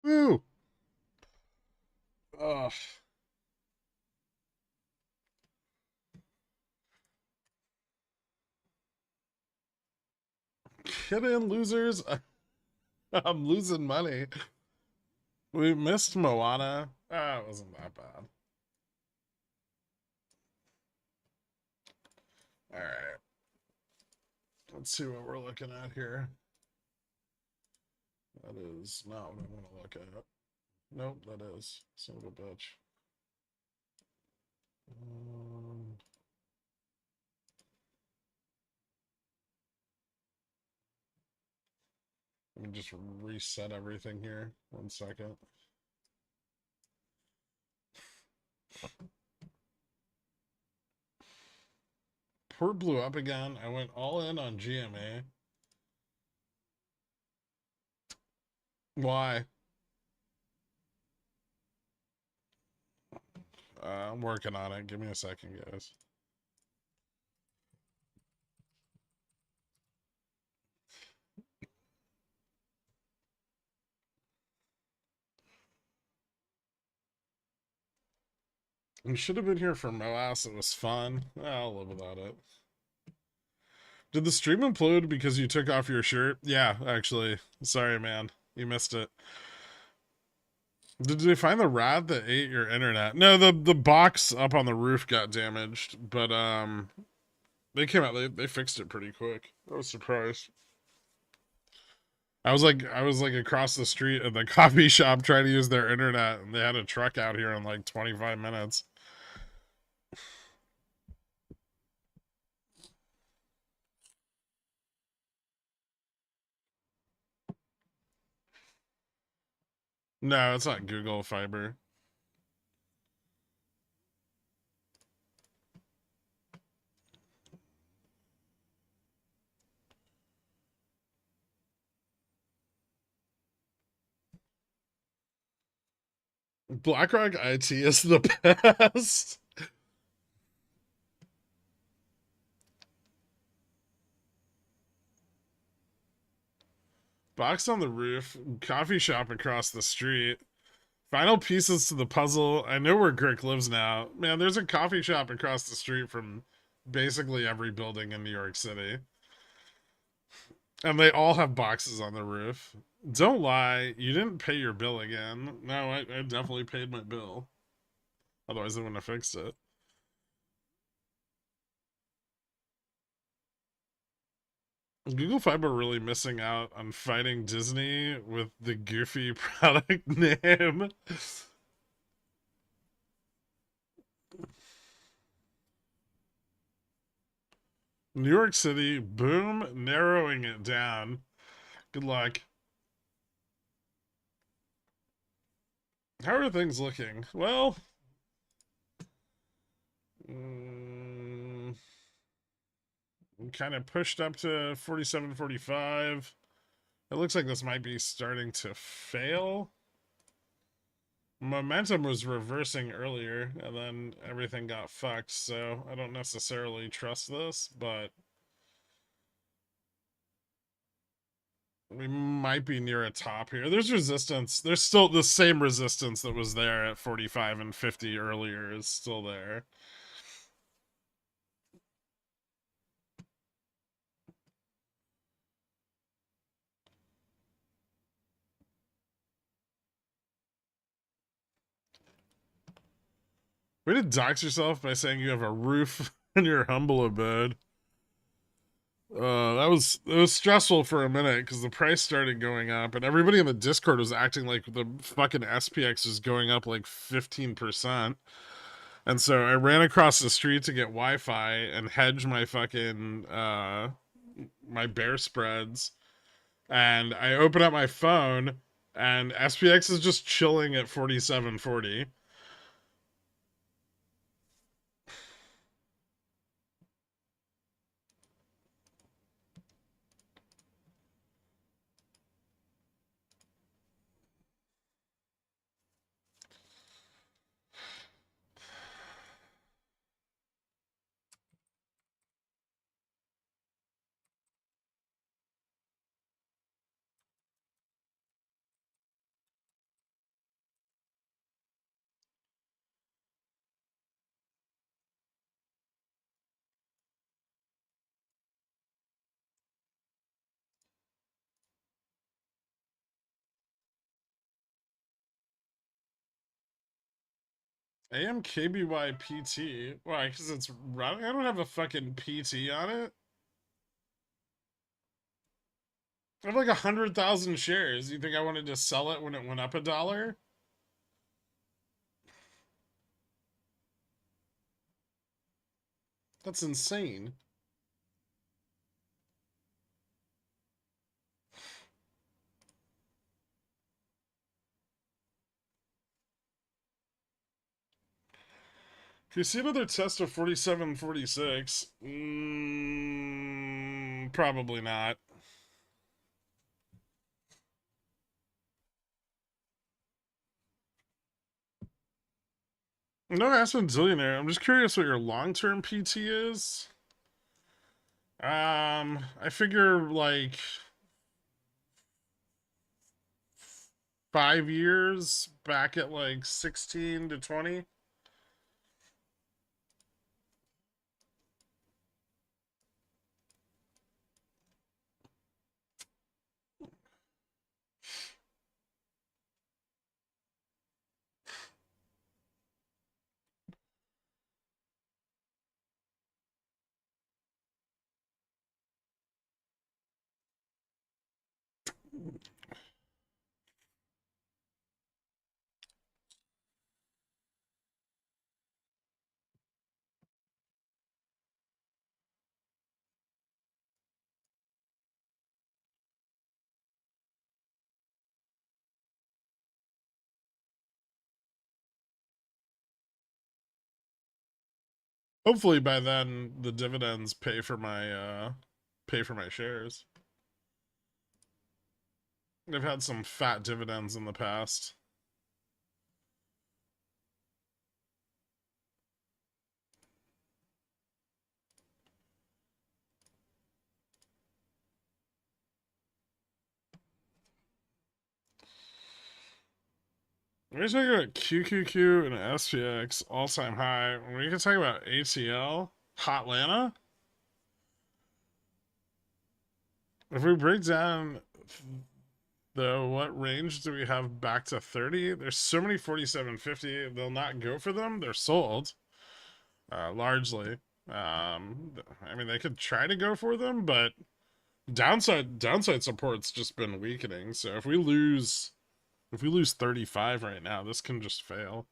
Woo! Ugh. Get in, losers. I'm losing money. We missed Moana. Ah, it wasn't that bad. All right. Let's see what we're looking at here. That is not what I want to look at. Nope, that is. Son of a bitch. Um, Let me just reset everything here. 1 second. Per blew up again. I went all in on GMA. Why? I'm working on it. Give me a second, guys. We should have been here for MOASS. It was fun. I'll live without it. Did the stream implode because you took off your shirt? Yeah, actually. Sorry, man. You missed it. Did they find the rat that ate your internet? No, the box up on the roof got damaged, but they came out. They fixed it pretty quick. I was surprised. I was like across the street at the coffee shop trying to use their internet, and they had a truck out here in like 25 minutes. No, it's not Google Fiber. BlackRock IT is the best. Box on the roof, coffee shop across the street. Final pieces to the puzzle. I know where Gherkin lives now. Man, there's a coffee shop across the street from basically every building in New York City. And they all have boxes on the roof. Don't lie, you didn't pay your bill again. No, I definitely paid my bill. Otherwise, I wouldn't have fixed it. Google Fiber really missing out on fighting Disney with the goofy product name. New York City, boom, narrowing it down. Good luck. How are things looking? Well, mm, kind of pushed up to 47.45. It looks like this might be starting to fail. Momentum was reversing earlier, and then everything got fucked, so I don't necessarily trust this, but we might be near a top here. There's resistance. There's still the same resistance that was there at 45 and 50 earlier is still there. Way to dox yourself by saying you have a roof in your humble abode. It was stressful for a minute because the price started going up, and everybody in the Discord was acting like the fucking SPX is going up like 15%. And so I ran across the street to get Wi-Fi and hedge my fucking my bear spreads. And I open up my phone, and SPX is just chilling at 47.40. AMKBYPT. Why? Because it's running? I don't have a fucking PT on it. I have like 100,000 shares. You think I wanted to sell it when it went up $1? That's insane. If you see another test of 47.46, probably not. No, Aspen Zillionaire. I'm just curious what your long-term PT is. I figure like 5 years back at like 16 to 20. Hopefully by then the dividends pay for my shares. I've had some fat dividends in the past. We're talking about QQQ and SPX all-time high. We can talk about ATL, Hotlanta. If we break down what range do we have back to 30? There's so many 47.50. They'll not go for them. They're sold, largely. I mean, they could try to go for them, but downside support's just been weakening. So if we lose 35 right now, this can just fail.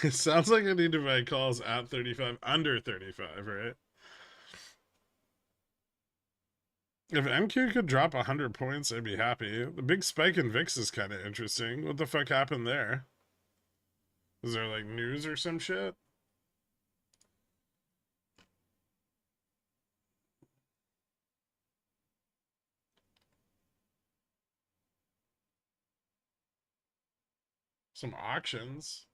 It sounds like I need to buy calls at 35, under 35, right? If MQ could drop 100 points, I'd be happy. The big spike in VIX is kind of interesting. What the fuck happened there? Is there like news or some shit? Some auctions.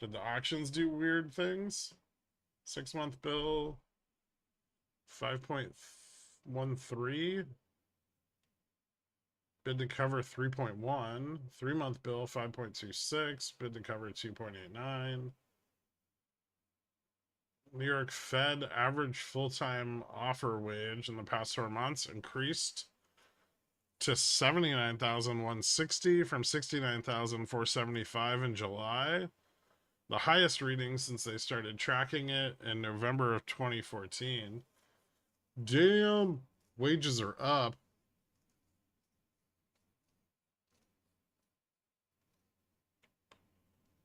Did the auctions do weird things? 6-month bill 5.13. Bid to cover 3.1. 3-month bill 5.26. Bid to cover 2.89. New York Fed average full-time offer wage in the past 4 months increased to 79,160 from 69,475 in July, the highest reading since they started tracking it in November of 2014. Damn, wages are up.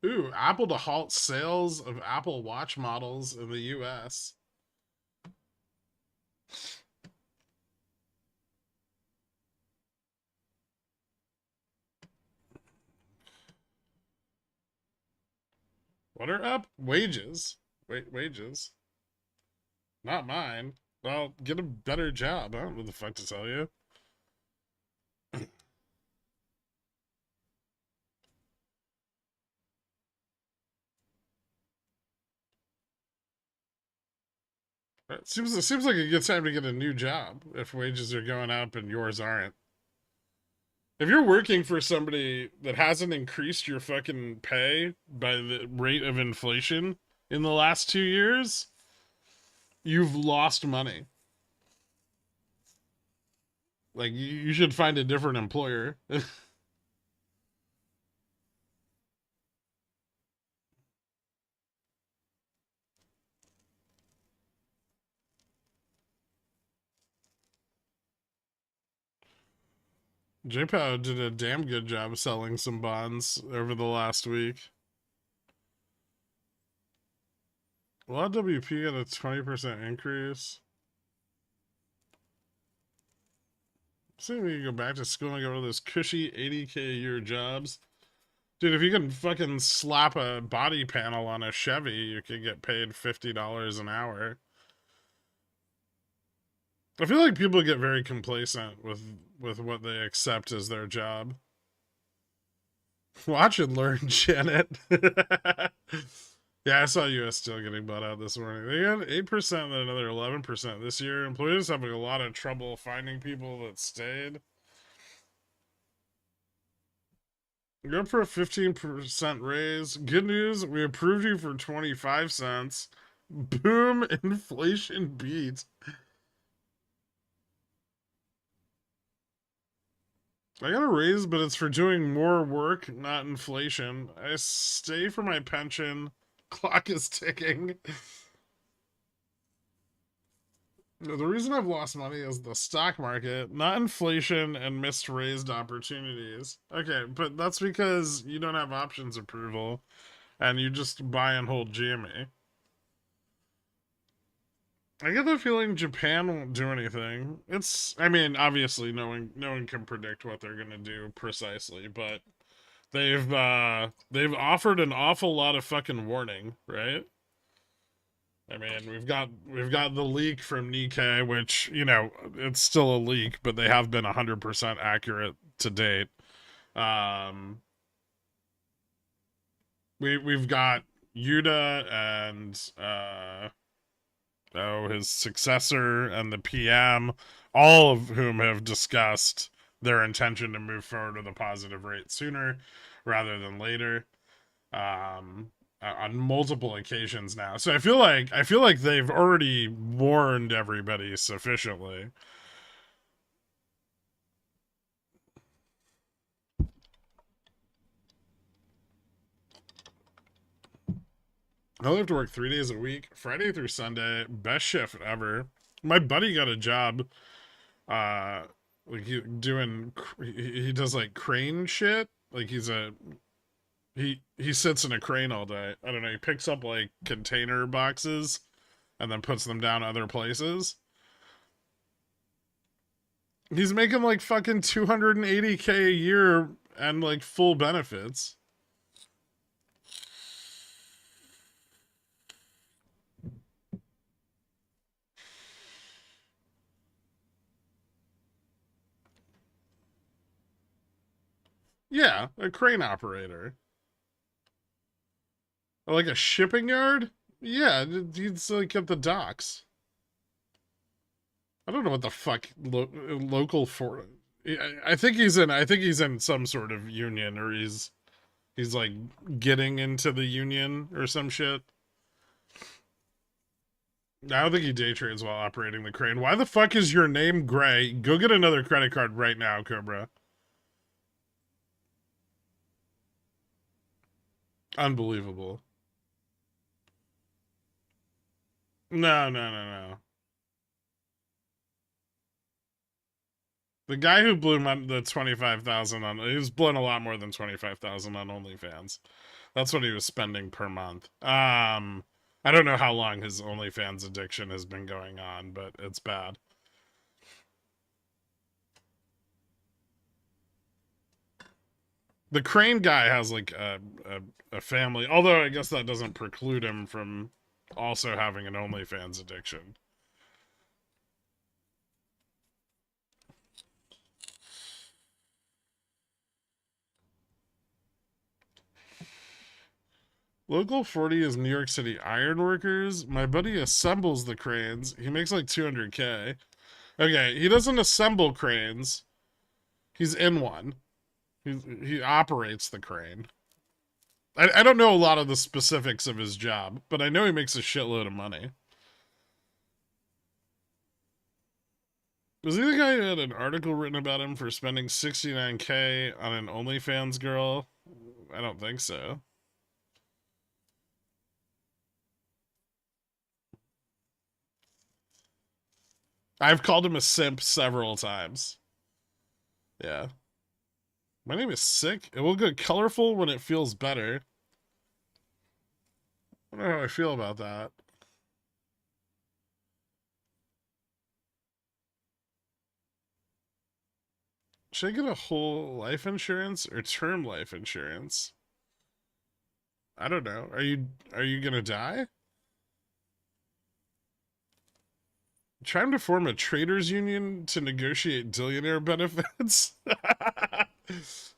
Ooh, Apple to halt sales of Apple Watch models in the US. What are up? Wages. Wages. Not mine. Well, get a better job. I don't know what the fuck to tell you. It seems like a good time to get a new job if wages are going up and yours aren't. If you're working for somebody that hasn't increased your fucking pay by the rate of inflation in the last 2 years, you've lost money. Like, you should find a different employer. JPOW did a damn good job selling some bonds over the last week. A lot of WP got a 20% increase. See, we can go back to school and go to those cushy 80K a year jobs. Dude, if you can fucking slap a body panel on a Chevy, you could get paid $50 an hour. I feel like people get very complacent with what they accept as their job. Watch and learn, Janet. Yeah, I saw US Steel getting bought out this morning. They got 8% and another 11% this year. Employers having a lot of trouble finding people that stayed. Go for a 15% raise. Good news, we approved you for 25 cents. Boom, inflation beat. I got a raise, but it's for doing more work, not inflation. I stay for my pension. Clock is ticking. The reason I've lost money is the stock market, not inflation and missed raised opportunities. Okay, but that's because you don't have options approval and you just buy and hold GME. I get the feeling Japan won't do anything. I mean, obviously no one can predict what they're going to do precisely, but they've offered an awful lot of fucking warning, right? I mean, we've got the leak from Nikkei, which, it's still a leak, but they have been 100% accurate to date. Um, we've got Yuda and his successor and the PM, all of whom have discussed their intention to move forward with a positive rate sooner rather than later. On multiple occasions now. So I feel like they've already warned everybody sufficiently. I only have to work 3 days a week, Friday through Sunday, best shift ever. My buddy got a job, like he does like crane shit. Like he sits in a crane all day. I don't know. He picks up like container boxes and then puts them down other places. He's making like fucking 280K a year and like full benefits. Yeah, a crane operator. Or like a shipping yard? Yeah, he's like at the docks. I don't know what the fuck local for. I think he's in some sort of union, or he's like getting into the union or some shit. I don't think he day trades while operating the crane. Why the fuck is your name Gray? Go get another credit card right now, Cobra. Unbelievable. No, no, no, no. The guy who blew the 25,000 on, he was blowing a lot more than 25,000 on OnlyFans. That's what he was spending per month. I don't know how long his OnlyFans addiction has been going on, but it's bad. The crane guy has like a family, although I guess that doesn't preclude him from also having an OnlyFans addiction. Local 40 is New York City ironworkers. My buddy assembles the cranes. He makes like 200K. Okay, he doesn't assemble cranes. He's in one. He operates the crane. I don't know a lot of the specifics of his job, but I know he makes a shitload of money. Was he the guy who had an article written about him for spending 69K on an OnlyFans girl? I don't think so. I've called him a simp several times. Yeah. My name is Sick. It will get colorful when it feels better. I don't know how I feel about that. Should I get a whole life insurance or term life insurance? I don't know. Are you gonna die? Trying to form a traders union to negotiate billionaire benefits. If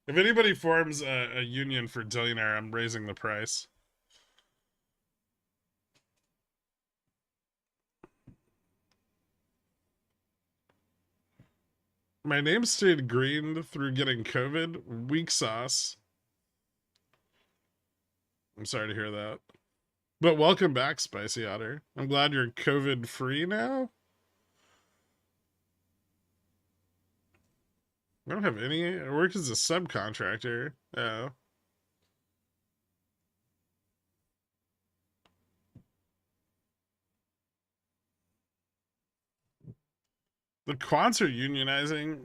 anybody forms a union for billionaire, I'm raising the price. My name stayed green through getting COVID. Weak sauce. I'm sorry to hear that. But welcome back, Spicy Otter. I'm glad you're COVID free now. I don't have any. I work as a subcontractor. Oh. The quants are unionizing.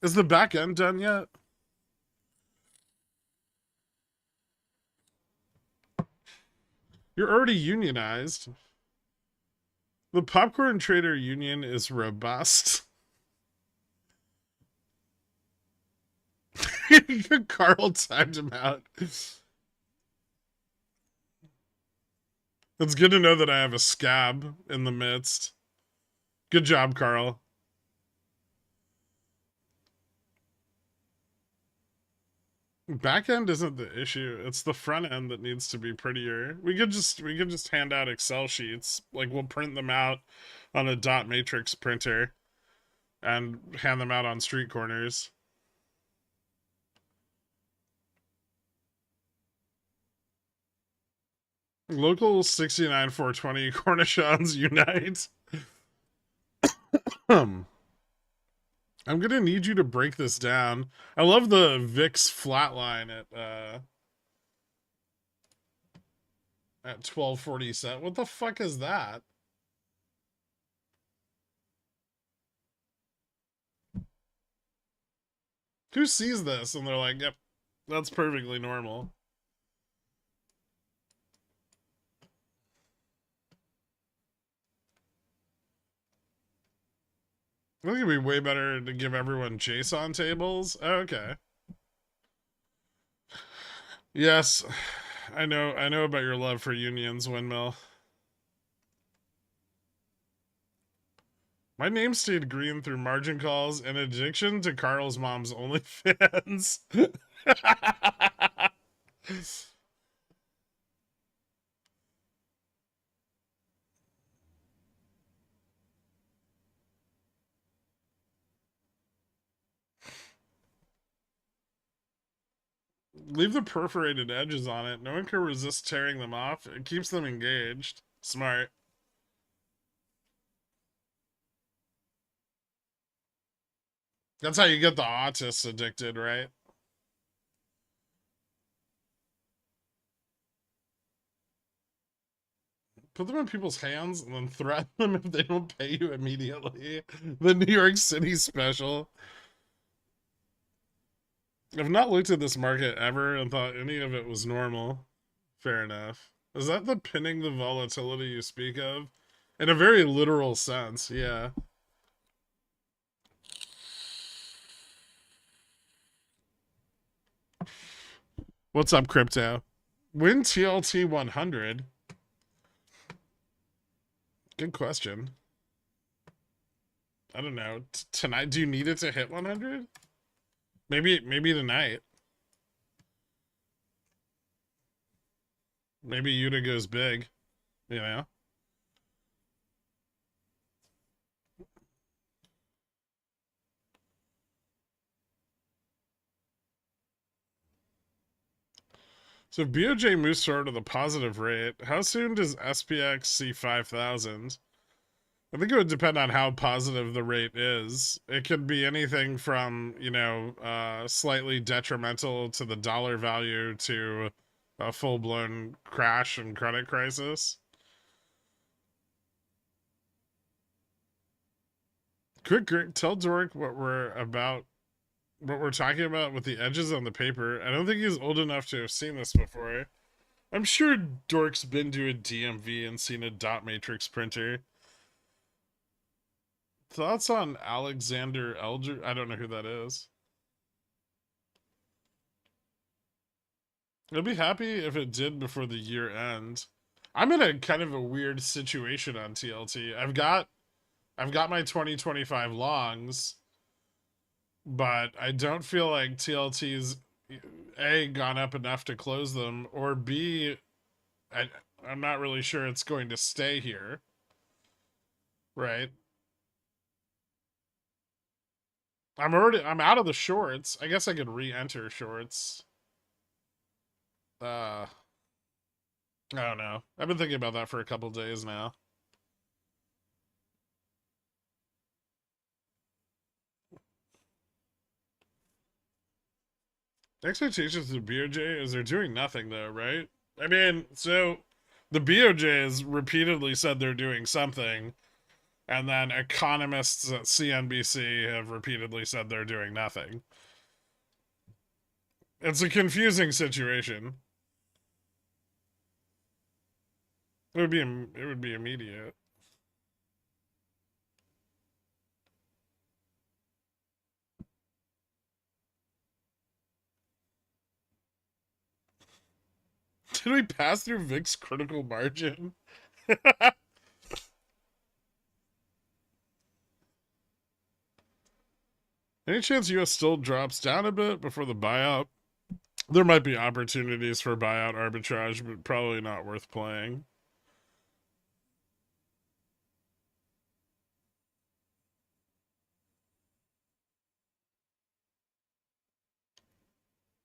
Is the back end done yet? You're already unionized. The popcorn trader union is robust. Carl timed him out. It's good to know that I have a scab in the midst. Good job, Carl. Back end isn't the issue. It's the front end that needs to be prettier. We could just hand out Excel sheets. Like we'll print them out on a dot matrix printer and hand them out on street corners. Local 69 420 Cornichons unite. I'm gonna need you to break this down. I love the VIX flatline at 1247. What the fuck is that? Who sees this and they're like, yep, that's perfectly normal. I think it'd be way better to give everyone JSON tables. Oh, okay. Yes, I know about your love for unions, Windmill. My name stayed green through margin calls and addiction to Carl's mom's OnlyFans. Leave the perforated edges on it. No one can resist tearing them off. It keeps them engaged. Smart. That's how you get the autists addicted, right? Put them in people's hands and then threaten them if they don't pay you immediately. The New York City special. I've not looked at this market ever and thought any of it was normal. Fair enough. Is that the pinning the volatility you speak of? In a very literal sense, yeah. What's up, crypto? Win TLT 100? Good question. I don't know. Tonight, do you need it to hit 100? Maybe tonight. Maybe Yuta goes big, you know? So if BOJ moves forward to the positive rate, how soon does SPX see 5,000? I think it would depend on how positive the rate is. It could be anything from, slightly detrimental to the dollar value to a full-blown crash and credit crisis. Quick, tell Dork what we're talking about with the edges on the paper. I don't think he's old enough to have seen this before. I'm sure Dork's been to a DMV and seen a dot matrix printer. Thoughts on Alexander Elger? I don't know who that is. I'd be happy if it did before the year end. I'm in a kind of a weird situation on TLT. I've got my 2025 longs, but I don't feel like TLT's A, gone up enough to close them, or B, I'm not really sure it's going to stay here. Right? I'm out of the shorts. I guess I could re-enter shorts. I don't know. I've been thinking about that for a couple days now. Expectations of the BOJ is they're doing nothing though, right? I mean, so the BOJ has repeatedly said they're doing something, and then economists at CNBC have repeatedly said they're doing nothing. It's a confusing situation. It would be immediate. Did we pass through VIX's critical margin? Any chance US still drops down a bit before the buyout? There might be opportunities for buyout arbitrage, but probably not worth playing.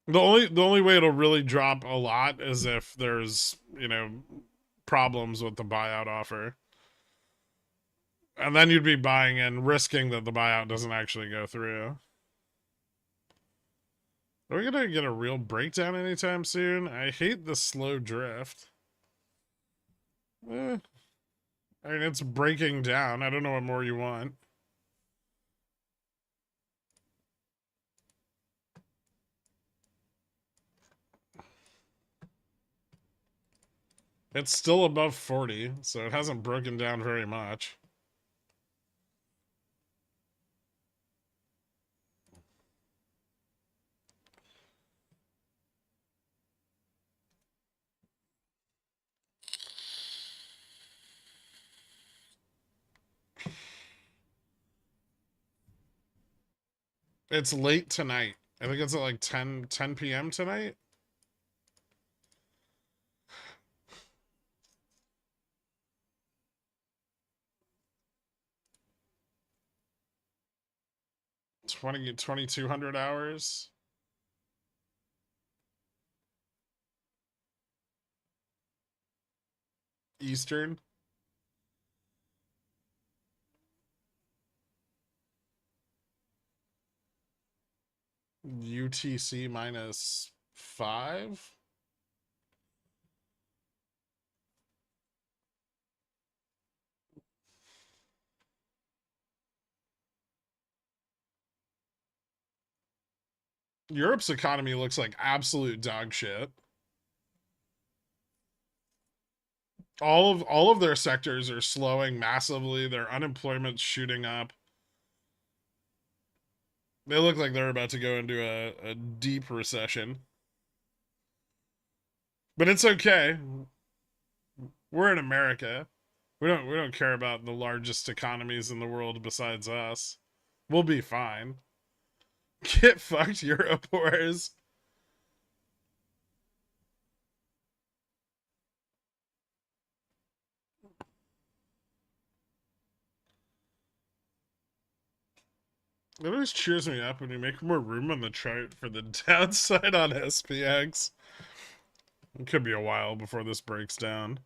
The only way it'll really drop a lot is if there's, problems with the buyout offer. And then you'd be buying in, risking that the buyout doesn't actually go through. Are we gonna get a real breakdown anytime soon? I hate the slow drift. I mean, it's breaking down. I don't know what more you want. It's still above 40, so it hasn't broken down very much. It's late tonight. I think it's at like 10 p.m. tonight. Twenty 2200 hours. Eastern. UTC -5. Europe's economy looks like absolute dog shit. All of their sectors are slowing massively. Their unemployment's shooting up. They look like they're about to go into a deep recession. But it's okay. We're in America. We don't care about the largest economies in the world besides us. We'll be fine. Get fucked, Europe wars. It always cheers me up when you make more room on the chart for the downside on SPX. It could be a while before this breaks down.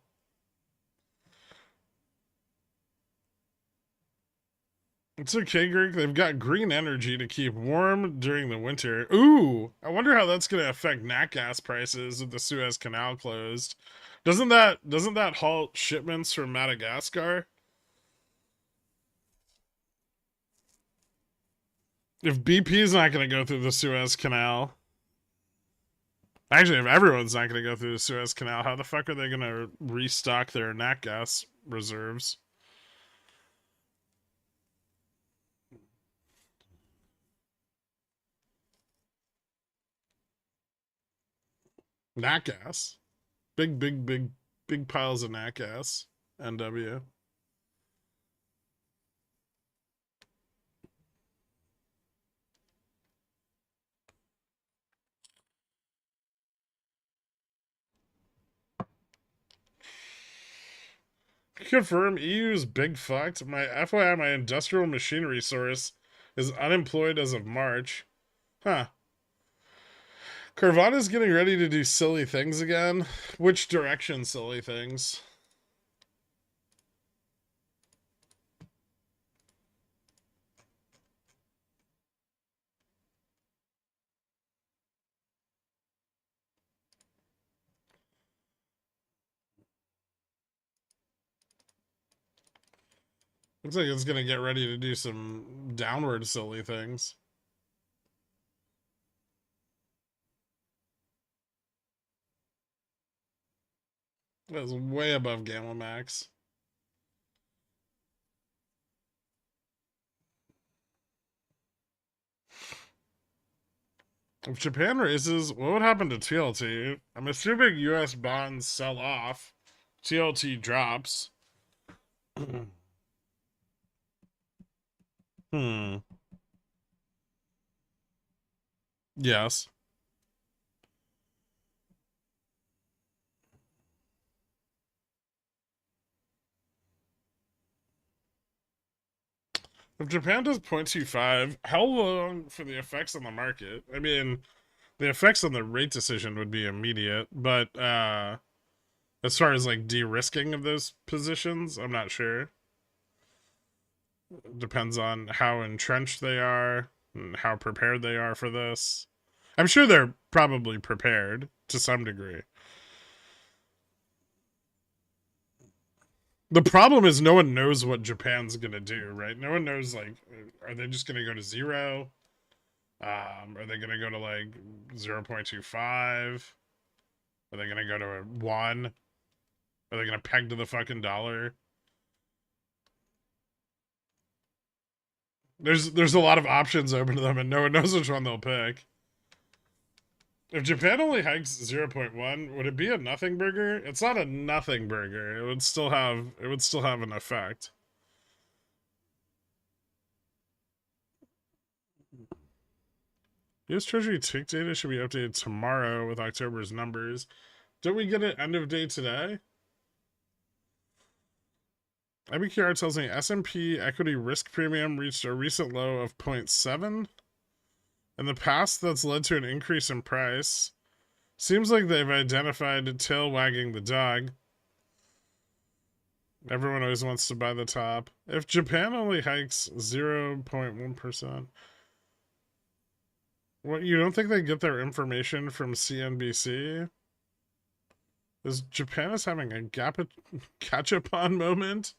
It's okay, Greg. They've got green energy to keep warm during the winter. Ooh, I wonder how that's going to affect nat gas prices with the Suez Canal closed. Doesn't that halt shipments from Madagascar? If BP's not going to go through the Suez Canal, actually, if everyone's not going to go through the Suez Canal, how the fuck are they going to restock their nat gas reserves? Nat gas. Big piles of nat gas. NW. Confirm EU's big fucked. My FYI, my industrial machinery source is unemployed as of March. Huh. Carvana's getting ready to do silly things again. Which direction silly things? Looks like it's gonna get ready to do some downward silly things. That's way above Gamma Max. If Japan raises, what would happen to TLT? I'm assuming US bonds sell off. TLT drops. Hmm. Yes. If Japan does 0.25, how long for the effects on the market? I mean, the effects on the rate decision would be immediate, but as far as like de-risking of those positions, I'm not sure. It depends on how entrenched they are and how prepared they are for this. I'm sure they're probably prepared to some degree. The problem is no one knows what Japan's gonna do, right? No one knows, like, are they just gonna go to zero? Are they gonna go to like 0.25? Are they gonna go to a 1? Are they gonna peg to the fucking dollar? There's a lot of options open to them, and no one knows which one they'll pick. If Japan only hikes 0.1, would it be a nothing burger? It's not a nothing burger. It would still have an effect. US Treasury tick data should be updated tomorrow with October's numbers. Don't we get it end of day today? IBKR tells me S&P equity risk premium reached a recent low of 0.7. In the past, that's led to an increase in price. Seems like they've identified a tail wagging the dog. Everyone always wants to buy the top. If Japan only hikes 0.1%, what, you don't think they get their information from CNBC? Is Japan is having a catch-up-on moment?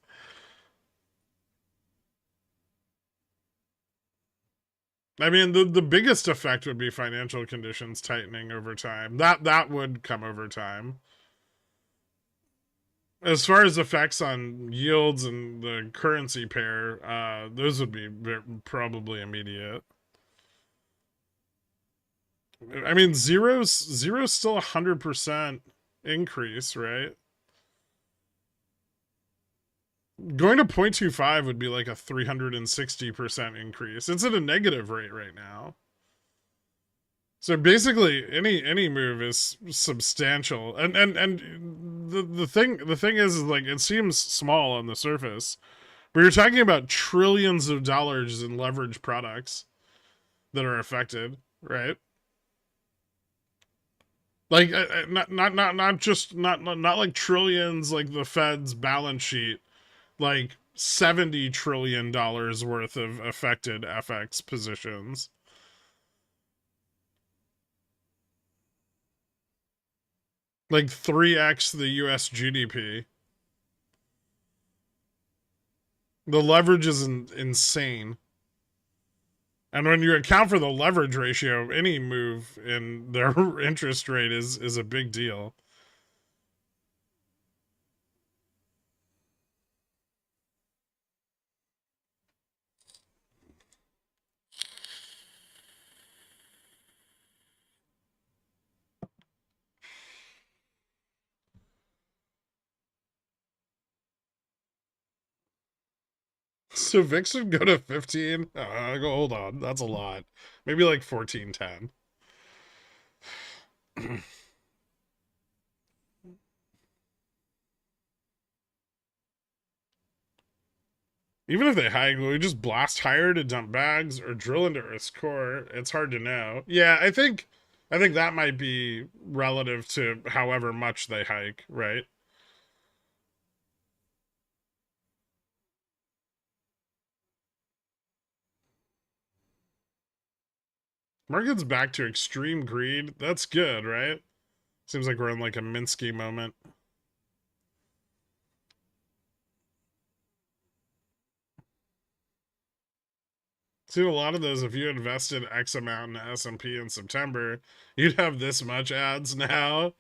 I mean, the biggest effect would be financial conditions tightening over time. That would come over time. As far as effects on yields and the currency pair, those would be probably immediate. I mean, zero's still 100% increase, right? Going to 0.25 would be like a 360% increase. It's at a negative rate right now. So basically, any move is substantial, and the thing is like it seems small on the surface, but you're talking about trillions of dollars in leverage products that are affected, right? Like not like trillions like the Fed's balance sheet, like $70 trillion worth of affected FX positions. Like 3x the US GDP. The leverage is insane. And when you account for the leverage ratio, any move in their interest rate is a big deal. So VIX would go to 15. Go hold on, that's a lot. Maybe like 14.10. Even if they hike, will we just blast higher to dump bags or drill into Earth's core? It's hard to know. Yeah, I think that might be relative to however much they hike, right? Market's back to extreme greed. That's good, right? Seems like we're in like a Minsky moment. Seen a lot of those. If you invested X amount in S&P in September, you'd have this much ads now.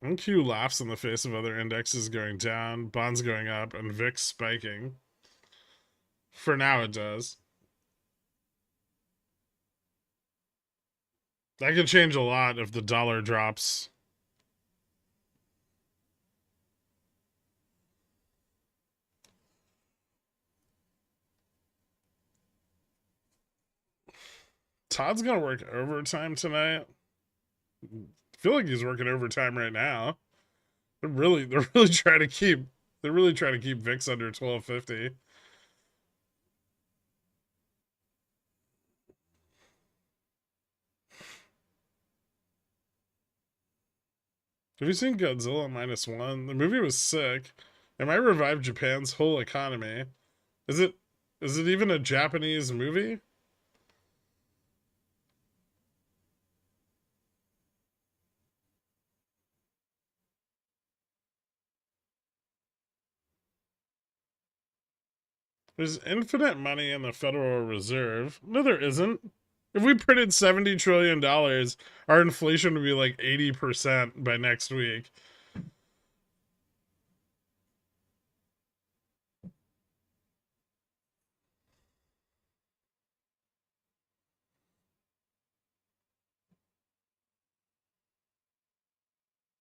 NQ laughs in the face of other indexes going down, bonds going up, and VIX spiking. For now, it does. That could change a lot if the dollar drops. Todd's gonna work overtime tonight. I feel like he's working overtime right now. They're really trying to keep VIX under 1250. Have you seen Godzilla -1? The movie was sick. It might revive Japan's whole economy. Is it is it even a Japanese movie? There's infinite money in the Federal Reserve. No, there isn't. If we printed $70 trillion, our inflation would be like 80% by next week.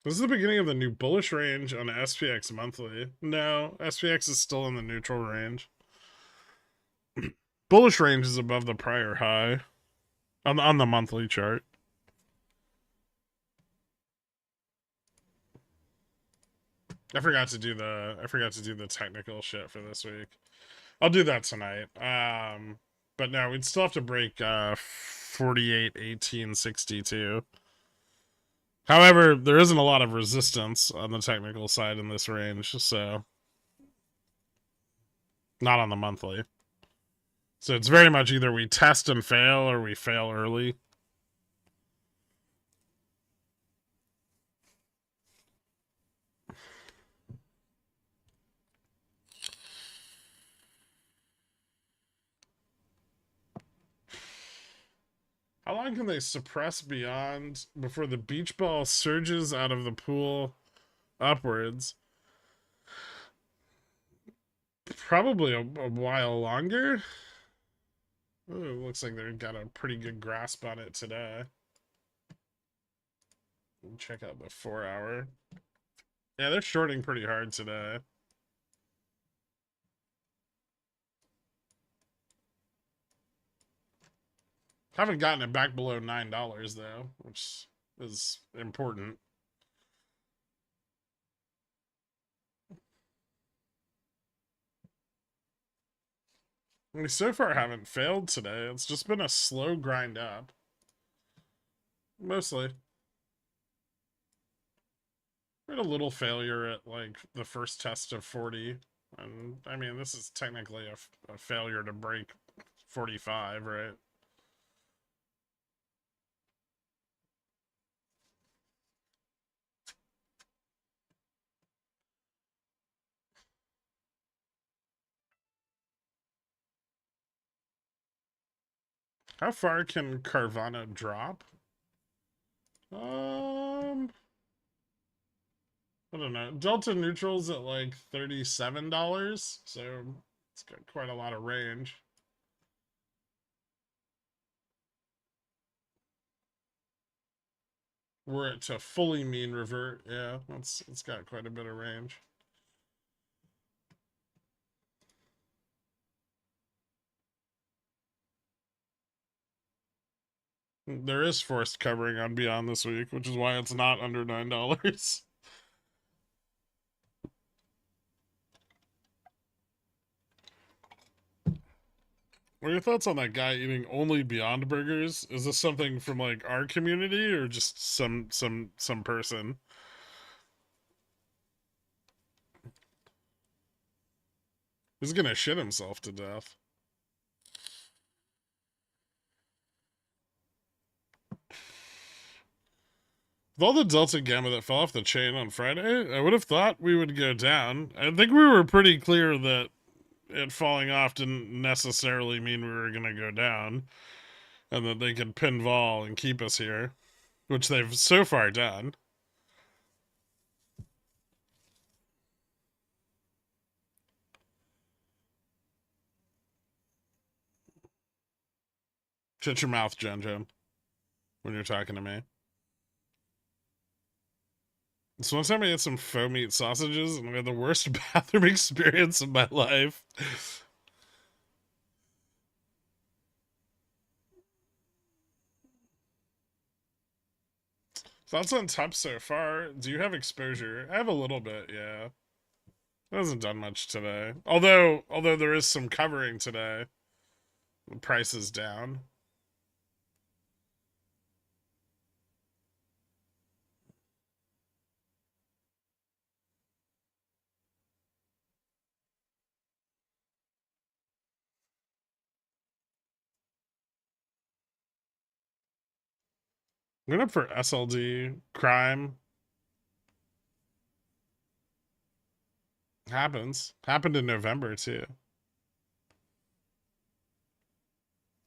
This is the beginning of the new bullish range on SPX monthly. No, SPX is still in the neutral range. Bullish range is above the prior high on the monthly chart. I forgot to do the technical shit for this week. I'll do that tonight. But no, we'd still have to break 48.1862. However, there isn't a lot of resistance on the technical side in this range, so not on the monthly. So it's very much either we test and fail or we fail early. How long can they suppress beyond before the beach ball surges out of the pool upwards? Probably a while longer. Ooh, it looks like they've got a pretty good grasp on it today. Check out the 4-hour. Yeah, they're shorting pretty hard today. Haven't gotten it back below $9 though, which is important. We so far haven't failed today. It's just been a slow grind up. Mostly. We had a little failure at like the first test of 40. And I mean, this is technically a failure to break 45, right? How far can Carvana drop? I don't know. Delta neutral's at like $37, so it's got quite a lot of range. Were it to fully mean revert, yeah, it's got quite a bit of range. There is forced covering on Beyond this week, which is why it's not under $9. What are your thoughts on that guy eating only Beyond Burgers? Is this something from like our community or just some person? He's gonna shit himself to death. With all the Delta Gamma that fell off the chain on Friday, I would have thought we would go down. I think we were pretty clear that it falling off didn't necessarily mean we were going to go down, and that they could pin vol and keep us here, which they've so far done. Shut your mouth, Jen, when you're talking to me. So one time I ate some faux meat sausages and I had the worst bathroom experience of my life. Thoughts on top so far? Do you have exposure? I have a little bit, yeah. It hasn't done much today. Although there is some covering today. The price is down. I'm going up for SLD crime. Happened in November too.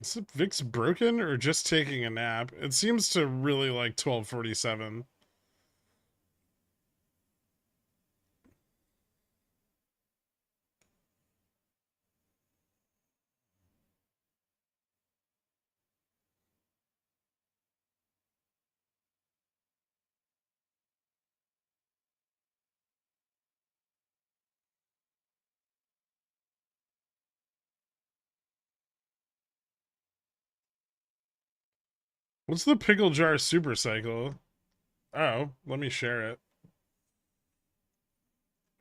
Is it VIX broken or just taking a nap? It seems to really like 1247. What's the pickle jar supercycle? Oh, let me share it.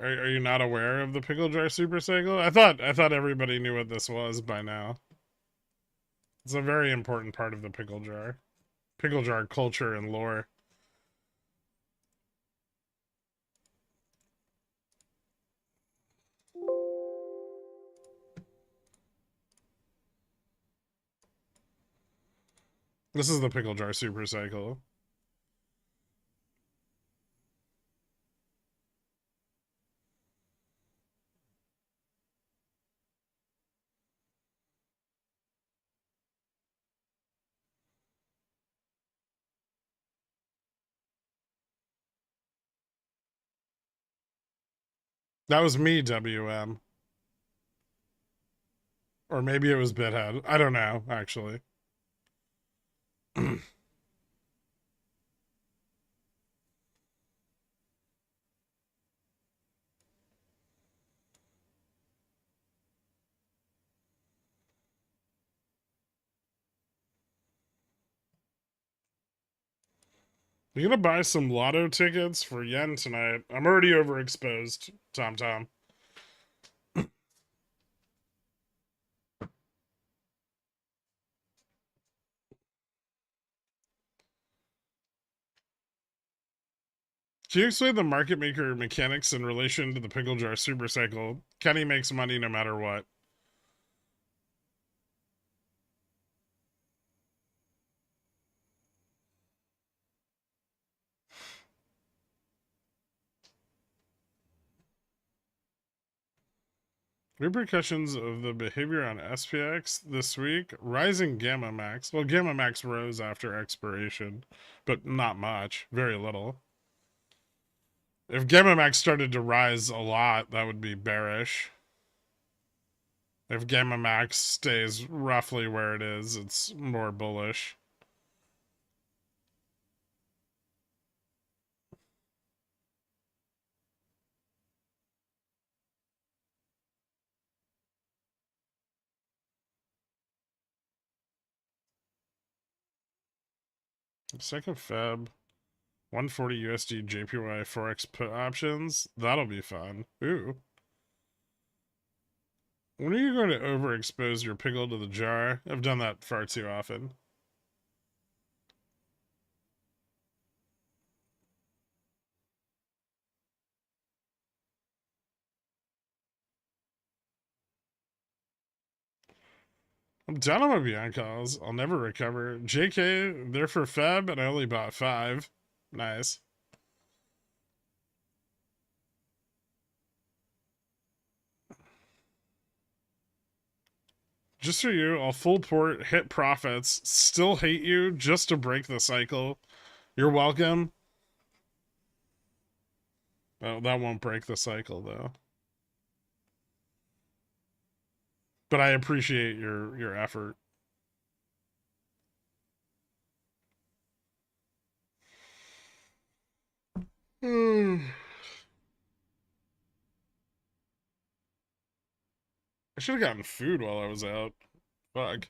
Are you not aware of the pickle jar supercycle? I thought everybody knew what this was by now. It's a very important part of the pickle jar. Pickle jar culture and lore. This is the pickle jar supercycle. That was me, WM. Or maybe it was Bithead. I don't know, actually. You gonna buy some lotto tickets for yen tonight? I'm already overexposed, Tom. Can you explain the market maker mechanics in relation to the pickle jar supercycle? Kenny makes money no matter what. Repercussions of the behavior on SPX this week. Rising Gamma Max. Well, Gamma Max rose after expiration, but not much. Very little. If Gamma Max started to rise a lot, that would be bearish. If Gamma Max stays roughly where it is, it's more bullish. Second Feb, 140 USD JPY Forex put options. That'll be fun. Ooh. When are you going to overexpose your pickle to the jar? I've done that far too often. I'm down on my beyond calls. I'll never recover. JK, they're for Feb, and I only bought 5. Nice. Just for you, I'll full port, hit profits, still hate you just to break the cycle. You're welcome. Oh, that won't break the cycle, though. But I appreciate your effort. I should have gotten food while I was out. Fuck.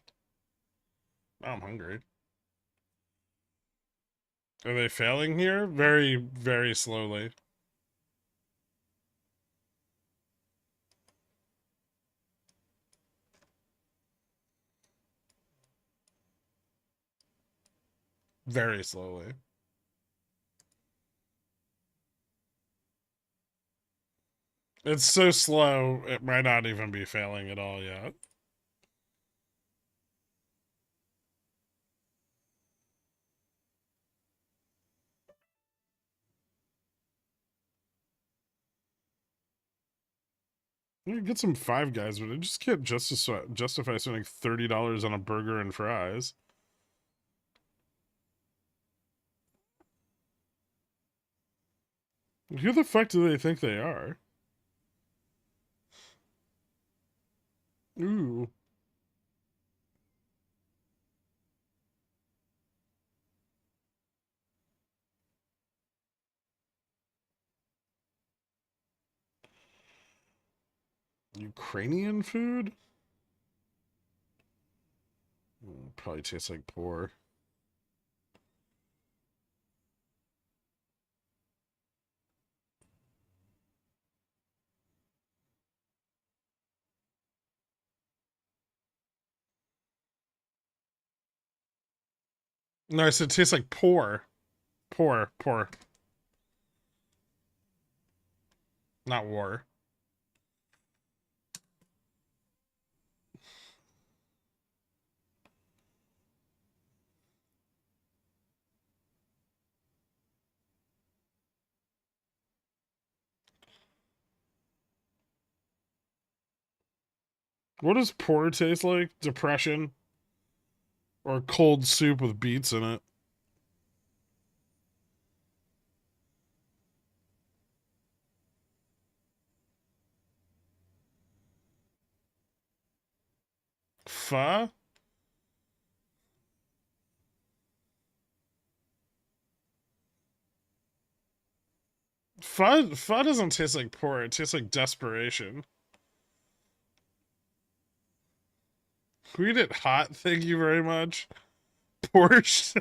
Now I'm hungry. Are they failing here? Very, very slowly. Very slowly. It's so slow, it might not even be failing at all yet. You get some Five Guys, but I just can't justify spending $30 on a burger and fries. Who the fuck do they think they are? Ooh. Ukrainian food? Probably tastes like poor. No, I said it tastes like poor. Poor, poor. Not war. What does poor taste like? Depression? Or cold soup with beets in it? Pho? Pho doesn't taste like poor. It tastes like desperation. We eat it hot, thank you very much. Porsche.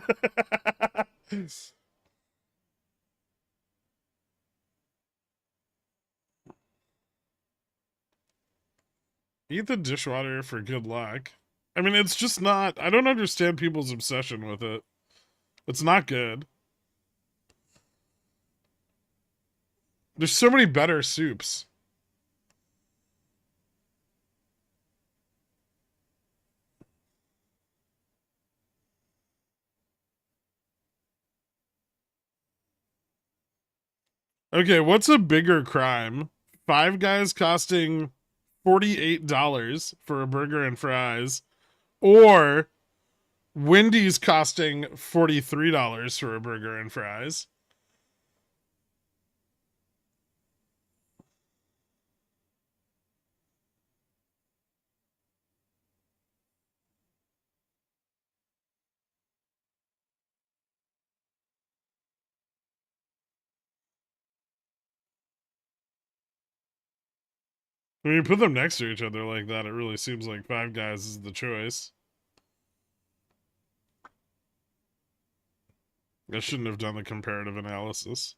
Eat the dishwater for good luck. I mean, it's just not. I don't understand people's obsession with it. It's not good. There's so many better soups. Okay, what's a bigger crime? Five Guys costing $48 for a burger and fries, or Wendy's costing $43 for a burger and fries? When you put them next to each other like that, it really seems like Five Guys is the choice. I shouldn't have done the comparative analysis.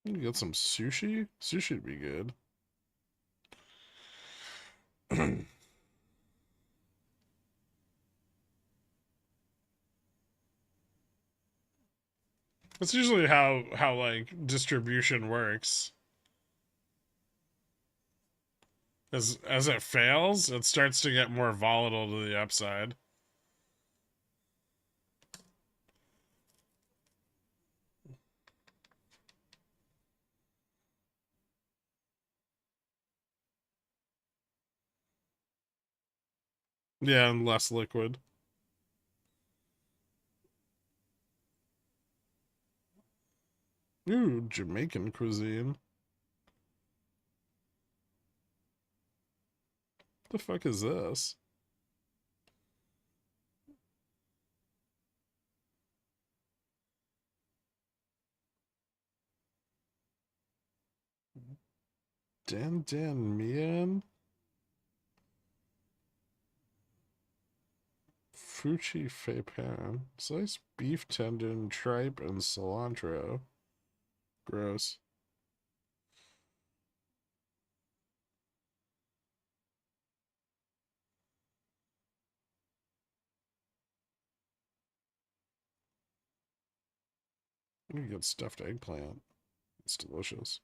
You get some sushi? Sushi would be good. That's usually how like distribution works. As it fails, it starts to get more volatile to the upside. Yeah, and less liquid. Ooh, Jamaican cuisine. The fuck is this? Dan Dan Mian? Fuchi Fei Pan. Sliced beef tendon, tripe, and cilantro. Gross. You get stuffed eggplant. It's delicious.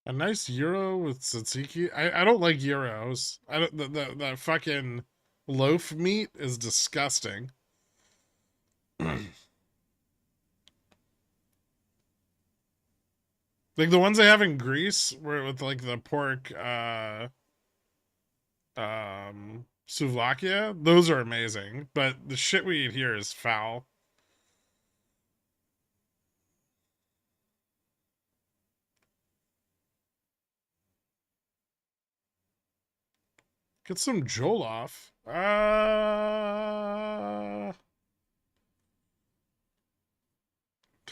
A nice gyro with tzatziki. I don't like gyros. I don't the fucking loaf meat is disgusting. Like the ones they have in Greece, where with like the pork souvlakia, those are amazing. But the shit we eat here is foul. Get some jollof. I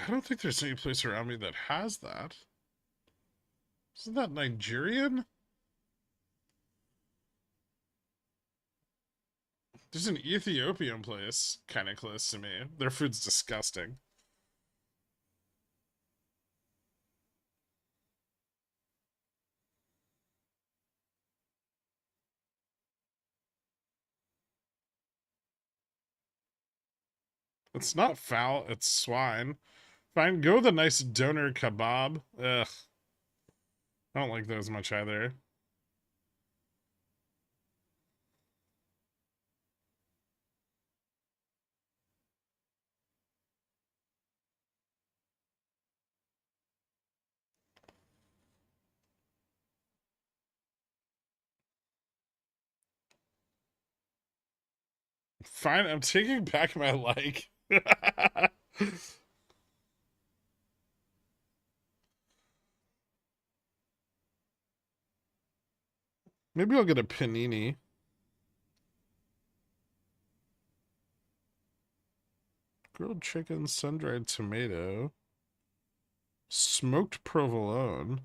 don't think there's any place around me that has that. Isn't that Nigerian? There's an Ethiopian place kind of close to me. Their food's disgusting. It's not foul, it's swine. Fine, go with a nice doner kebab. Ugh. I don't like those much either. Fine, I'm taking back my like. Maybe I'll get a panini. Grilled chicken, sun-dried tomato, smoked provolone,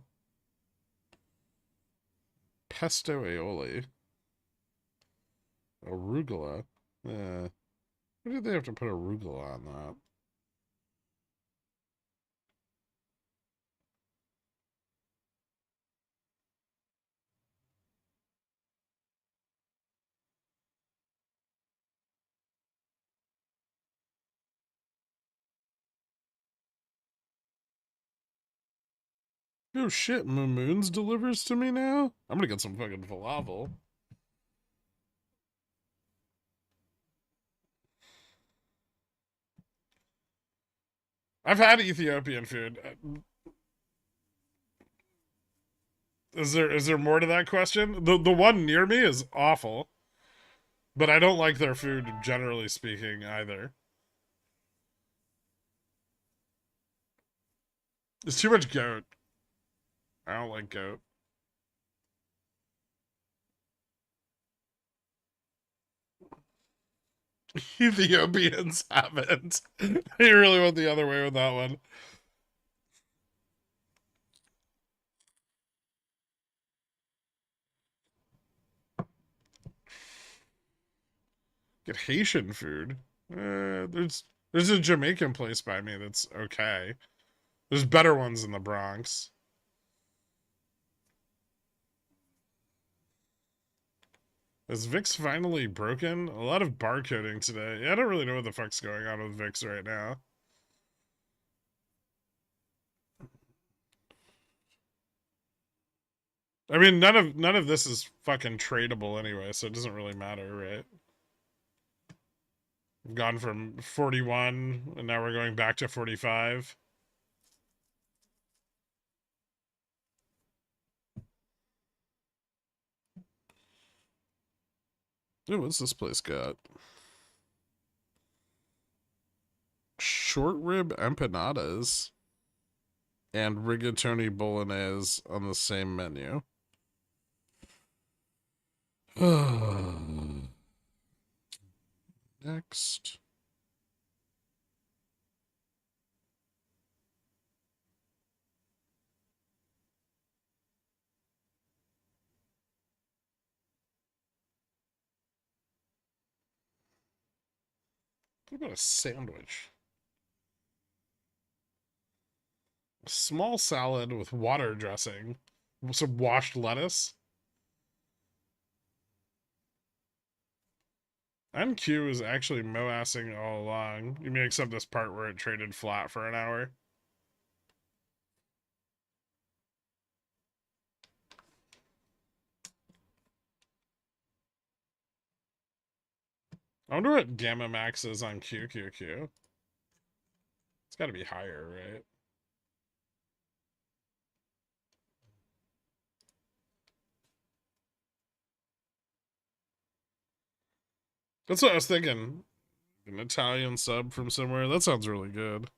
pesto aioli, arugula. Why did they have to put arugula on that? Oh shit, Moon's delivers to me now? I'm gonna get some fucking falafel. I've had Ethiopian food. Is there more to that question? The one near me is awful, but I don't like their food generally speaking either. It's too much goat. I don't like goat. Ethiopians haven't. You really went the other way with that one. Get Haitian food. There's a Jamaican place by me that's okay. There's better ones in the Bronx. Is VIX finally broken? A lot of barcoding today. Yeah, I don't really know what the fuck's going on with VIX right now. I mean, none of this is fucking tradable anyway, so it doesn't really matter, right? We've gone from 41 and now we're going back to 45. Ooh, what's this place got? Short rib empanadas and rigatoni bolognese on the same menu. Next. What about a sandwich? A small salad with water dressing. Some washed lettuce. NQ is actually MOASsing all along. You mean except this part where it traded flat for an hour? I wonder what Gamma Max is on QQQ. It's got to be higher, right? That's what I was thinking. An Italian sub from somewhere. That sounds really good.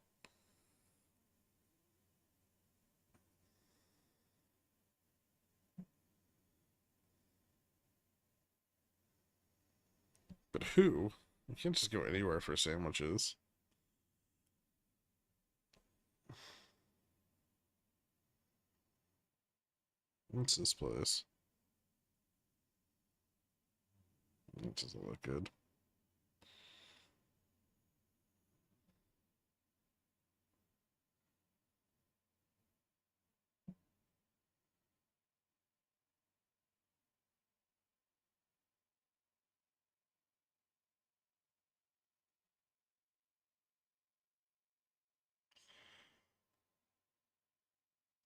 But who? You can't just go anywhere for sandwiches. What's this place? That doesn't look good.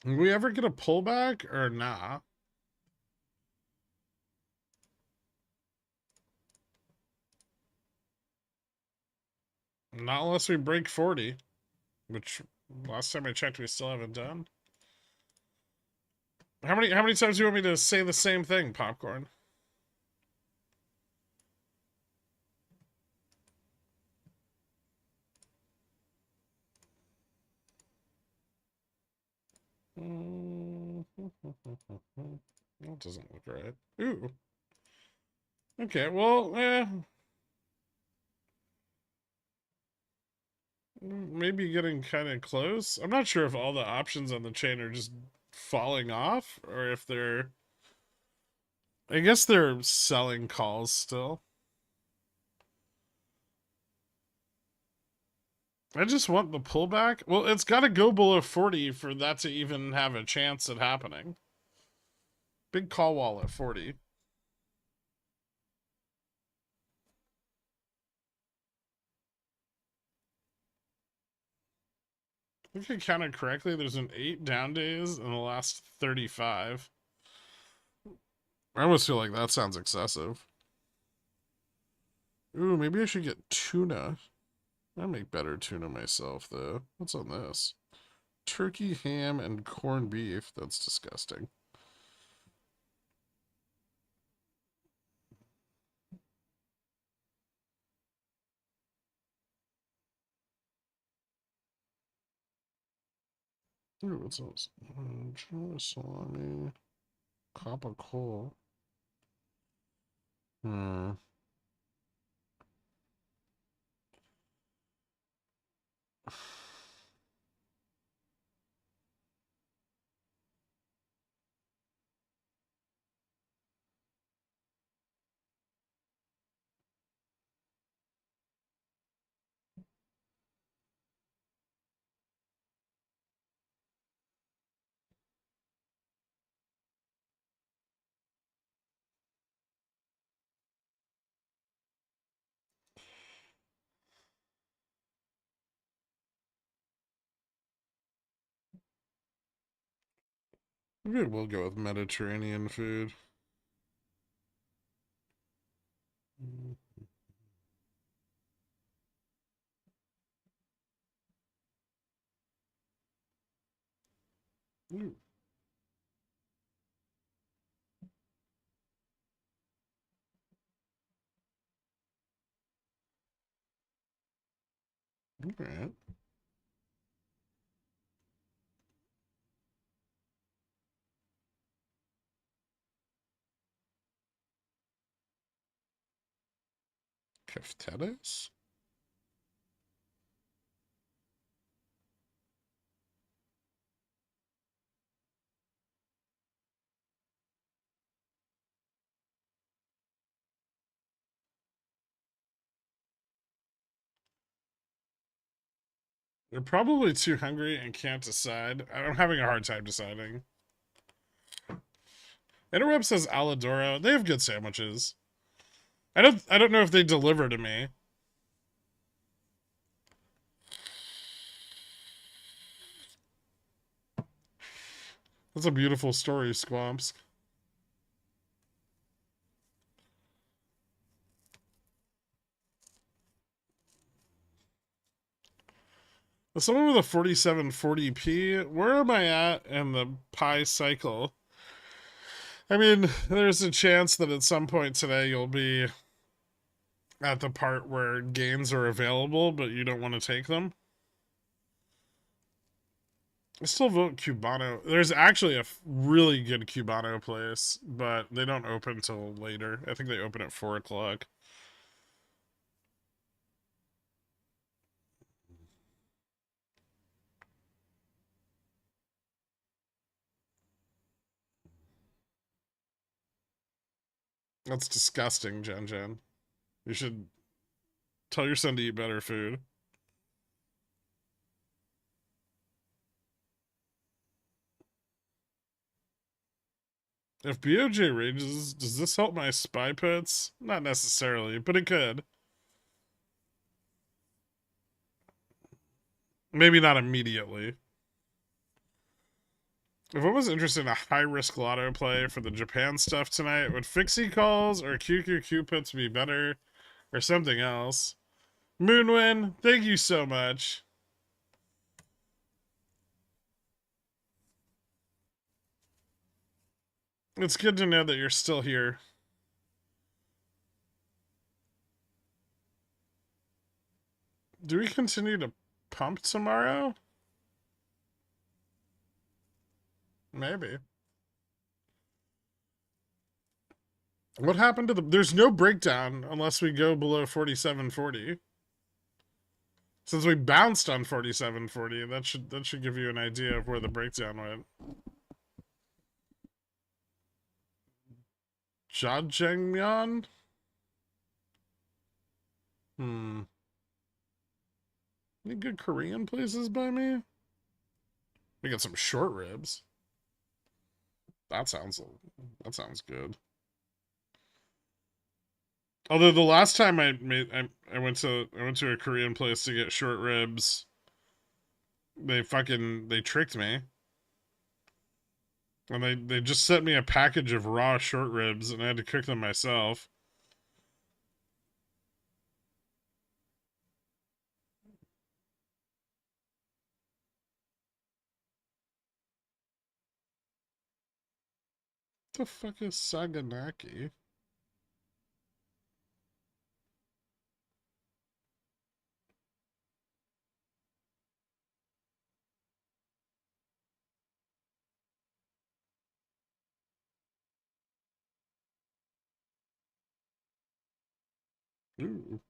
Will we ever get a pullback or nah? Not unless we break 40, which last time I checked we still haven't done. How many times do you want me to say the same thing, Popcorn? That doesn't look right. Ooh. Okay, well, maybe getting kind of close. I'm not sure if all the options on the chain are just falling off or if they're. I guess they're selling calls still. I just want the pullback. Well, it's got to go below 40 for that to even have a chance at happening. Big call wall at 40. If I counted correctly, there's an 8 down days in the last 35. I almost feel like that sounds excessive. Ooh, maybe I should get tuna. I make better tuna myself, though. What's on this? Turkey, ham, and corned beef. That's disgusting. Ooh, what's this? Salami. Copper coal. Hmm. Maybe we'll go with Mediterranean food. Ooh. All right. Cafeteras? They're probably too hungry and can't decide. I'm having a hard time deciding. Interweb says Aladoro. They have good sandwiches. I don't know if they deliver to me. That's a beautiful story, Squamps. Someone with a 4740p, where am I at in the pi cycle? I mean, there's a chance that at some point today you'll be at the part where gains are available, but you don't want to take them. I still vote Cubano. There's actually a really good Cubano place, but they don't open till later. I think they open at 4 o'clock. That's disgusting, Jen Jen. You should tell your son to eat better food. If BOJ rages, does this help my spy puts? Not necessarily, but it could. Maybe not immediately. If I was interested in a high-risk lotto play for the Japan stuff tonight, would Fixie calls or QQQ puts be better? Or something else? Moonwin, thank you so much. It's good to know that you're still here. Do we continue to pump tomorrow? Maybe. What happened to the... There's no breakdown unless we go below 47.40. Since we bounced on 47.40, that should give you an idea of where the breakdown went. Jajangmyeon? Any good Korean places by me? We got some short ribs. That sounds good. Although the last time I went to a Korean place to get short ribs, they tricked me. And they just sent me a package of raw short ribs and I had to cook them myself. What the fuck is Saganaki? Ooh.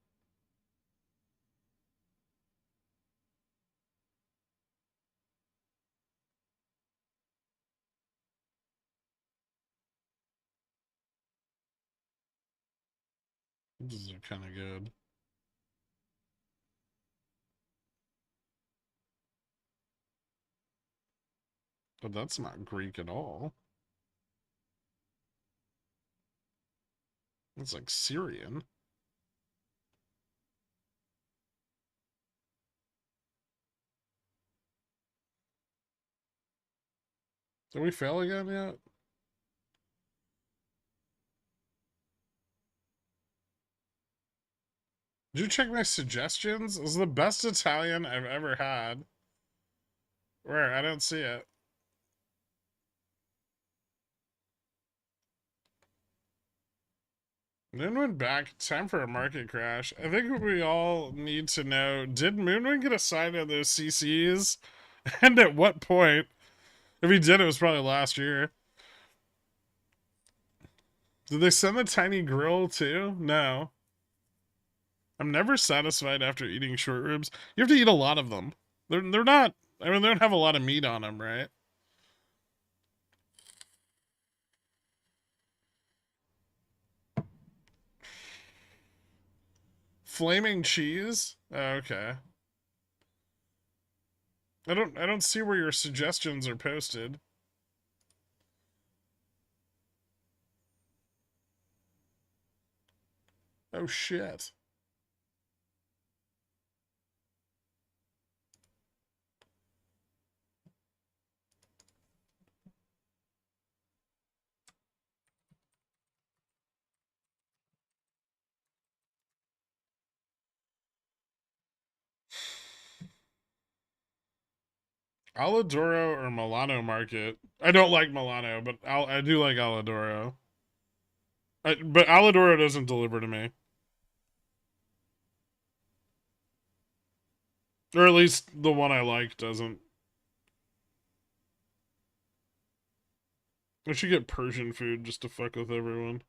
These are kind of good. But that's not Greek at all. It's like Syrian. Did we fail again yet? Did you check my suggestions? It was the best Italian I've ever had. Where? I don't see it. Moon went back. Time for a market crash. I think we all need to know, did Moonwind get assigned to those CCs? And at what point? If he did, it was probably last year. Did they send the tiny grill too? No. I'm never satisfied after eating short ribs. You have to eat a lot of them. They're not... I mean, they don't have a lot of meat on them, right? Flaming cheese? Oh, okay. I don't see where your suggestions are posted. Oh shit. Aladoro or Milano Market? I don't like Milano, but I do like Aladoro. But Aladoro doesn't deliver to me. Or at least the one I like doesn't. I should get Persian food just to fuck with everyone.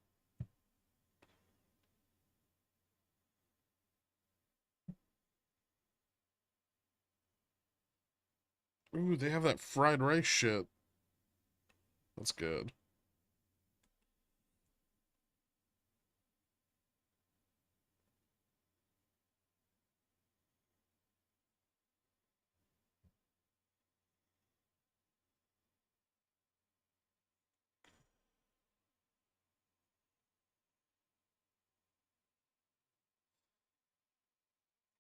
Ooh, they have that fried rice shit. That's good.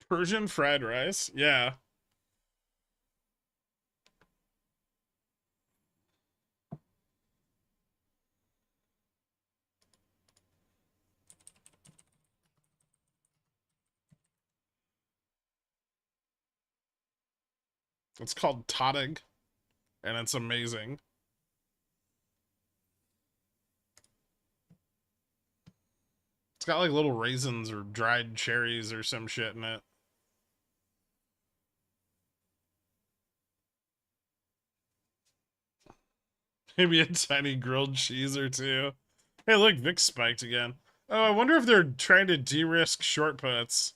Persian fried rice? Yeah. It's called Tadig, and it's amazing. It's got like little raisins or dried cherries or some shit in it. Maybe a tiny grilled cheese or two. Hey, look, VIX spiked again. Oh, I wonder if they're trying to de-risk short puts.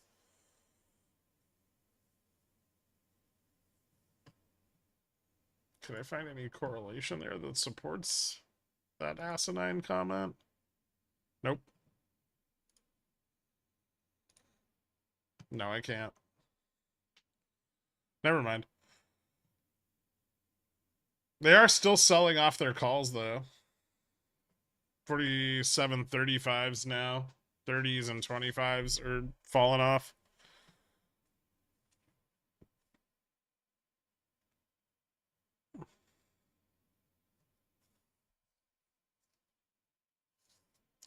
Can I find any correlation there that supports that asinine comment? Nope. No, I can't. Never mind. They are still selling off their calls, though. 47 35s now. 30s and 25s are falling off.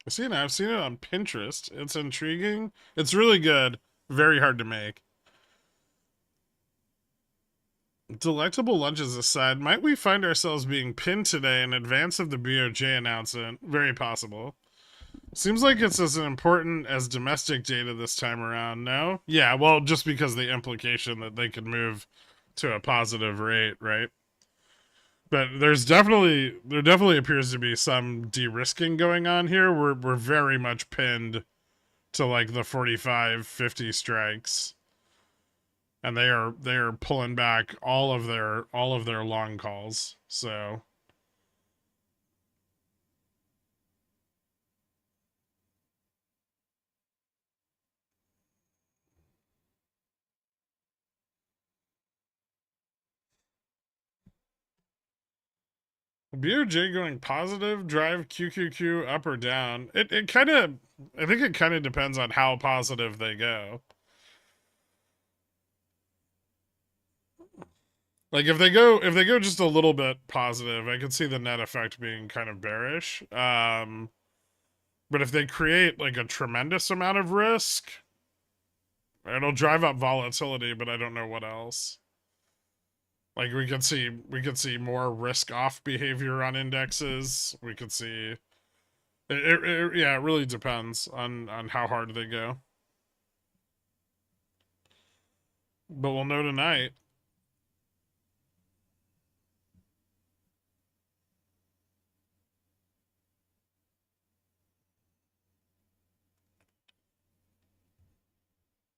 I've seen it on Pinterest. It's intriguing. It's really good. Very hard to make. Delectable lunches aside, might we find ourselves being pinned today in advance of the BOJ announcement? Very possible. Seems like it's as important as domestic data this time around, no? Yeah, well, just because the implication that they could move to a positive rate, right? But there definitely appears to be some de-risking going on here. We're very much pinned to like the 45, 50 strikes. And they are pulling back all of their long calls. So BOJ going positive, drive QQQ up or down. It kind of, I think it kind of depends on how positive they go. Like if they go just a little bit positive, I could see the net effect being kind of bearish. But if they create like a tremendous amount of risk, it'll drive up volatility, but I don't know what else. Like we could see more risk off behavior on indexes. We could see yeah, it really depends on how hard they go. But we'll know tonight.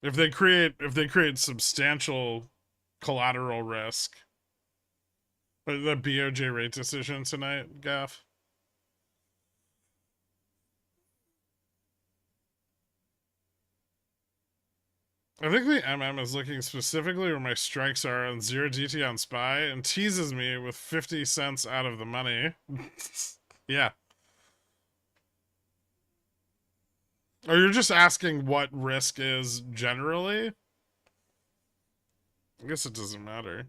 If they create substantial collateral risk. The BOJ rate decision tonight, Gaff. I think the MM is looking specifically where my strikes are on 0DT on SPY and teases me with 50 cents out of the money. Yeah. Or you're just asking what risk is generally? I guess it doesn't matter.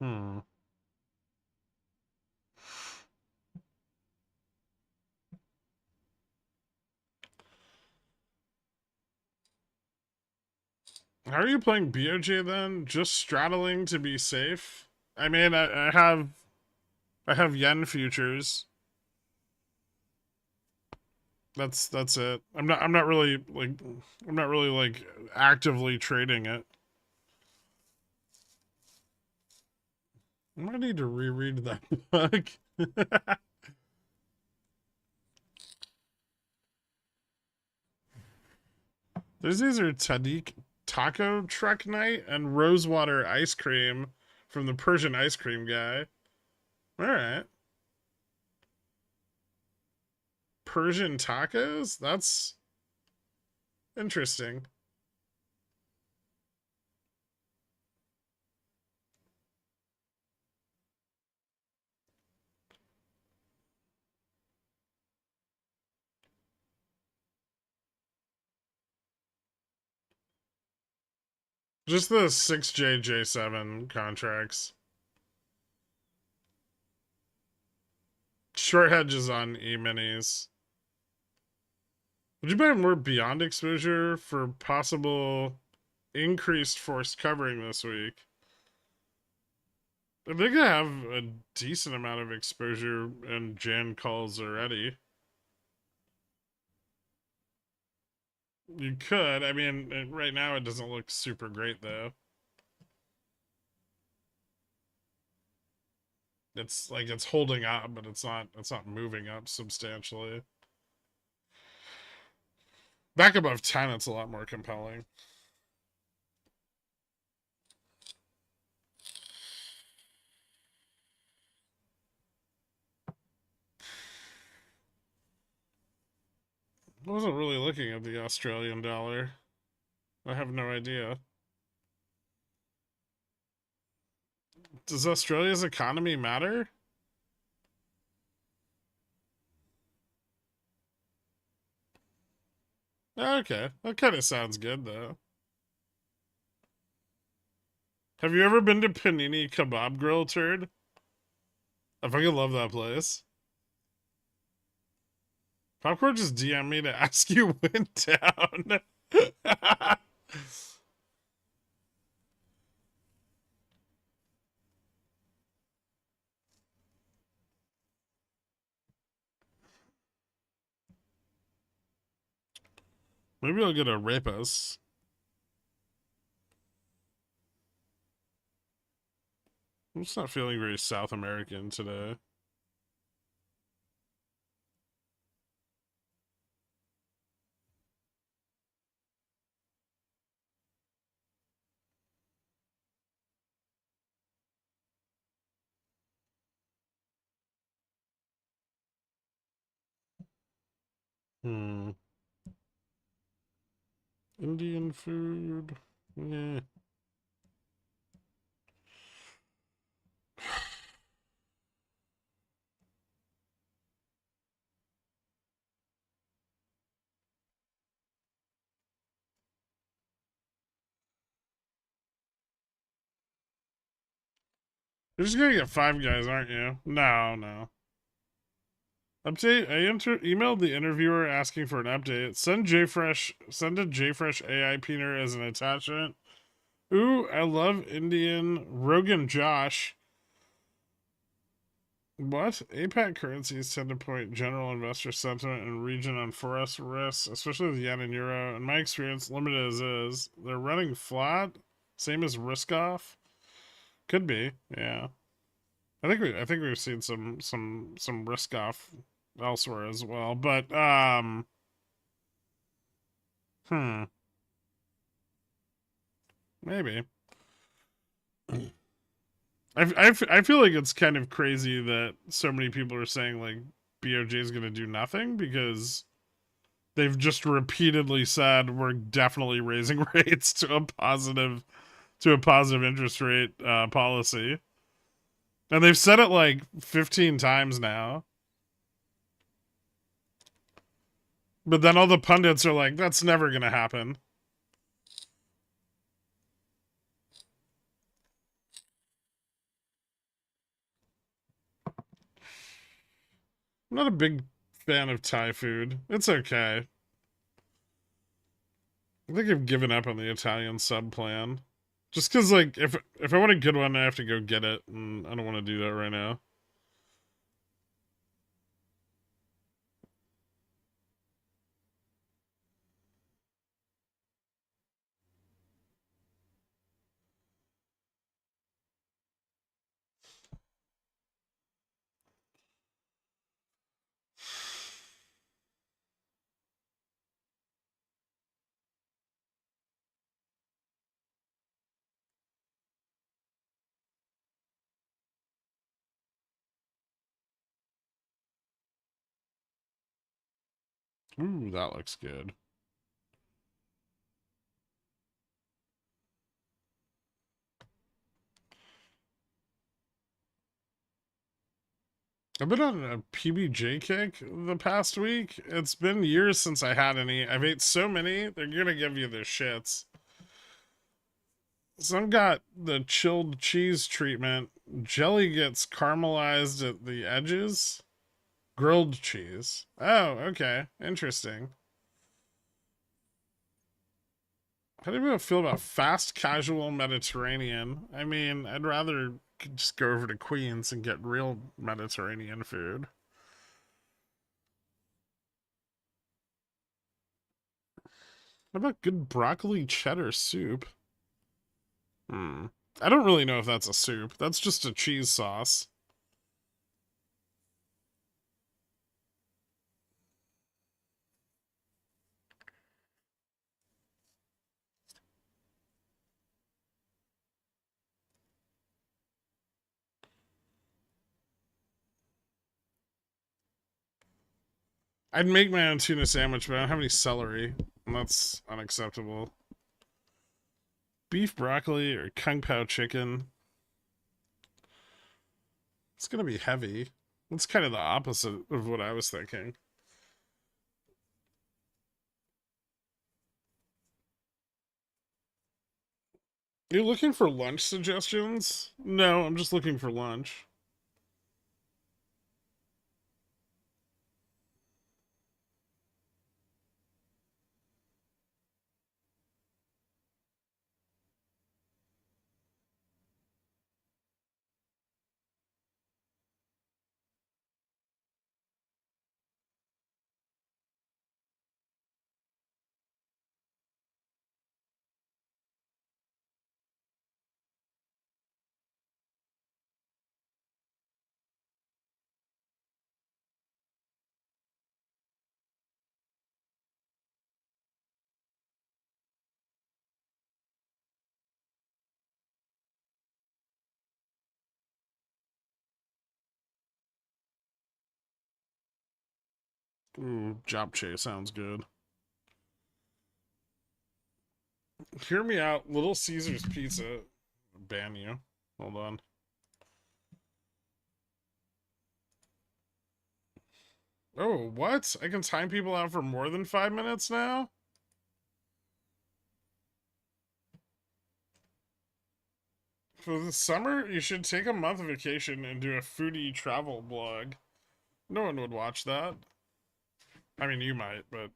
Hmm. How are you playing BOJ then? Just straddling to be safe? I mean, I have yen futures. That's it. I'm not really like actively trading it. I might need to reread that book. These are Tadik taco truck night and rosewater ice cream from the Persian ice cream guy. All right. Persian tacos? That's interesting. Just the 6J J7 contracts. Short hedges on E-minis. Would you buy more beyond exposure for possible increased forced covering this week? If they could have a decent amount of exposure and Jan calls already. You could. I mean, right now it doesn't look super great though. It's like it's holding up, but it's not moving up substantially. Back above 10, it's a lot more compelling. I wasn't really looking at the Australian dollar. I have no idea. Does Australia's economy matter? Okay, that kind of sounds good though. Have you ever been to Panini Kebab Grill, turd? I fucking love that place. Popcorn just DM me to ask you when down. Maybe I'll get a rapist. I'm just not feeling very South American today. Hmm. Indian food. Yeah. You're just gonna get five guys, aren't you? No, no. Update. Emailed the interviewer asking for an update. Send a JFresh AI peener as an attachment. Ooh, I love Indian Rogan Josh. What? APAC currencies tend to point general investor sentiment and region on forex risks, especially with yen and euro. In my experience, limited as is, they're running flat, same as risk off. Could be, yeah. I think we've seen some risk off elsewhere as well, but hmm, maybe. I feel like it's kind of crazy that so many people are saying like BOJ is going to do nothing because they've just repeatedly said we're definitely raising rates to a positive interest rate policy, and they've said it like 15 times now. But then all the pundits are like, that's never going to happen. I'm not a big fan of Thai food. It's okay. I think I've given up on the Italian sub plan. Just because, like, if I want a good one, I have to go get it, and I don't want to do that right now. Ooh, that looks good. I've been on a PBJ kick the past week. It's been years since I had any. I've ate so many, they're gonna give you the shits. Some got the chilled cheese treatment. Jelly gets caramelized at the edges. Grilled cheese. Oh, okay. Interesting. How do you feel about fast casual Mediterranean? I mean, I'd rather just go over to Queens and get real Mediterranean food. What about good broccoli cheddar soup? Hmm. I don't really know if that's a soup. That's just a cheese sauce. I'd make my own tuna sandwich, but I don't have any celery, and that's unacceptable. Beef broccoli or kung pao chicken. It's gonna be heavy. It's kind of the opposite of what I was thinking. You're looking for lunch suggestions? No, I'm just looking for lunch. Ooh, japchae sounds good. Hear me out. Little Caesars Pizza. Ban you. Hold on. Oh, what? I can time people out for more than 5 minutes now? For the summer, you should take a month vacation and do a foodie travel blog. No one would watch that. I mean, you might, but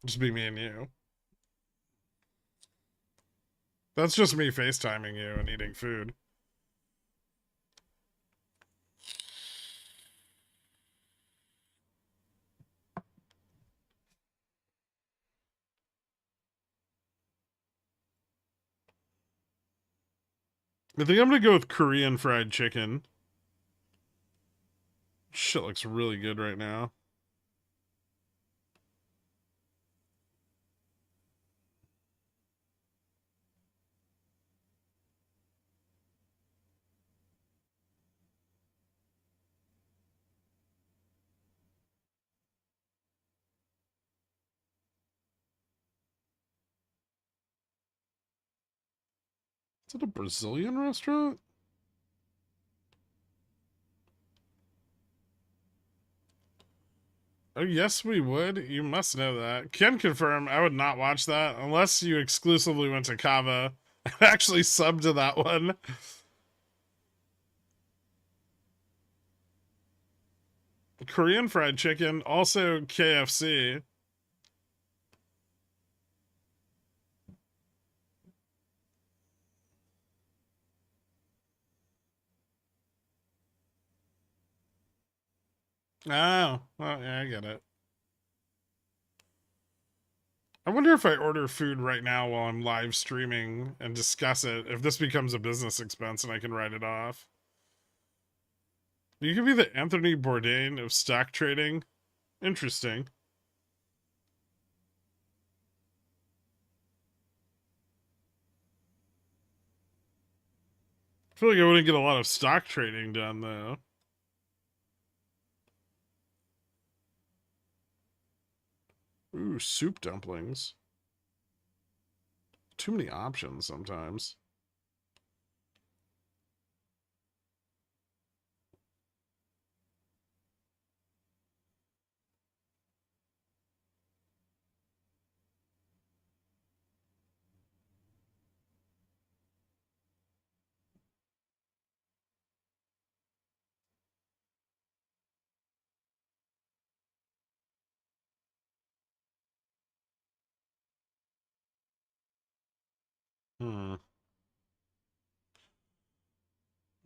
just be me and you. That's just me FaceTiming you and eating food. I think I'm gonna go with Korean fried chicken. Shit looks really good right now. Is it a Brazilian restaurant? Oh, yes, we would. You must know that. Can confirm I would not watch that unless you exclusively went to Kava and actually subbed to that one. Korean fried chicken, also KFC. Oh, well, yeah, I get it. I wonder if I order food right now while I'm live streaming and discuss it, if this becomes a business expense and I can write it off. You could be the Anthony Bourdain of stock trading. Interesting. I feel like I wouldn't get a lot of stock trading done, though. Ooh, soup dumplings. Too many options sometimes. Hmm.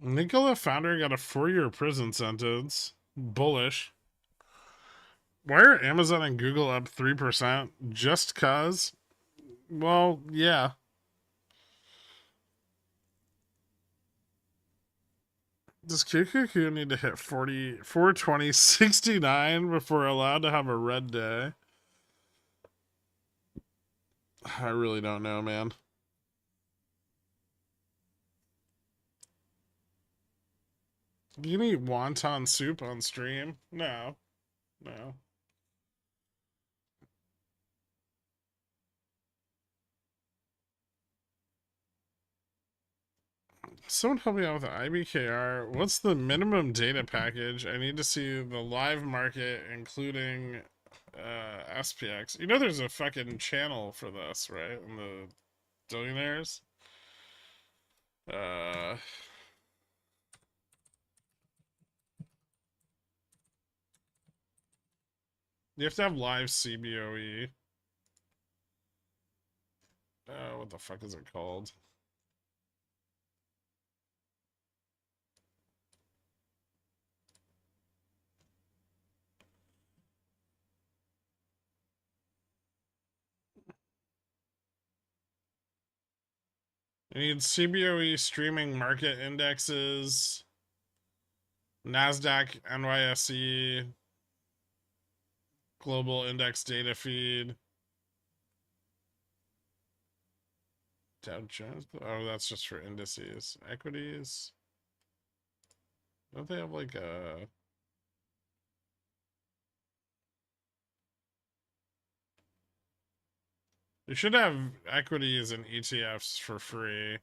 Nikola founder got a 4-year prison sentence. Bullish. Why are Amazon and Google up 3%? Just cuz? Well, yeah. Does QQQ need to hit 420.69 before allowed to have a red day? I really don't know, man. Do you eat wonton soup on stream? No. No. Someone help me out with the IBKR. What's the minimum data package? I need to see the live market, including SPX. You know there's a fucking channel for this, right? In the billionaires. Uh, you have to have live CBOE. What the fuck is it called? You need CBOE streaming market indexes, NASDAQ, NYSE, global index data feed. Dow Jones. Oh, that's just for indices. Equities. Don't they have like a... You should have equities and ETFs for free.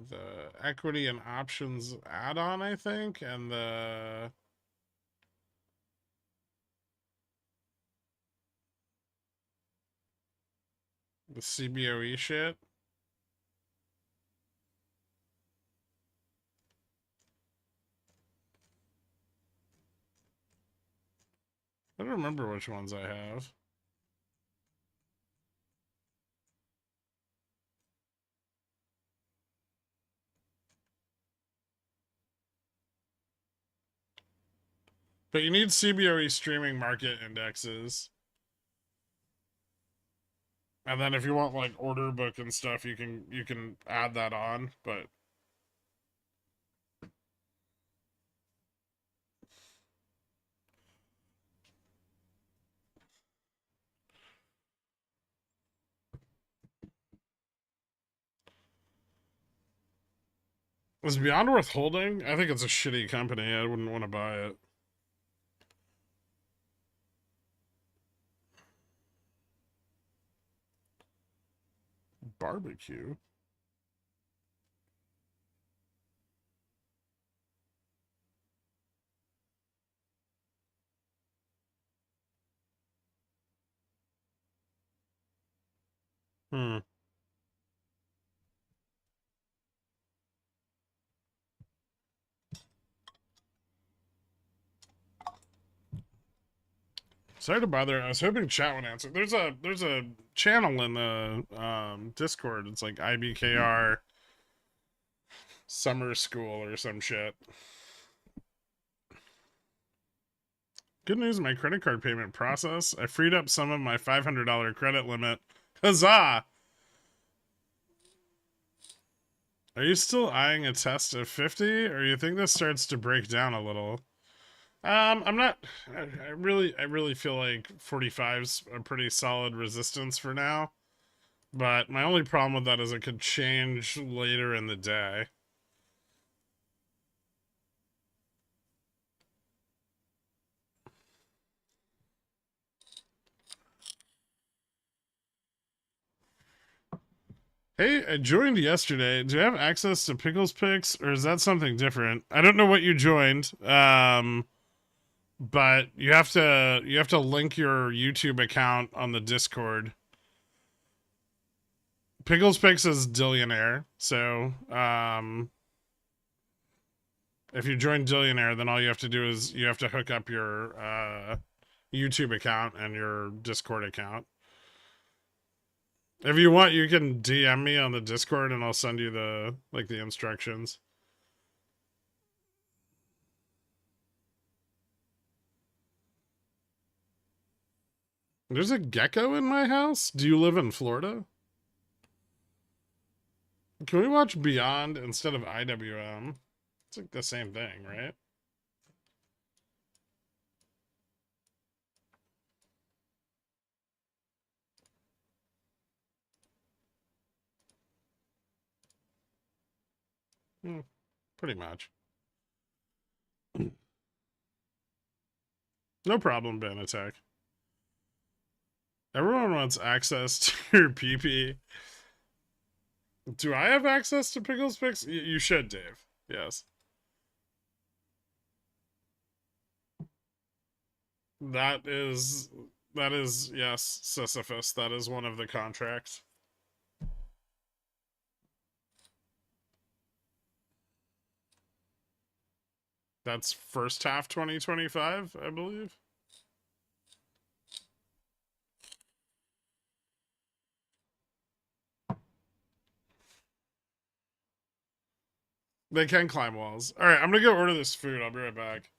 The equity and options add-on, I think, and the CBOE shit. I don't remember which ones I have. But you need CBOE streaming market indexes. And then if you want like order book and stuff, you can add that on, but is Beyond worth holding? I think it's a shitty company. I wouldn't want to buy it. Barbecue. Hmm. Sorry to bother. I was hoping chat would answer. There's a channel in the Discord. It's like IBKR summer school or some shit. Good news, my credit card payment process. I freed up some of my $500 credit limit. Huzzah! Are you still eyeing a test of 50, or you think this starts to break down a little? I'm not. I really feel like 45's a pretty solid resistance for now. But my only problem with that is it could change later in the day. Hey, I joined yesterday. Do you have access to Pickles Picks, or is that something different? I don't know what you joined. But you have to link your YouTube account on the Discord. Pickles Picks is Dillionaire, so If you join Dillionaire, then all you have to do is you have to hook up your YouTube account and your Discord account. If you want, you can DM me on the Discord and I'll send you the instructions. There's a gecko in my house? Do you live in Florida? Can we watch Beyond instead of IWM? It's like the same thing, right? Pretty much. No problem, Banatech. Everyone wants access to your PP. Do I have access to Pickles Picks? You should, Dave. Yes. That is, yes, Sisyphus. That is one of the contracts. That's first half 2025, I believe. They can climb walls. All right, I'm gonna go order this food. I'll be right back.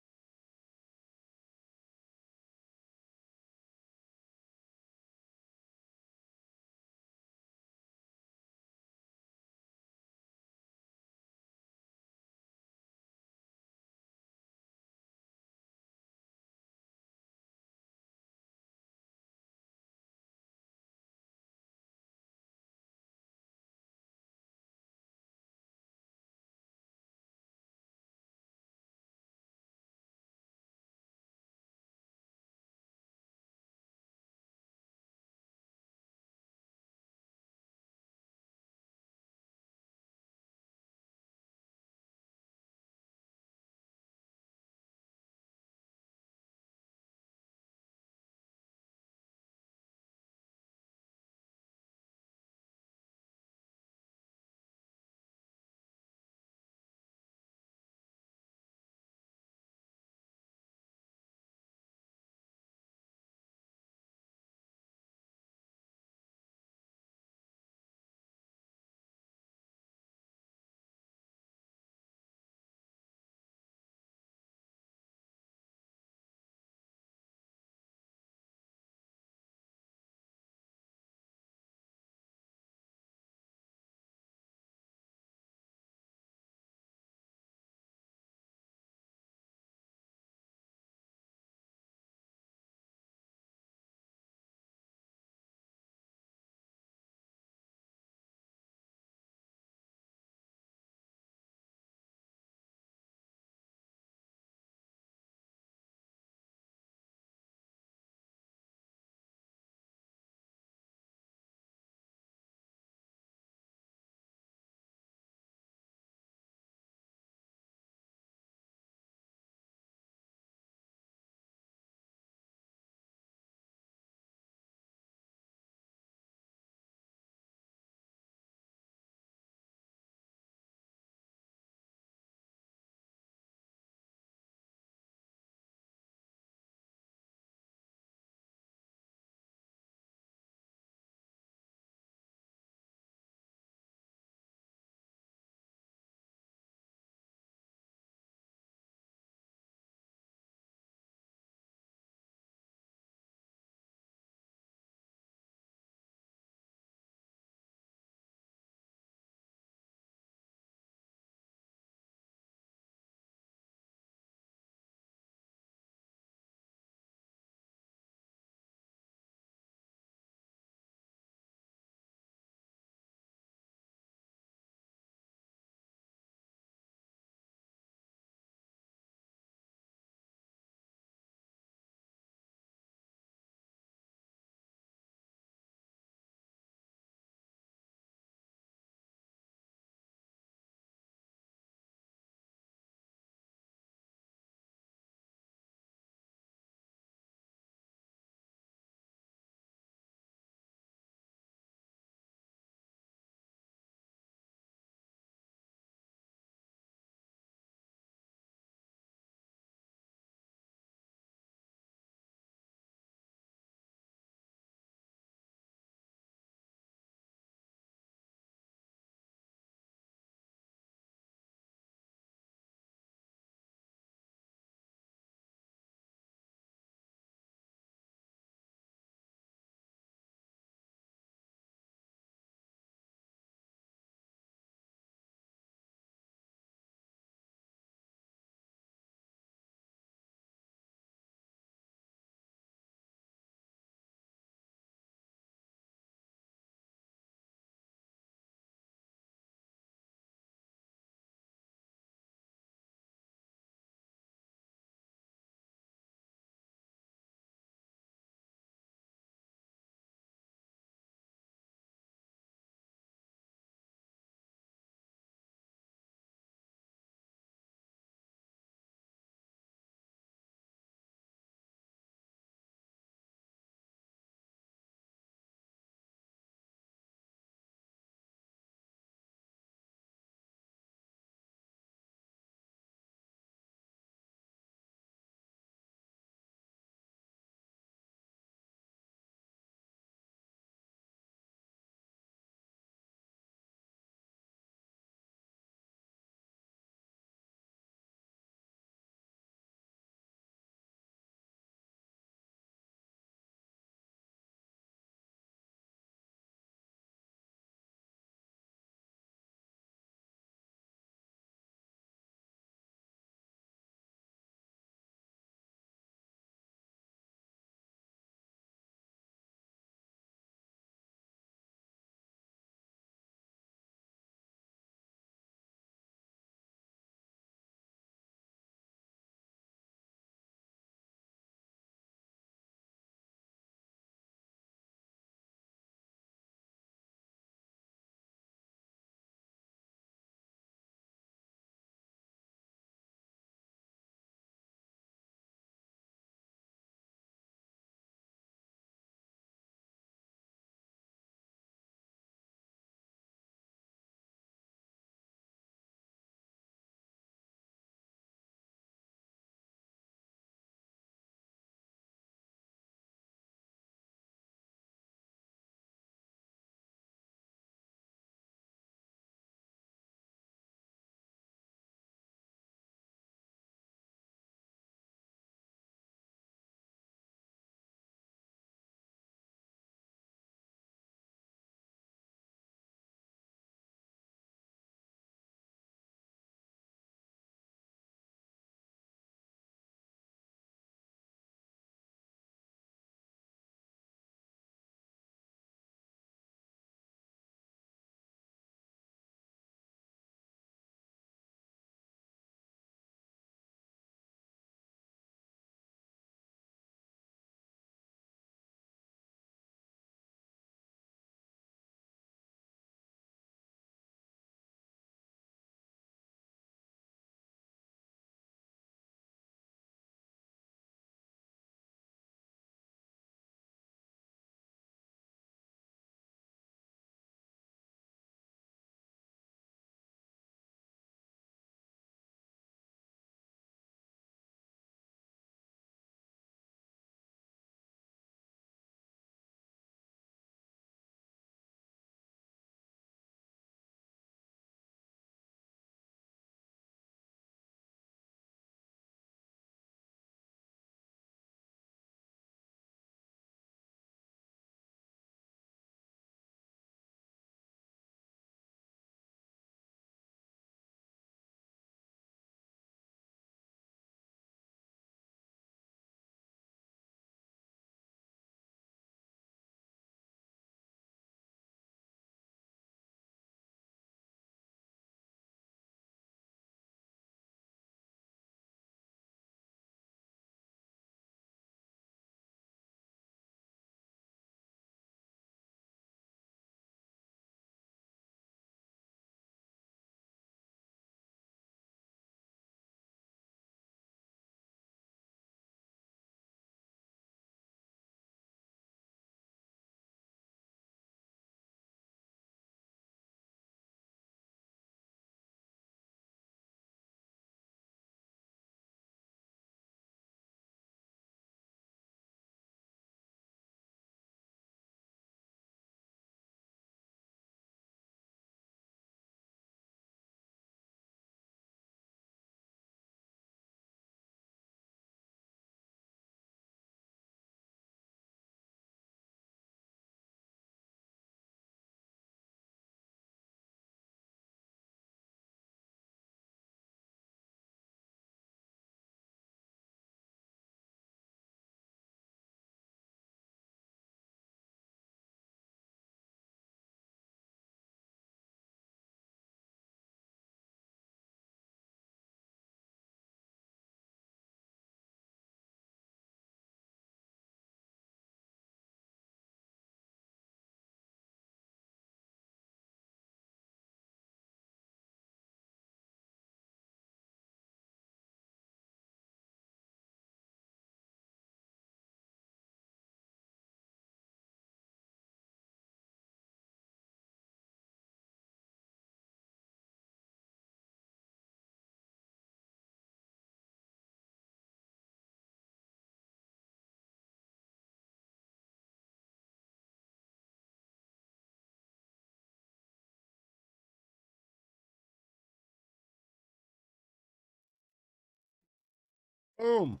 Boom.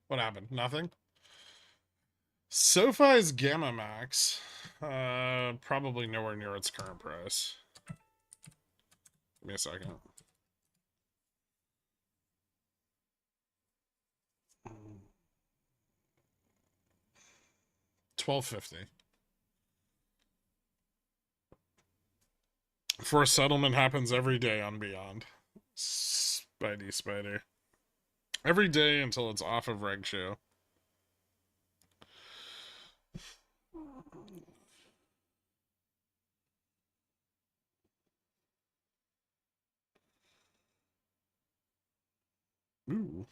What happened? Nothing? SoFi's Gamma Max. Probably nowhere near its current price. Give me a second. 1250. Forced settlement happens every day on Beyond. Spidey Spider. Every day until it's off of Reg Show. Ooh.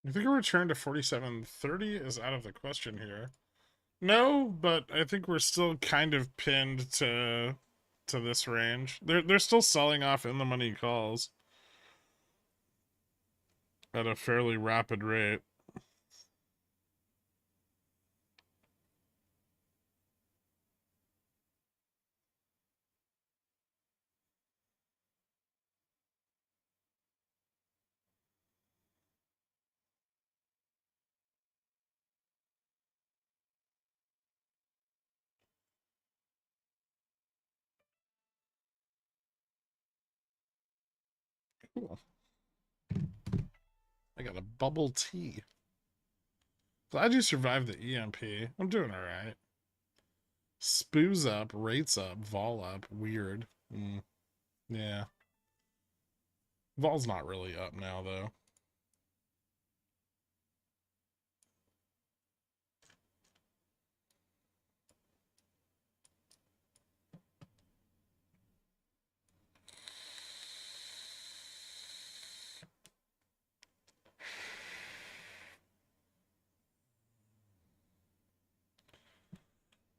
I think a return to 4730 is out of the question here. No, but I think we're still kind of pinned to this range. They're still selling off in the money calls at a fairly rapid rate. Cool. I got a bubble tea. Glad you survived the EMP. I'm doing all right. Spoos up, rates up, vol up. Weird. Yeah. Vol's not really up now, though.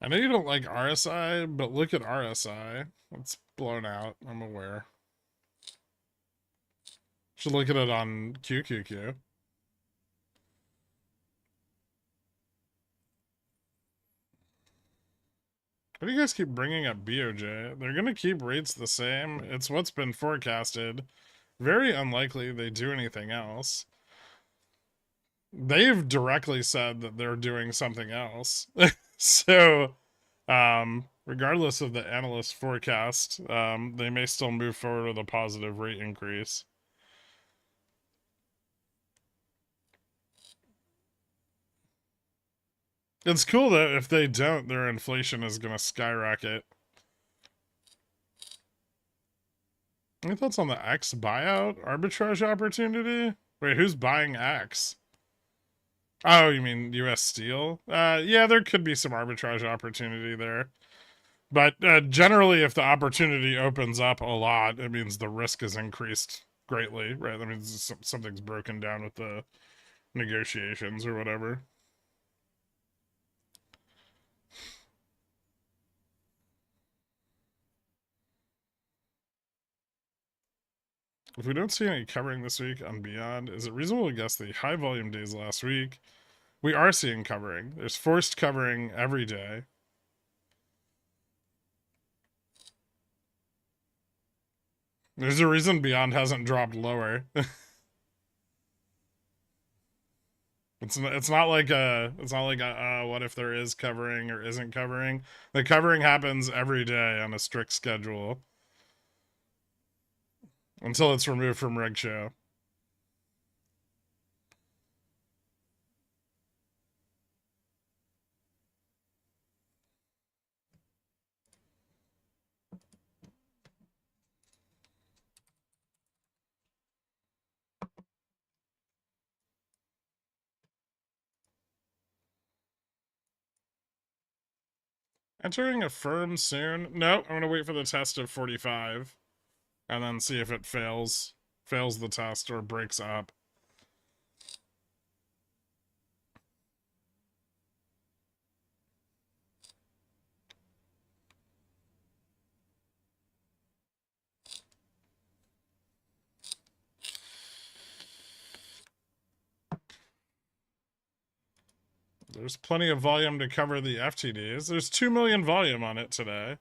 I know you don't like RSI, but look at RSI. It's blown out. I'm aware. Should look at it on QQQ. Why do you guys keep bringing up BOJ? They're going to keep rates the same. It's what's been forecasted. Very unlikely they do anything else. They've directly said that they're doing something else. So, regardless of the analyst forecast, they may still move forward with a positive rate increase. It's cool that if they don't, their inflation is going to skyrocket. Any thoughts on the X buyout arbitrage opportunity? Wait, who's buying X? Oh, you mean US Steel? Yeah, there could be some arbitrage opportunity there. But generally, if the opportunity opens up a lot, it means the risk is increased greatly, right? That means something's broken down with the negotiations or whatever. If we don't see any covering this week on Beyond, is it reasonable to guess the high volume days last week? We are seeing covering. There's forced covering every day. There's a reason Beyond hasn't dropped lower. It's not like a what if there is covering or isn't covering. The covering happens every day on a strict schedule until it's removed from rig show. Entering a firm soon? No, I'm gonna wait for the test of 45 and then see if it fails the test or breaks up. There's plenty of volume to cover the FTDs. There's 2 million volume on it today.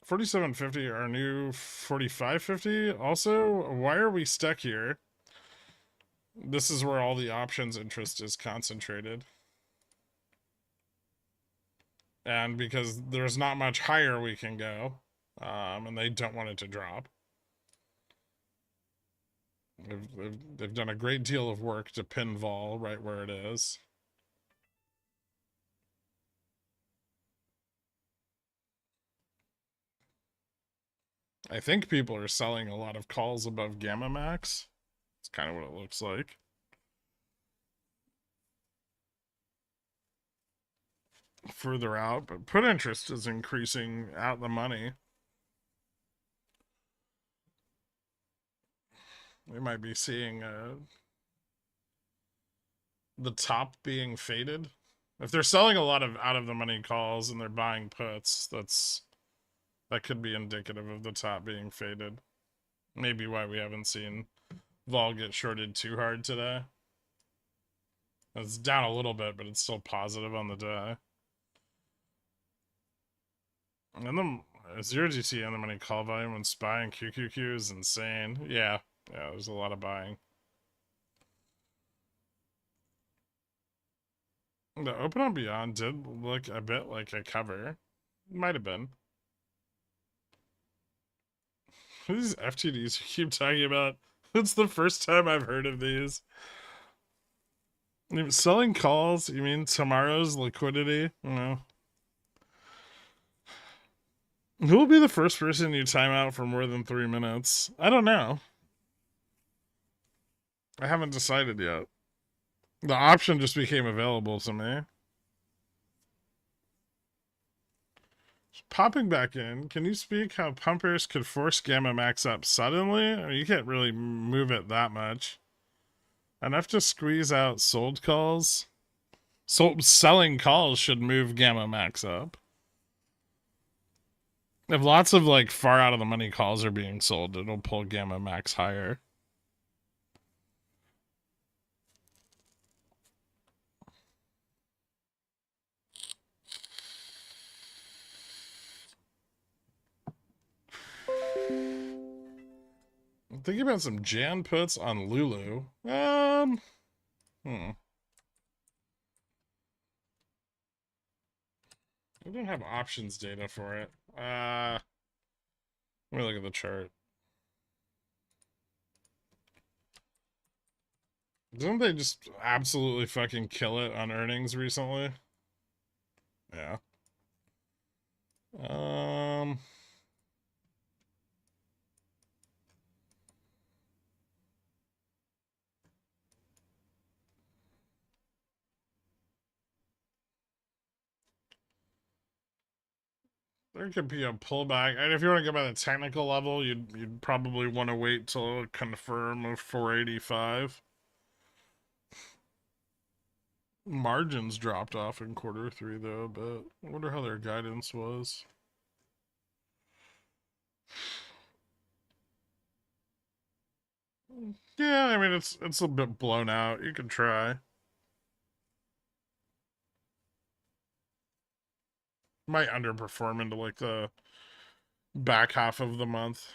$47.50, our new $45.50. Also, why are we stuck here? This is where all the options interest is concentrated. And because there's not much higher we can go, and they don't want it to drop. They've done a great deal of work to pin vol right where it is. I think people are selling a lot of calls above Gamma Max. It's kind of what it looks like. Further out, but put interest is increasing out the money. We might be seeing the top being faded. If they're selling a lot of out of the money calls and they're buying puts, that could be indicative of the top being faded. Maybe why we haven't seen vol get shorted too hard today. It's down a little bit, but it's still positive on the day. And then 0GT and the money call volume when SPY and QQQ is insane. Yeah, there's a lot of buying. The open on beyond did look a bit like a cover. Might have been. Who are these FTDs you keep talking about? It's the first time I've heard of these. Selling calls? You mean tomorrow's liquidity? No. Who will be the first person you time out for more than 3 minutes? I don't know. I haven't decided yet. The option just became available to me. Popping back in, can you speak how pumpers could force Gamma Max up suddenly? I mean, you can't really move it that much. Enough to squeeze out sold calls? Selling calls should move Gamma Max up. If lots of like far out of the money calls are being sold, it'll pull Gamma Max higher. I'm thinking about some Jan puts on Lulu. I don't have options data for it. Let me look at the chart. Didn't they just absolutely fucking kill it on earnings recently? Yeah. There could be a pullback. And if you want to go by the technical level, you'd probably want to wait till confirm of 485. Margins dropped off in Q3 though, but I wonder how their guidance was. Yeah, I mean it's a bit blown out. You can try. Might underperform into like the back half of the month.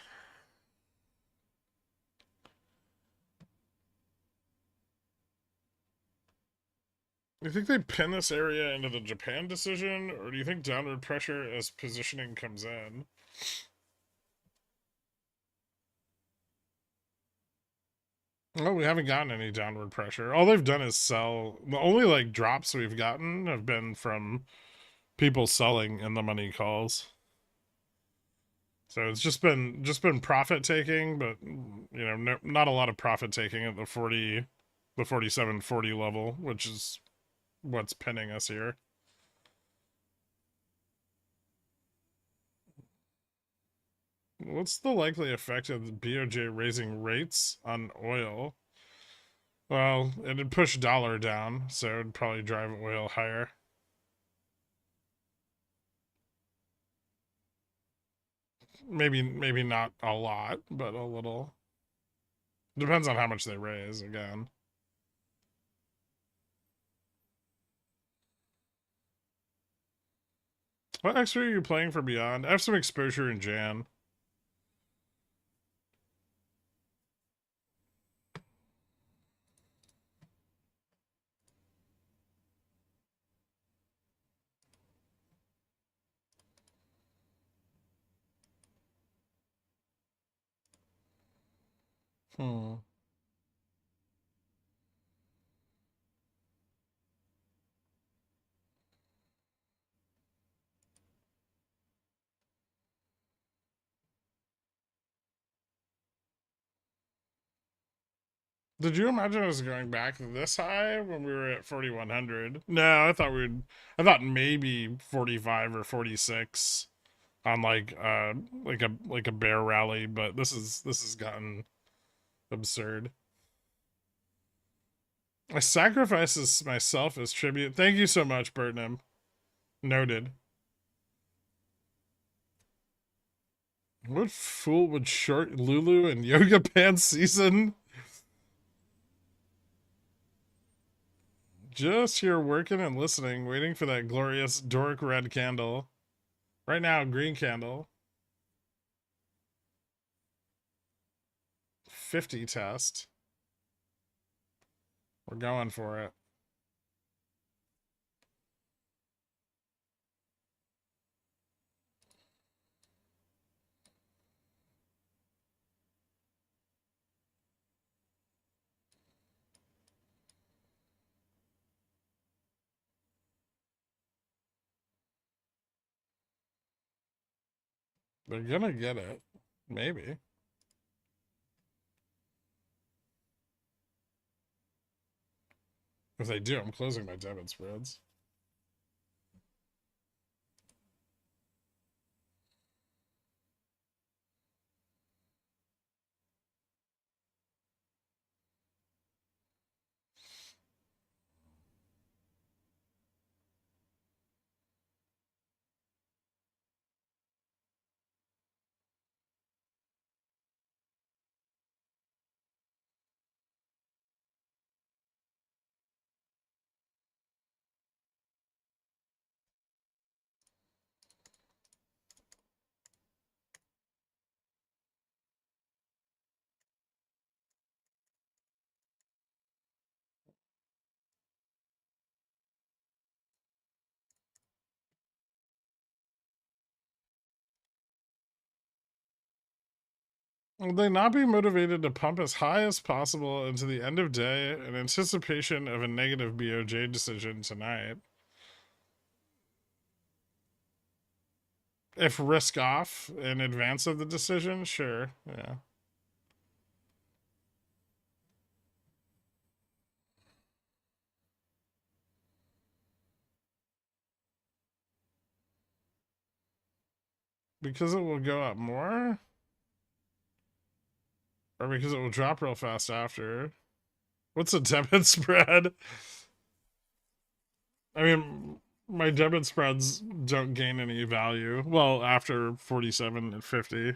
Do you think they pin this area into the Japan decision, or do you think downward pressure as positioning comes in? Well, we haven't gotten any downward pressure. All they've done is sell. The only like drops we've gotten have been from people selling in the money calls. So it's just been profit taking, but not a lot of profit taking at the 4740 level, which is what's pinning us here. What's the likely effect of the BOJ raising rates on oil? Well, it'd push dollar down, so it'd probably drive oil higher. Maybe not a lot, but a little. Depends on how much they raise again. What extra are you playing for Beyond? I have some exposure in Jan. Hmm. Did you imagine us going back this high when we were at 4100? No, I thought maybe 45 or 46 on like a bear rally, but this has gotten absurd. I sacrifice myself as tribute. Thank you so much, Burtnam. Noted. What fool would short Lulu and yoga pants season? Just here working and listening, waiting for that glorious Doric red candle. Right now, green candle. 50 test. We're going for it. They're gonna get it. Maybe. If they do, I'm closing my debit spreads. Will they not be motivated to pump as high as possible into the end of day in anticipation of a negative BOJ decision tonight? If risk off in advance of the decision, sure. Yeah. Because it will go up more? Or because it will drop real fast after? What's a debit spread? I mean, my debit spreads don't gain any value. Well, after 47 and 50.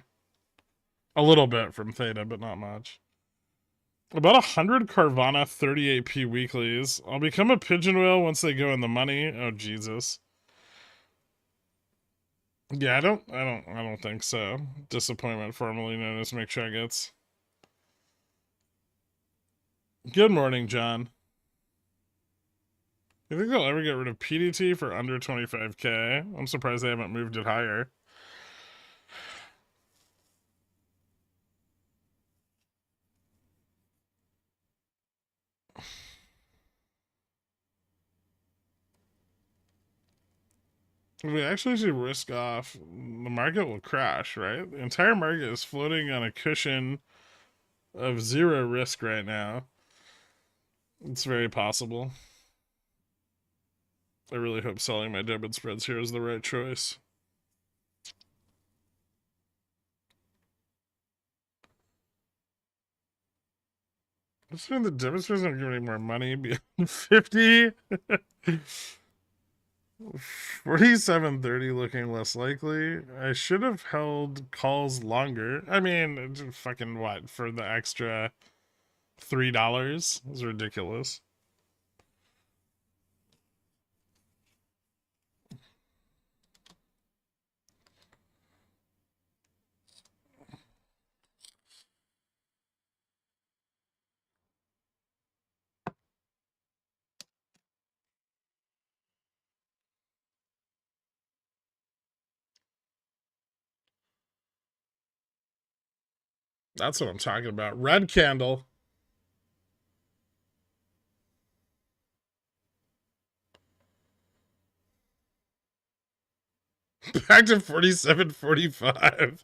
A little bit from Theta, but not much. About 100 Carvana 38p weeklies. I'll become a pigeon whale once they go in the money. Oh, Jesus. Yeah, I don't think so. Disappointment, formerly known as McChuggets. Good morning, John. You think they'll ever get rid of PDT for under 25K? I'm surprised they haven't moved it higher. If we actually should risk off, the market will crash, right? The entire market is floating on a cushion of zero risk right now. It's very possible. I really hope selling my debit spreads here is the right choice. Assuming the debit spreads don't give any more money beyond 50. 47.30 looking less likely. I should have held calls longer. I mean, fucking what? For the extra $3 is ridiculous. That's what I'm talking about. Red candle. Back to 47.45.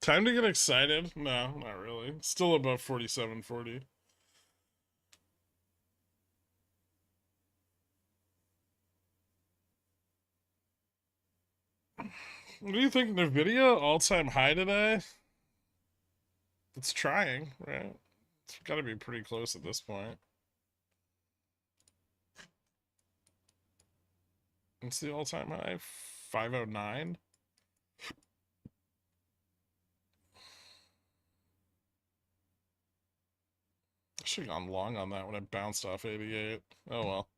Time to get excited? No, not really. Still above 47.40. What do you think? NVIDIA all-time high today? It's trying, right? It's got to be pretty close at this point. What's the all-time high? 509? I should have gone long on that when it bounced off 88. Oh well.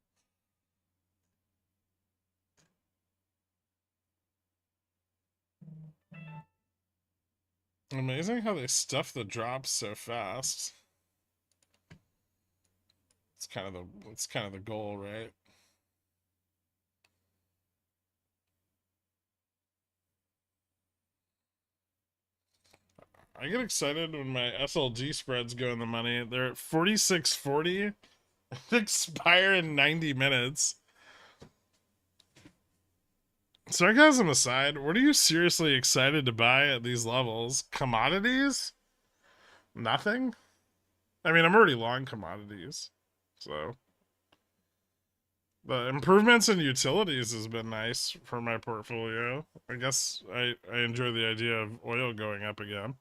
Amazing how they stuff the drops so fast. It's kind of the goal, right? I get excited when my SLG spreads go in the money. They're at 46.40. Expire in 90 minutes. Sarcasm aside, what are you seriously excited to buy at these levels? Commodities? Nothing? I mean, I'm already long commodities. So the improvements in utilities has been nice for my portfolio. I guess I enjoy the idea of oil going up again.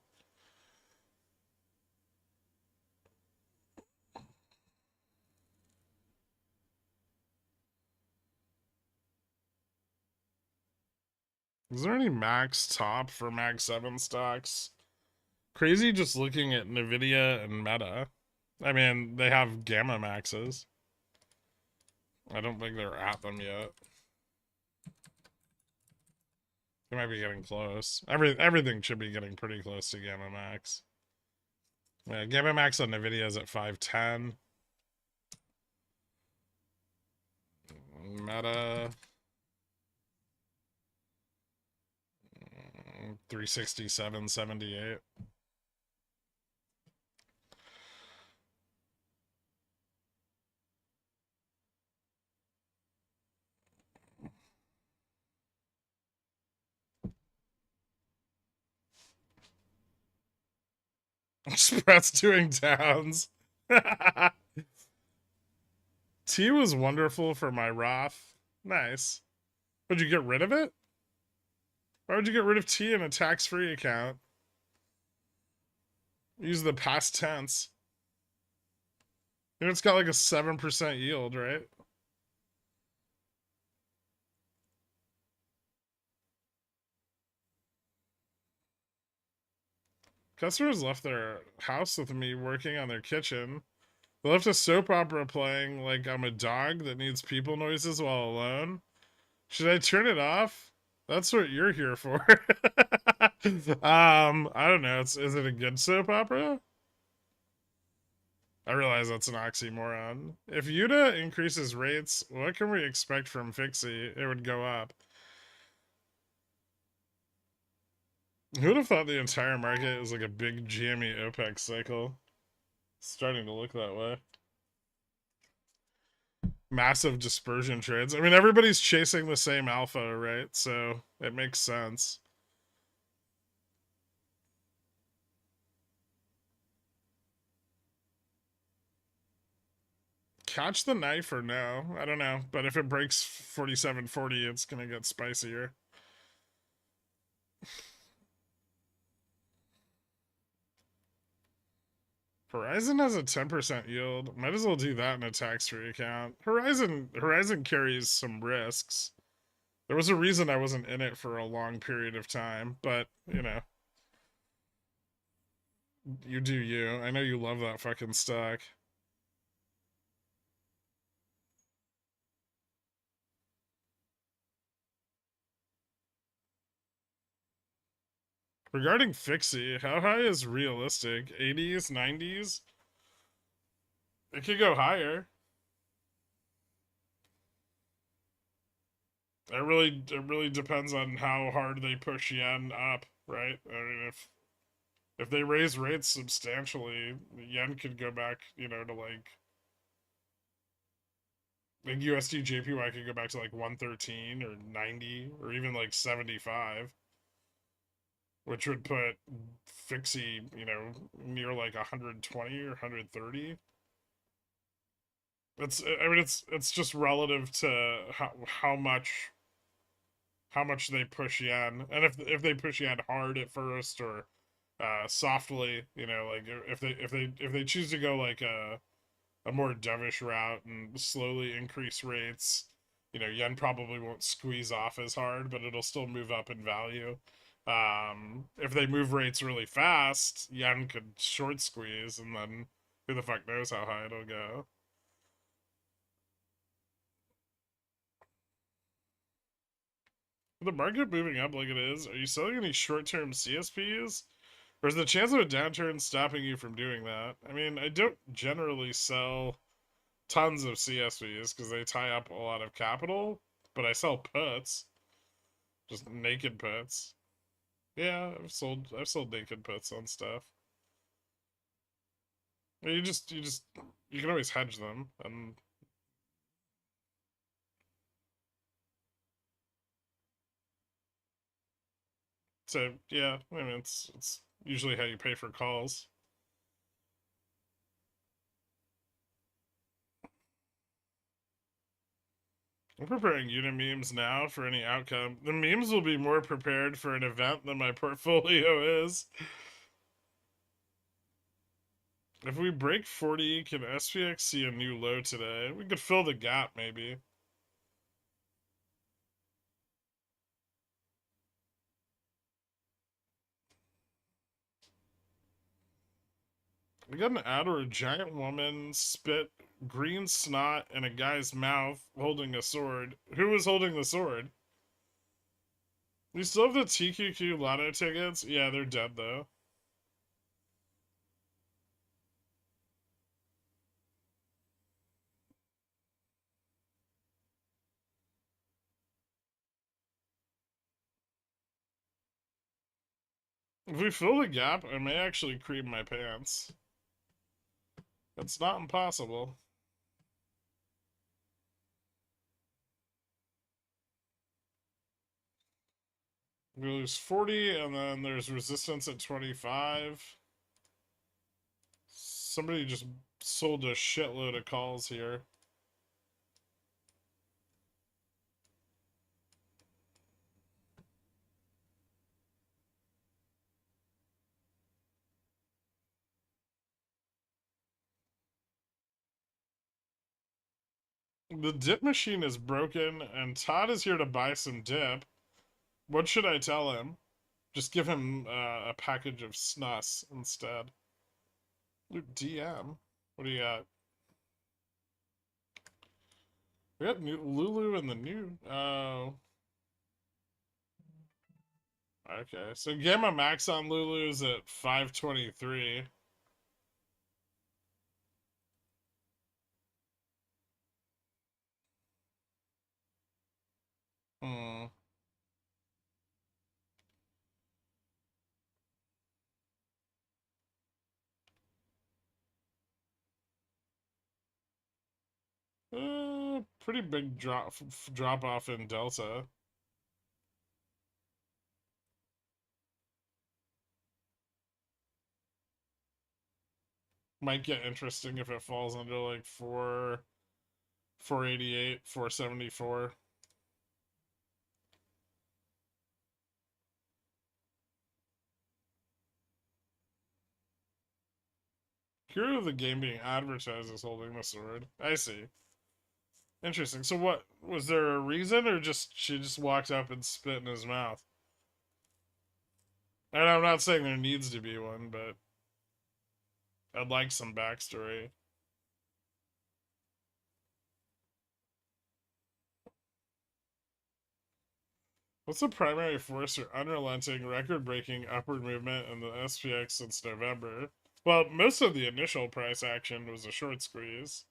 Is there any max top for Mag 7 stocks? Crazy just looking at Nvidia and Meta. I mean, they have gamma maxes. I don't think they're at them yet. They might be getting close. Everything should be getting pretty close to gamma max. Yeah, gamma max on Nvidia is at 510. Meta 367.78. Spread's doing downs. T was wonderful for my Roth. Nice. Would you get rid of it? Why would you get rid of T in a tax-free account? Use the past tense. You know, it's got like a 7% yield, right? Customers left their house with me working on their kitchen. They left a soap opera playing like I'm a dog that needs people noises while alone. Should I turn it off? That's what you're here for. I don't know. Is it a good soap opera? I realize that's an oxymoron. If UTA increases rates, what can we expect from Fixie? It would go up. Who would have thought the entire market is like a big jammy OPEC cycle? It's starting to look that way. Massive dispersion trades. I mean, everybody's chasing the same alpha, right? So it makes sense. Catch the knife or no? I don't know. But if it breaks 47.40, it's going to get spicier. Horizon has a 10% yield. Might as well do that in a tax-free account. Horizon carries some risks. There was a reason I wasn't in it for a long period of time, but, you know. You do you. I know you love that fucking stock. Regarding Fixie, how high is realistic? 80s, 90s? It could go higher. It really depends on how hard they push yen up, right? I mean, if they raise rates substantially, yen could go back, to like USD JPY could go back to like 113 or 90 or even like 75, which would put Fixie, near like 120 or 130. It's just relative to how much they push yen, and if they push yen hard at first or softly, like if they choose to go like a more dovish route and slowly increase rates, yen probably won't squeeze off as hard, but it'll still move up in value. If they move rates really fast, yen could short squeeze, and then who the fuck knows how high it'll go. With the market moving up like it is, are you selling any short-term CSPs? Or is the chance of a downturn stopping you from doing that? I mean, I don't generally sell tons of CSPs because they tie up a lot of capital, but I sell puts, just naked puts. Yeah, I've sold naked puts on stuff. You can always hedge them, and so yeah, I mean it's usually how you pay for calls. I'm preparing unit memes now for any outcome. The memes will be more prepared for an event than my portfolio is. If we break 40, can SPX see a new low today? We could fill the gap, maybe. We got an ad where a giant woman spit green snot in a guy's mouth holding a sword. Who was holding the sword? We still have the TQQ lotto tickets? Yeah, they're dead, though. If we fill the gap, I may actually cream my pants. It's not impossible. We lose 40, and then there's resistance at 25. Somebody just sold a shitload of calls here. The dip machine is broken, and Todd is here to buy some dip. What should I tell him? Just give him a package of snus instead. Ooh, DM. What do you got? We got new Lulu and the new. Oh, okay. So Gamma Max on Lulu is at 523. Hmm. Pretty big drop off in Delta. Might get interesting if it falls under like 488, 474. Hero of the game being advertised as holding the sword. I see. Interesting. So what was there a reason, or just she just walked up and spit in his mouth? And I'm not saying there needs to be one, but I'd like some backstory. What's the primary force for unrelenting, record-breaking upward movement in the SPX since November? Well, most of the initial price action was a short squeeze,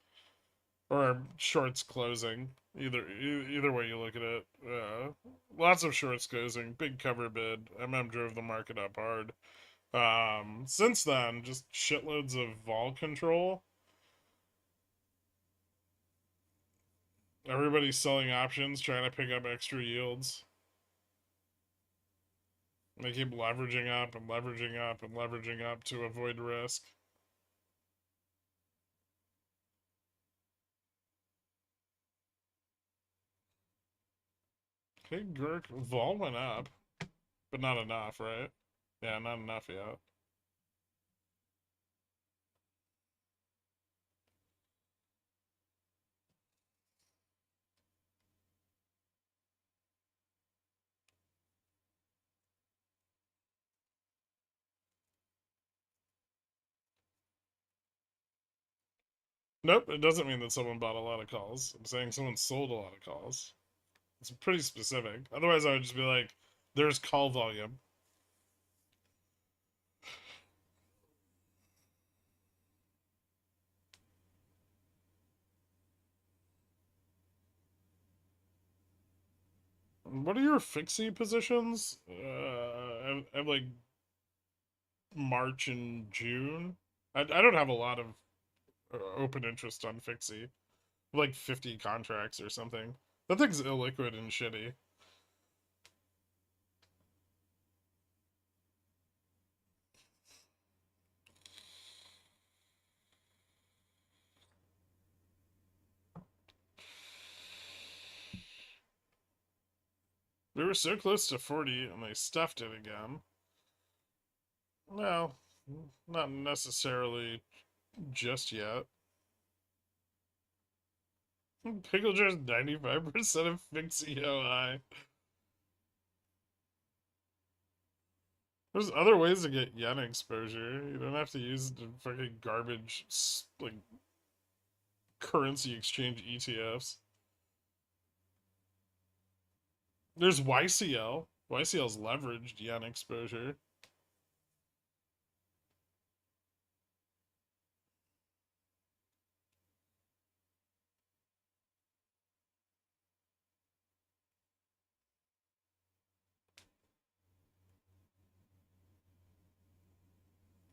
or shorts closing. Either way you look at it, lots of shorts closing, big cover bid. Drove the market up hard. Since then, just shitloads of vol control. Everybody's selling options, trying to pick up extra yields. They keep leveraging up and leveraging up and leveraging up to avoid risk. Okay, Gherkin vol went up, but not enough, right? Yeah, not enough yet. Nope, it doesn't mean that someone bought a lot of calls. I'm saying someone sold a lot of calls. It's pretty specific. Otherwise, I would just be like, there's call volume. What are your fixie positions? I have like March and June. I don't have a lot of open interest on fixie. Like 50 contracts or something. That thing's illiquid and shitty. We were so close to 40 and they stuffed it again. Well, not necessarily just yet. Pickle Jar's 95% of fixie OI. There's other ways to get yen exposure. You don't have to use the fucking garbage, like, currency exchange ETFs. There's YCL. YCL's leveraged yen exposure.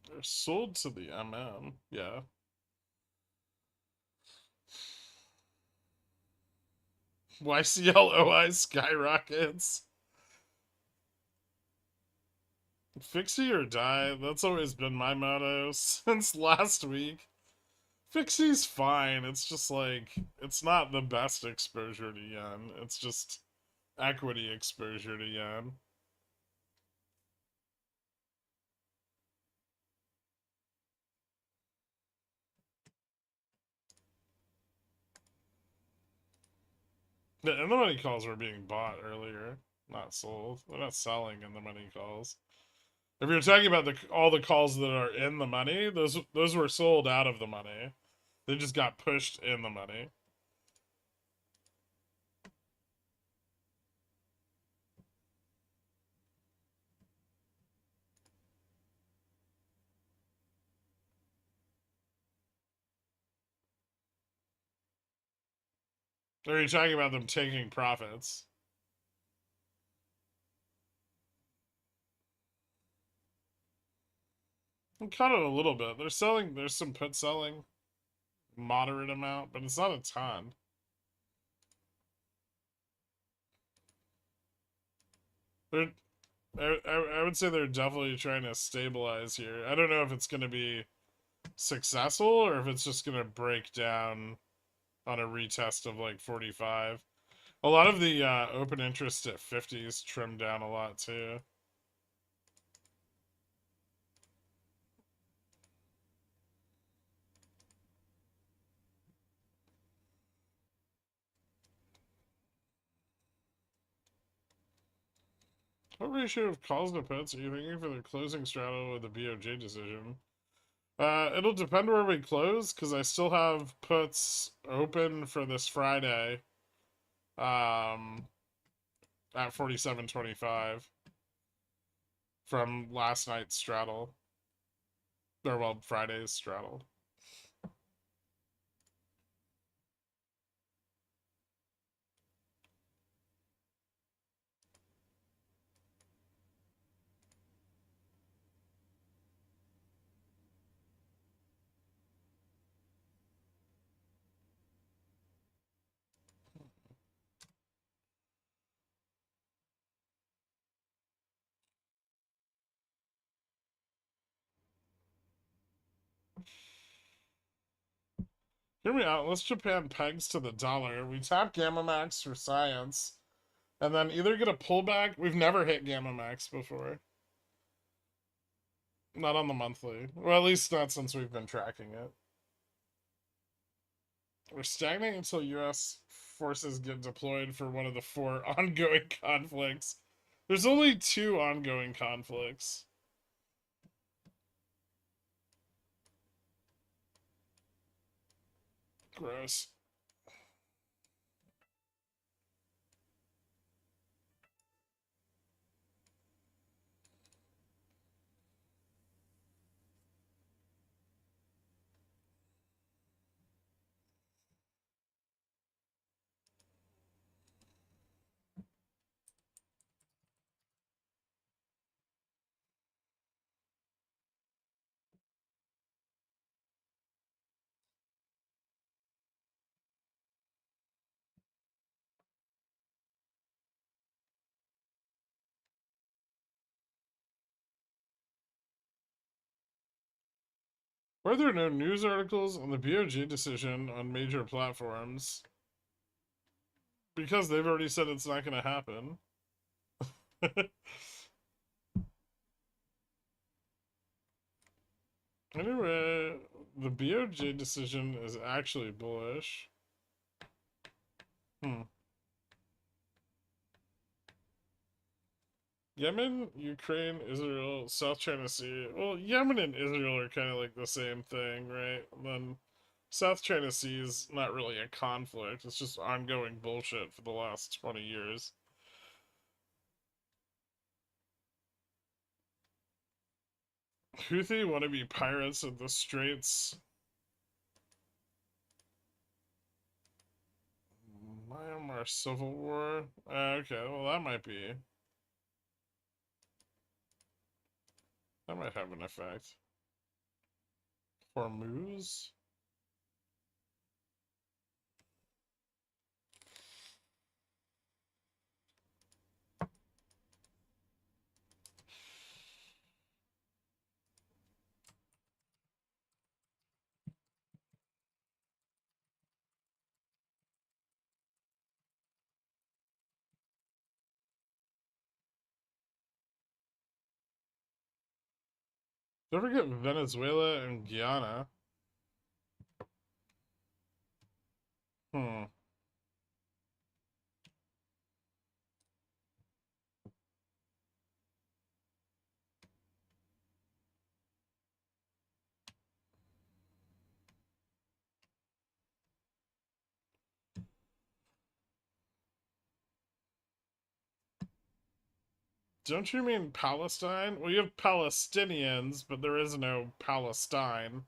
They're sold to the MM. Yeah. YCL OI skyrockets. Fixie or die. That's always been my motto since last week. Fixie's fine. It's just like, it's not the best exposure to yen. It's just equity exposure to yen. The money calls were being bought earlier. Not sold. They're not selling in the money calls. If you're talking about all the calls that are in the money, those were sold out of the money. They just got pushed in the money. Or are you talking about them taking profits? I'm caught it a little bit. They're selling. There's some put selling, moderate amount, but it's not a ton. They're, I would say they're definitely trying to stabilize here. I don't know if it's going to be successful or if it's just going to break down on a retest of like 45. A lot of the open interest at 50s trimmed down a lot too. What ratio of calls to puts are you thinking for the closing straddle with the BOJ decision? It'll depend where we close, because I still have puts open for this Friday. At 47.25 from last night's straddle. Or, well, Friday's straddle. Hear me out. Let's Japan pegs to the dollar. We tap Gamma Max for science, and then either get a pullback. We've never hit Gamma Max before. Not on the monthly. Well, at least not since we've been tracking it. We're stagnating until U.S. forces get deployed for one of the 4 ongoing conflicts. There's only 2 ongoing conflicts. Gross. Why are there no news articles on the BOJ decision on major platforms? Because they've already said it's not going to happen. Anyway, the BOJ decision is actually bullish. Yemen, Ukraine, Israel, South China Sea. Well, Yemen and Israel are kind of like the same thing, right? And then South China Sea is not really a conflict. It's just ongoing bullshit for the last 20 years. Houthi want to be pirates of the Straits. Myanmar Civil War. Okay, well that might be. That might have an effect. Hormuz? Don't forget Venezuela and Guyana. Hmm. Don't you mean Palestine? Well, you have Palestinians, but there is no Palestine.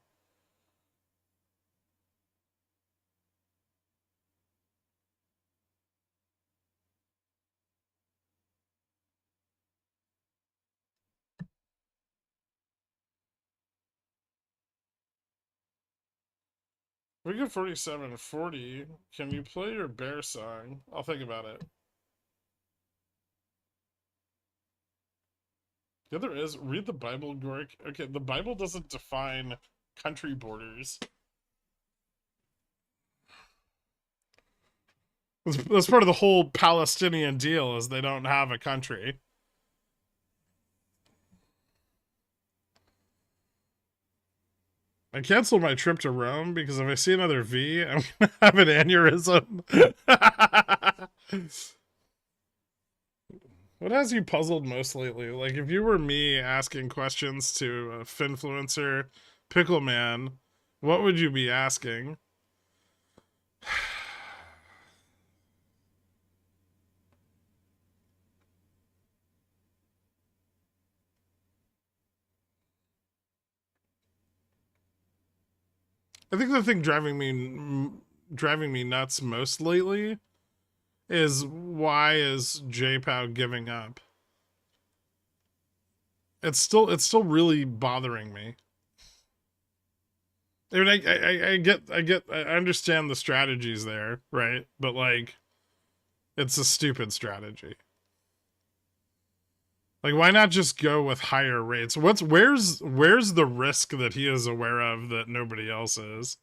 We get 4740. Can you play your bear song? I'll think about it. Yeah, there is. Read the Bible, Gork. Okay, the Bible doesn't define country borders. That's part of the whole Palestinian deal is they don't have a country. I canceled my trip to Rome because if I see another V, I'm gonna have an aneurysm. What has you puzzled most lately? Like, if you were me asking questions to a Finfluencer, Pickle Man, what would you be asking? I think the thing driving me nuts most lately is why is JPOW giving up? It's still really bothering me. I mean, I understand the strategies there, right? But like, it's a stupid strategy. Like, why not just go with higher rates? Where's the risk that he is aware of that nobody else is?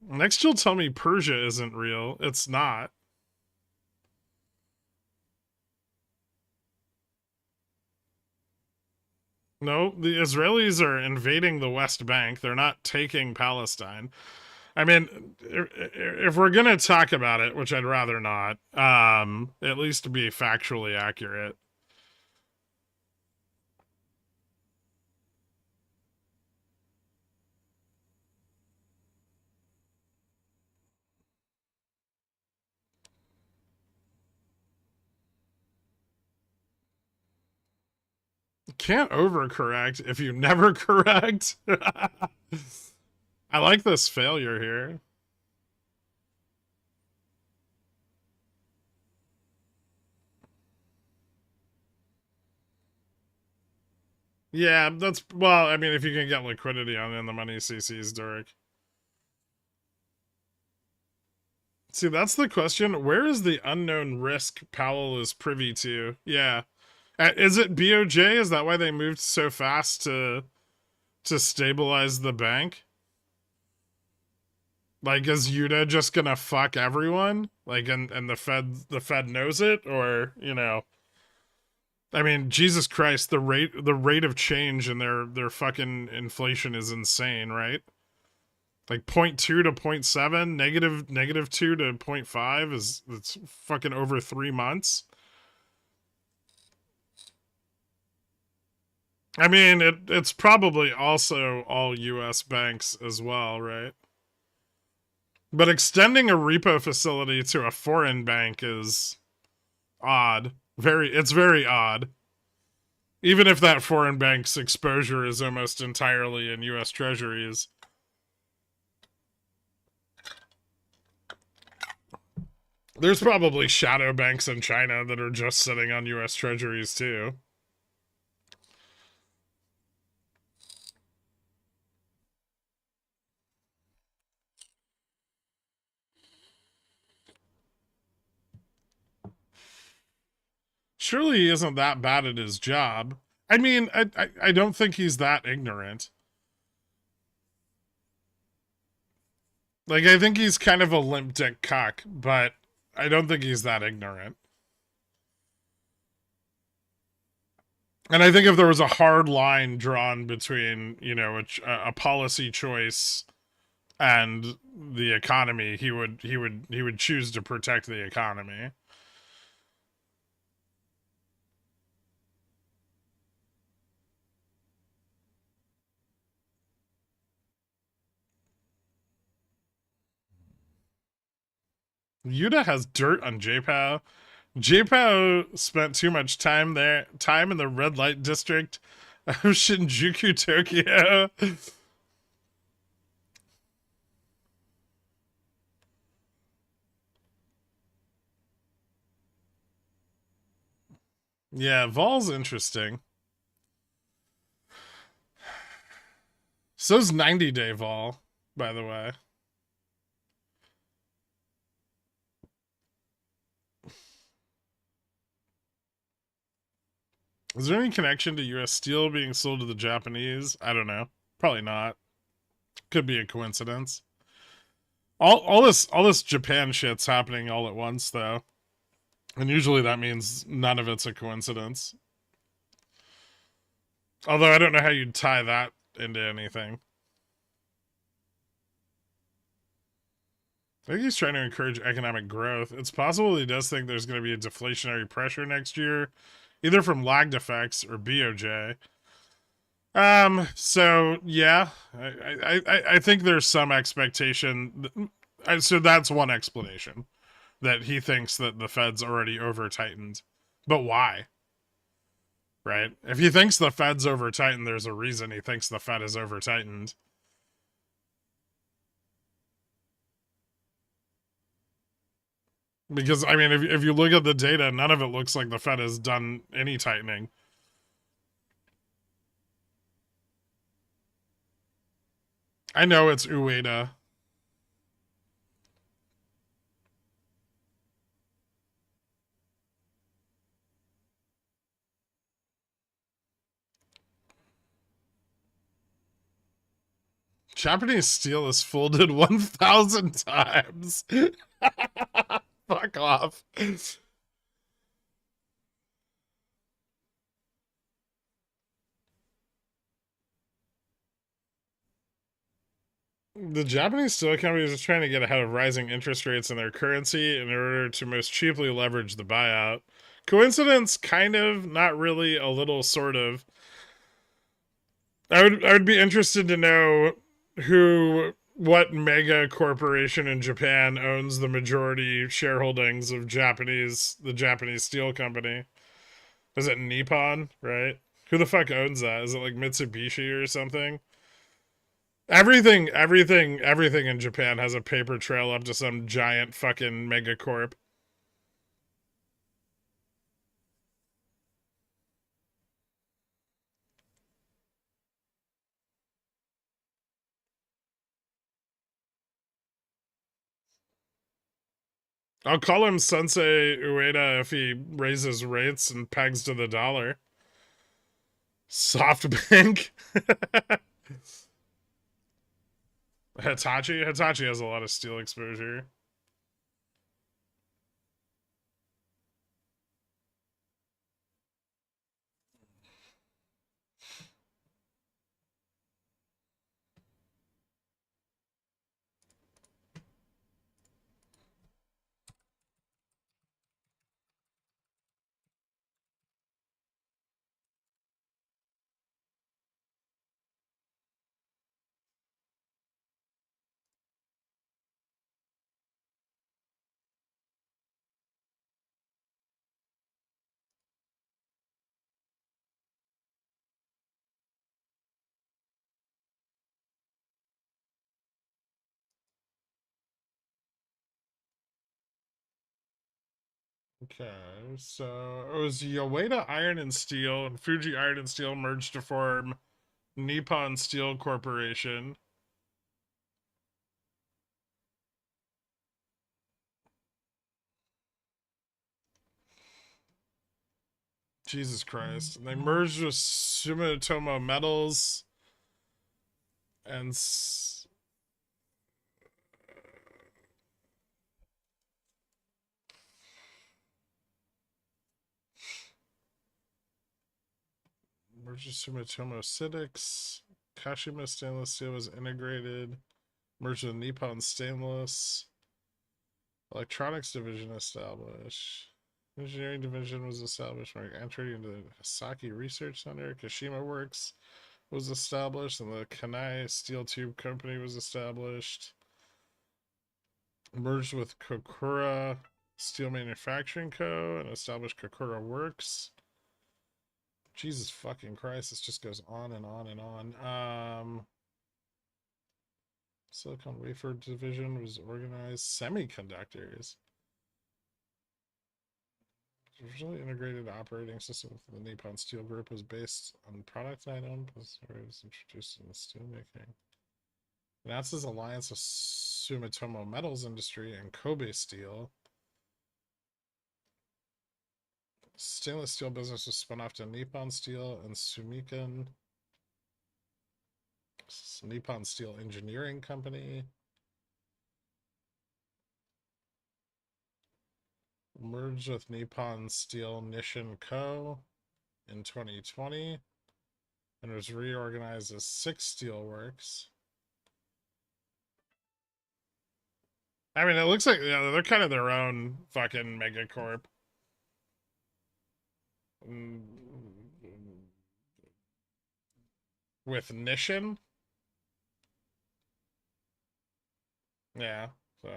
Next, you'll tell me Persia isn't real. It's not. No, the Israelis are invading the West Bank. They're not taking Palestine. I mean, if we're gonna talk about it, which I'd rather not, at least to be factually accurate. Can't overcorrect if you never correct. I like this failure here. Yeah, that's well. I mean, if you can get liquidity on in the money CCs, Doric. See, that's the question. Where is the unknown risk Powell is privy to? Yeah, is it BOJ? Is that why they moved so fast to stabilize the bank? Like, is Yuta just gonna fuck everyone? Like, and the Fed knows it, or you know? I mean, Jesus Christ, the rate of change in their fucking inflation is insane, right? Like 0.2 to 0.7, negative 2 to 0.5 is it's fucking over 3 months. I mean, it's probably also all US banks as well, right? But extending a repo facility to a foreign bank is odd. It's very odd. Even if that foreign bank's exposure is almost entirely in US treasuries. There's probably shadow banks in China that are just sitting on US treasuries too. Surely he isn't that bad at his job. I mean, I don't think he's that ignorant. Like, I think he's kind of a limp dick cock, but I don't think he's that ignorant. And I think if there was a hard line drawn between, you know, a policy choice and the economy, he would choose to protect the economy. Yuta has dirt on JPOW. JPO spent too much time in the red light district of Shinjuku, Tokyo. Yeah, Vol's interesting. So's 90-day Vol, by the way. Is there any connection to US steel being sold to the Japanese? I don't know. Probably not. Could be a coincidence. All this Japan shit's happening all at once though. And usually that means none of it's a coincidence. Although I don't know how you'd tie that into anything. I think he's trying to encourage economic growth. It's possible he does think there's going to be a deflationary pressure next year, either from lagged effects or BOJ. So yeah, I think there's some expectation. So that's one explanation, that he thinks that the Fed's already over tightened. But why? Right? If he thinks the Fed's over tightened, there's a reason he thinks the Fed is over tightened. Because I mean, if you look at the data, none of it looks like the Fed has done any tightening. I know it's Ueda. Japanese steel is folded 1,000 times. Fuck off. The Japanese steel companies are trying to get ahead of rising interest rates in their currency in order to most cheaply leverage the buyout. Coincidence? Kind of, not really, a little sort of. I would be interested to know what mega corporation in Japan owns the majority shareholdings of the Japanese steel company. Is it Nippon, right? Who the fuck owns that? Is it like Mitsubishi or something? Everything in Japan has a paper trail up to some giant fucking megacorp. I'll call him Sensei Ueda if he raises rates and pegs to the dollar. SoftBank. Hitachi has a lot of steel exposure. Okay, so it was Yoeda Iron and Steel and Fuji Iron and Steel merged to form Nippon Steel Corporation. Jesus Christ. And they merged with Sumitomo Metals and merged with Sumitomo Cidex. Kashima Stainless Steel was integrated. Merged with Nippon Stainless. Electronics division established. Engineering division was established. Entry into the Hisaki Research Center. Kashima Works was established, and the Kanai Steel Tube Company was established. Merged with Kokura. Steel Manufacturing Co. and established Kokoro Works. Jesus fucking Christ, this just goes on and on and on. Silicon Wafer Division was organized. Semiconductors. The originally integrated operating system for the Nippon Steel Group was based on product item, was introduced in the steelmaking. Announces alliance with Sumitomo Metals Industry and Kobe Steel. Stainless steel business was spun off to Nippon Steel and Sumikan. Nippon Steel Engineering Company. Merged with Nippon Steel Nishin Co. in 2020. And was reorganized as 6 Steelworks. I mean, it looks like they're kind of their own fucking megacorp. With Nishin? Yeah, so.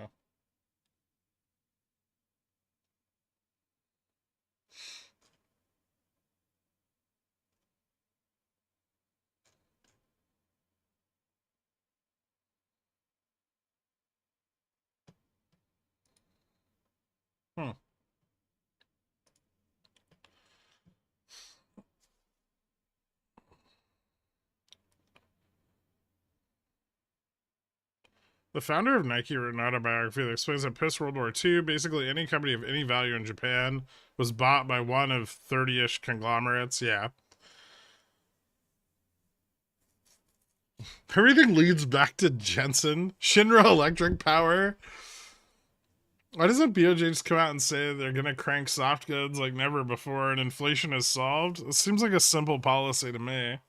The founder of Nike wrote an autobiography that explains that post World War II, basically any company of any value in Japan was bought by one of 30-ish conglomerates. Yeah. Everything leads back to Jensen. Shinra Electric Power. Why doesn't BOJ just come out and say they're going to crank soft goods like never before and inflation is solved? It seems like a simple policy to me.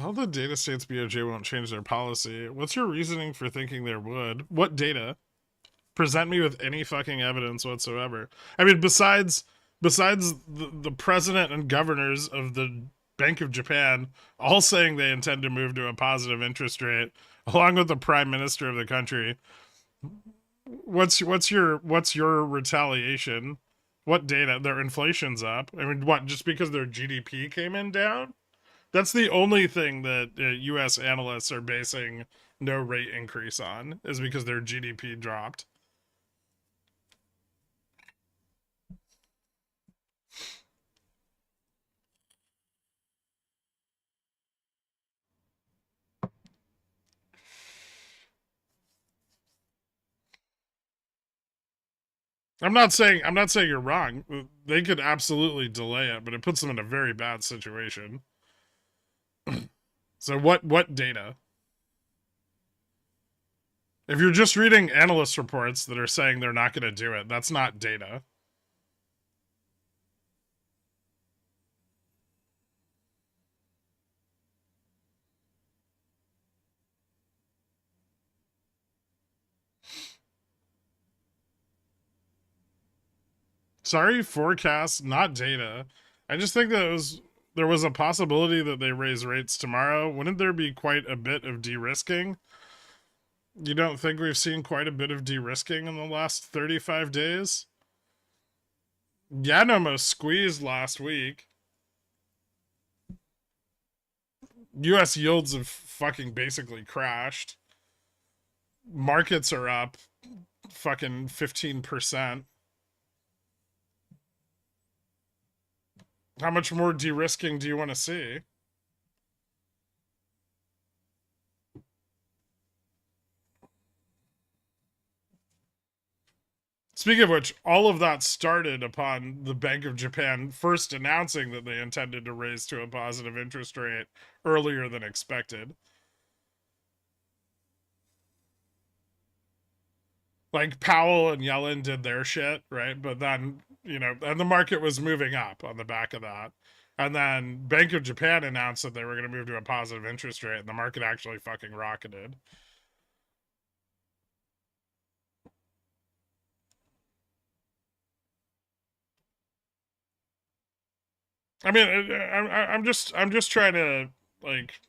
All the data states BOJ won't change their policy. What's your reasoning for thinking there would? What data? Present me with any fucking evidence whatsoever. I mean, besides the president and governors of the Bank of Japan all saying they intend to move to a positive interest rate, along with the prime minister of the country. What's your retaliation? What data? Their inflation's up. I mean, what? Just because their GDP came in down? That's the only thing that U.S. analysts are basing no rate increase on, is because their GDP dropped. I'm not saying you're wrong. They could absolutely delay it, but it puts them in a very bad situation. So what data? If you're just reading analyst reports that are saying they're not going to do it, that's not data. Sorry, forecast, not data. I just think that there was a possibility that they raise rates tomorrow. Wouldn't there be quite a bit of de-risking? You don't think we've seen quite a bit of de-risking in the last 35 days? Yanomos squeezed last week. US yields have fucking basically crashed. Markets are up fucking 15%. How much more de-risking do you want to see? Speaking of which, all of that started upon the Bank of Japan first announcing that they intended to raise to a positive interest rate earlier than expected. Like, Powell and Yellen did their shit, right? But then, and the market was moving up on the back of that. And then Bank of Japan announced that they were going to move to a positive interest rate, and the market actually fucking rocketed. I mean, I'm just trying to, like,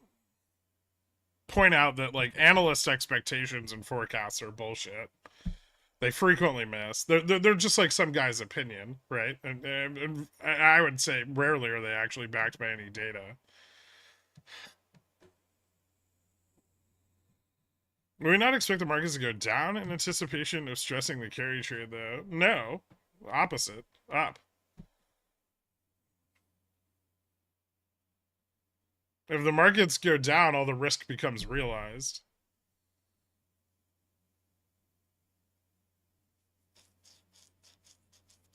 point out that like analyst expectations and forecasts are bullshit. They frequently miss. They're just like some guy's opinion, right? And I would say rarely are they actually backed by any data. Would we not expect the markets to go down in anticipation of stressing the carry trade, though? No. Opposite. Up. If the markets go down, all the risk becomes realized.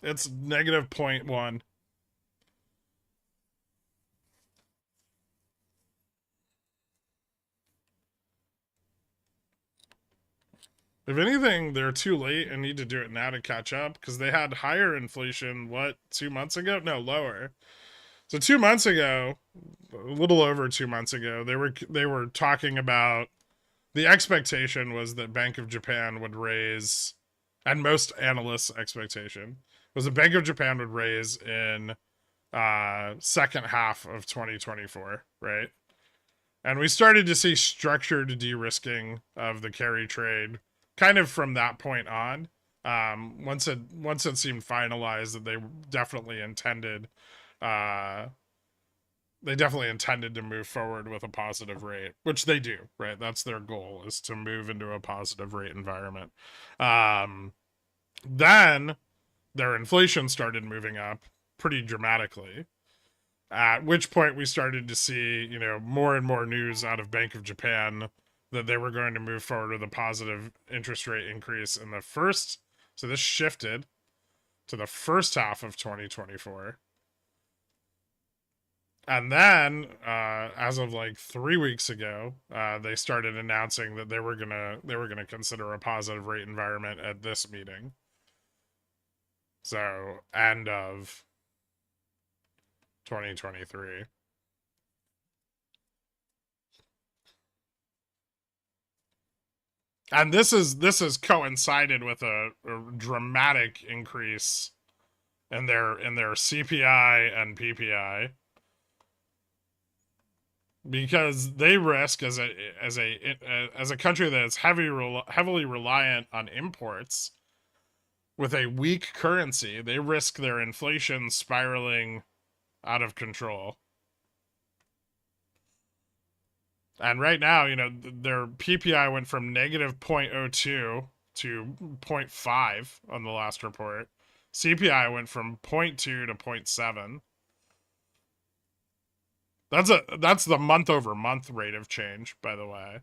It's negative 0.1. If anything, they're too late and need to do it now to catch up because they had higher inflation, what, 2 months ago? No, lower. So 2 months ago, a little over 2 months ago, they were talking about the expectation was that Bank of Japan would raise, and most analysts' expectation was that Bank of Japan would raise in second half of 2024, right? And we started to see structured de-risking of the carry trade kind of from that point on. Once it seemed finalized that uh, they definitely intended to move forward with a positive rate, which they do, right? That's their goal, is to move into a positive rate environment. Then their inflation started moving up pretty dramatically. At which point we started to see, more and more news out of Bank of Japan that they were going to move forward with a positive interest rate increase in the first. So this shifted to the first half of 2024. And then, as of like 3 weeks ago, they started announcing that they were gonna consider a positive rate environment at this meeting. So end of 2023. And this has coincided with a dramatic increase in their CPI and PPI, because they risk as a country that is heavily reliant on imports with a weak currency. They risk their inflation spiraling out of control. And right now, their PPI went from negative 0.02 to 0.5 on the last report. CPI went from 0.2 to 0.7. That's the month over month rate of change, by the way.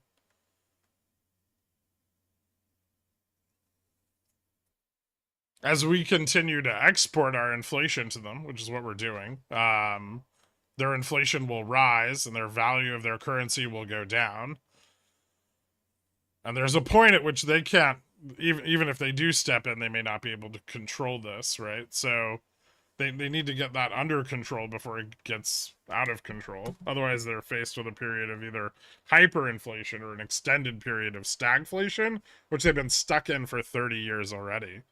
As we continue to export our inflation to them, which is what we're doing, their inflation will rise and their value of their currency will go down. And there's a point at which they can't, even if they do step in, they may not be able to control this, right? So they need to get that under control before it gets out of control. Otherwise, they're faced with a period of either hyperinflation or an extended period of stagflation, which they've been stuck in for 30 years already.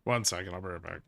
One second, I'll be right back.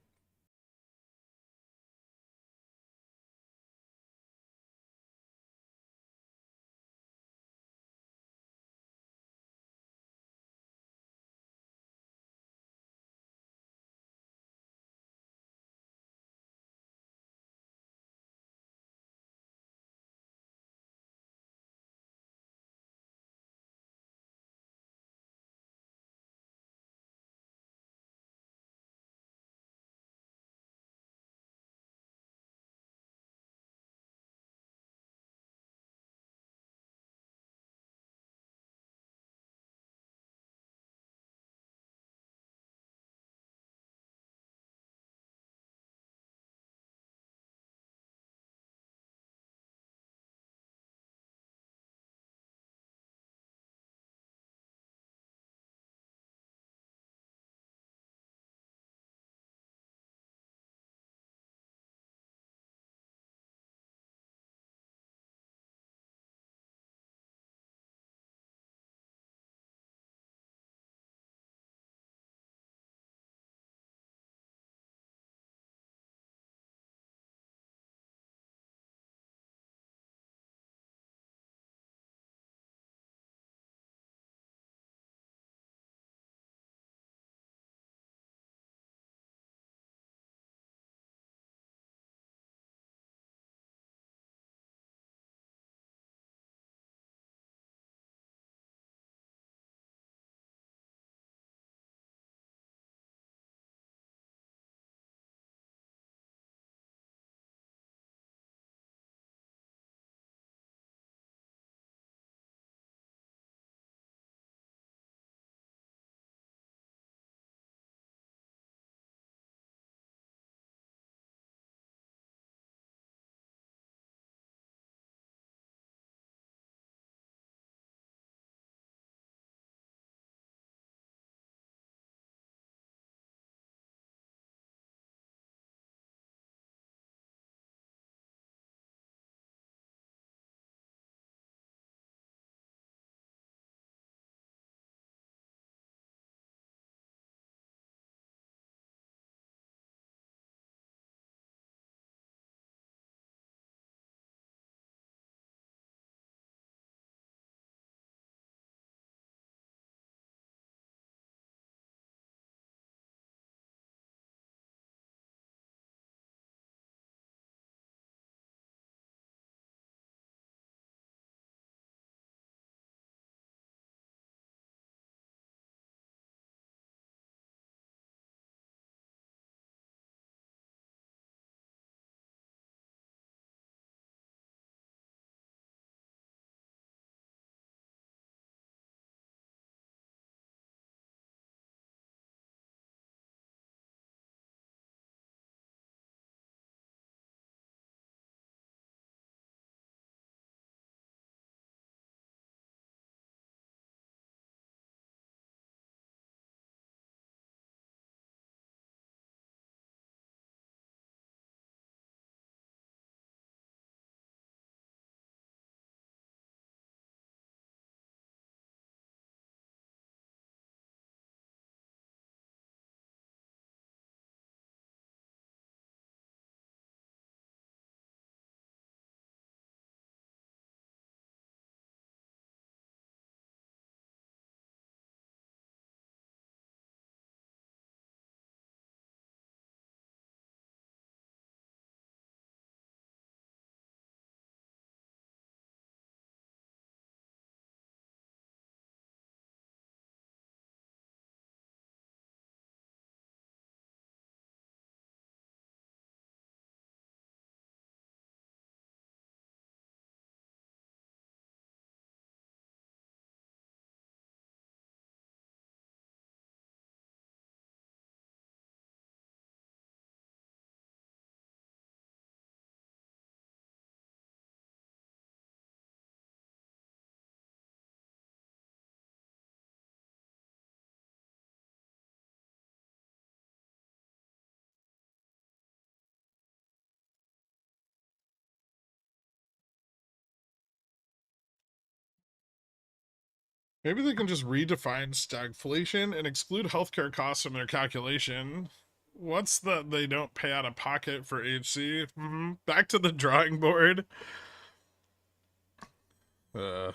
Maybe they can just redefine stagflation and exclude healthcare costs from their calculation. What's the they don't pay out of pocket for HC? Back to the drawing board. Uh,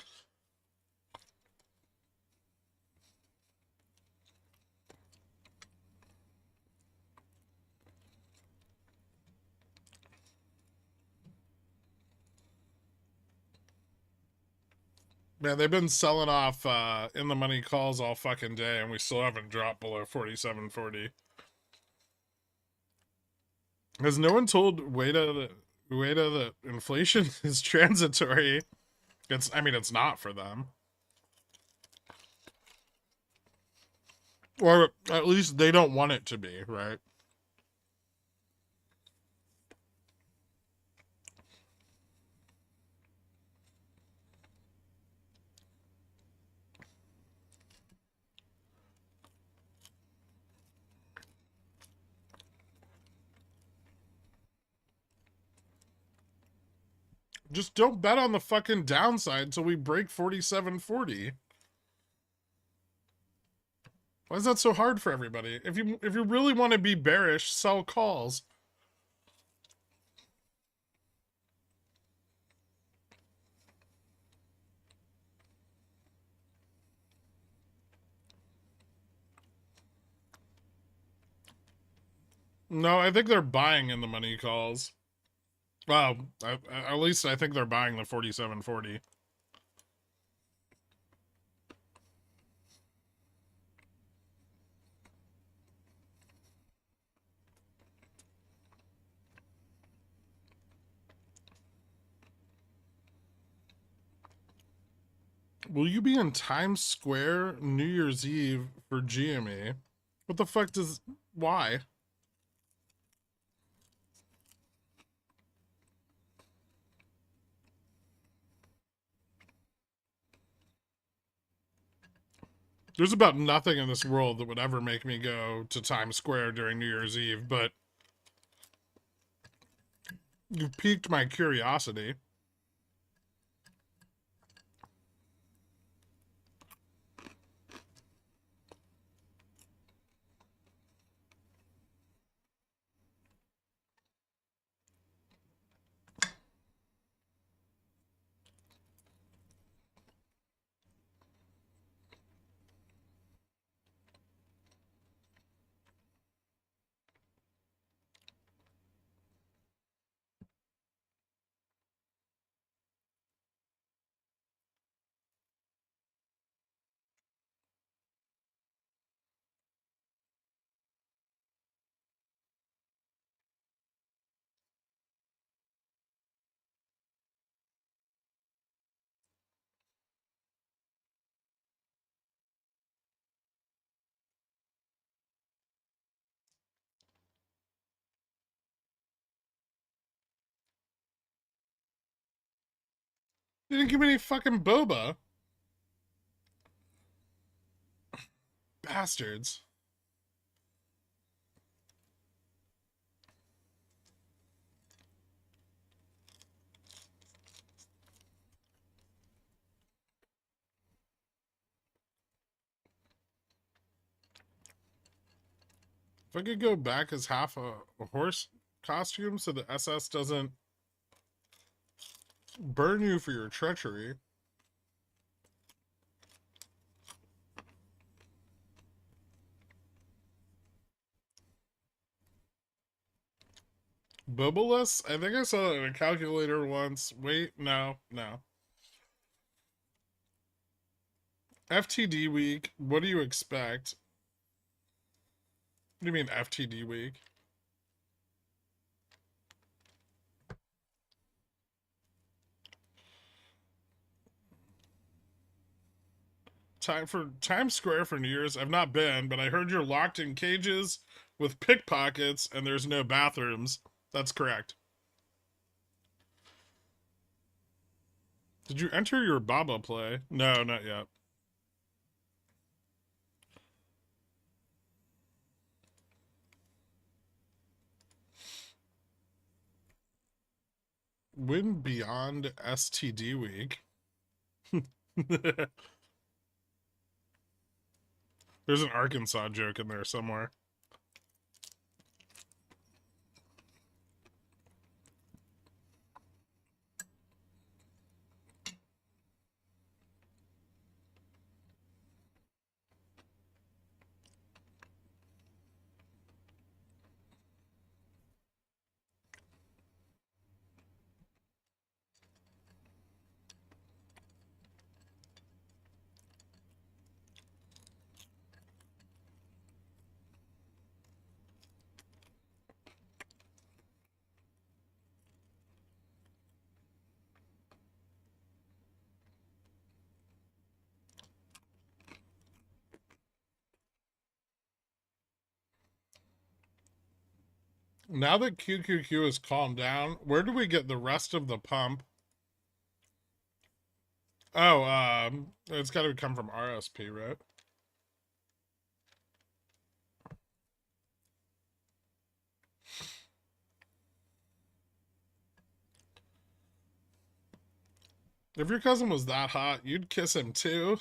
Man, they've been selling off in the money calls all fucking day, and we still haven't dropped below 47.40. Has no one told Weta that inflation is transitory? I mean, it's not for them. Or at least they don't want it to be, right? Just don't bet on the fucking downside until we break 47.40. Why is that so hard for everybody? If you really want to be bearish, sell calls. No, I think they're buying in the money calls. Well, at least I think they're buying the 47.40. Will you be in Times Square New Year's Eve for GME? What the fuck does... Why? There's about nothing in this world that would ever make me go to Times Square during New Year's Eve, but you've piqued my curiosity. You didn't give me any fucking boba. Bastards. If I could go back as half a horse costume so the SS doesn't burn you for your treachery. Bobaless? I think I saw it in a calculator once. Wait, no. FTD week, what do you expect? What do you mean FTD week? Times Square for New Year's. I've not been, but I heard you're locked in cages with pickpockets and there's no bathrooms. That's correct. Did you enter your Baba play? No, not yet. Win beyond STD week. There's an Arkansas joke in there somewhere. Now that QQQ has calmed down, where do we get the rest of the pump? Oh, it's got to come from RSP, right? If your cousin was that hot, you'd kiss him too.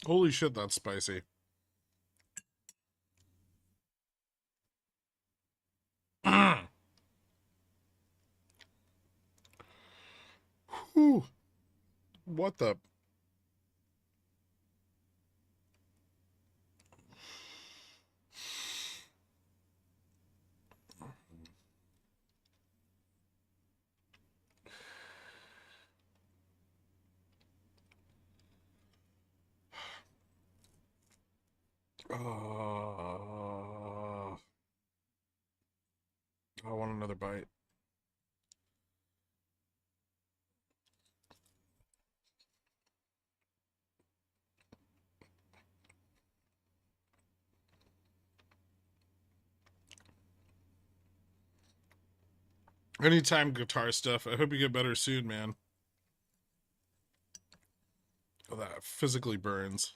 Holy shit, that's spicy. Whew. What the? I want another bite. Anytime guitar stuff. I hope you get better soon, man. Oh, that physically burns.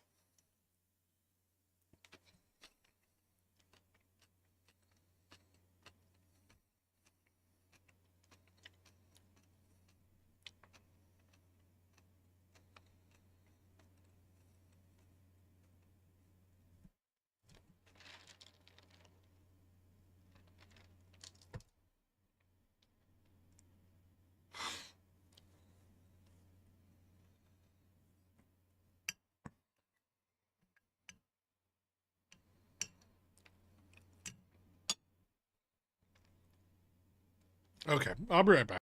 Okay, I'll be right back.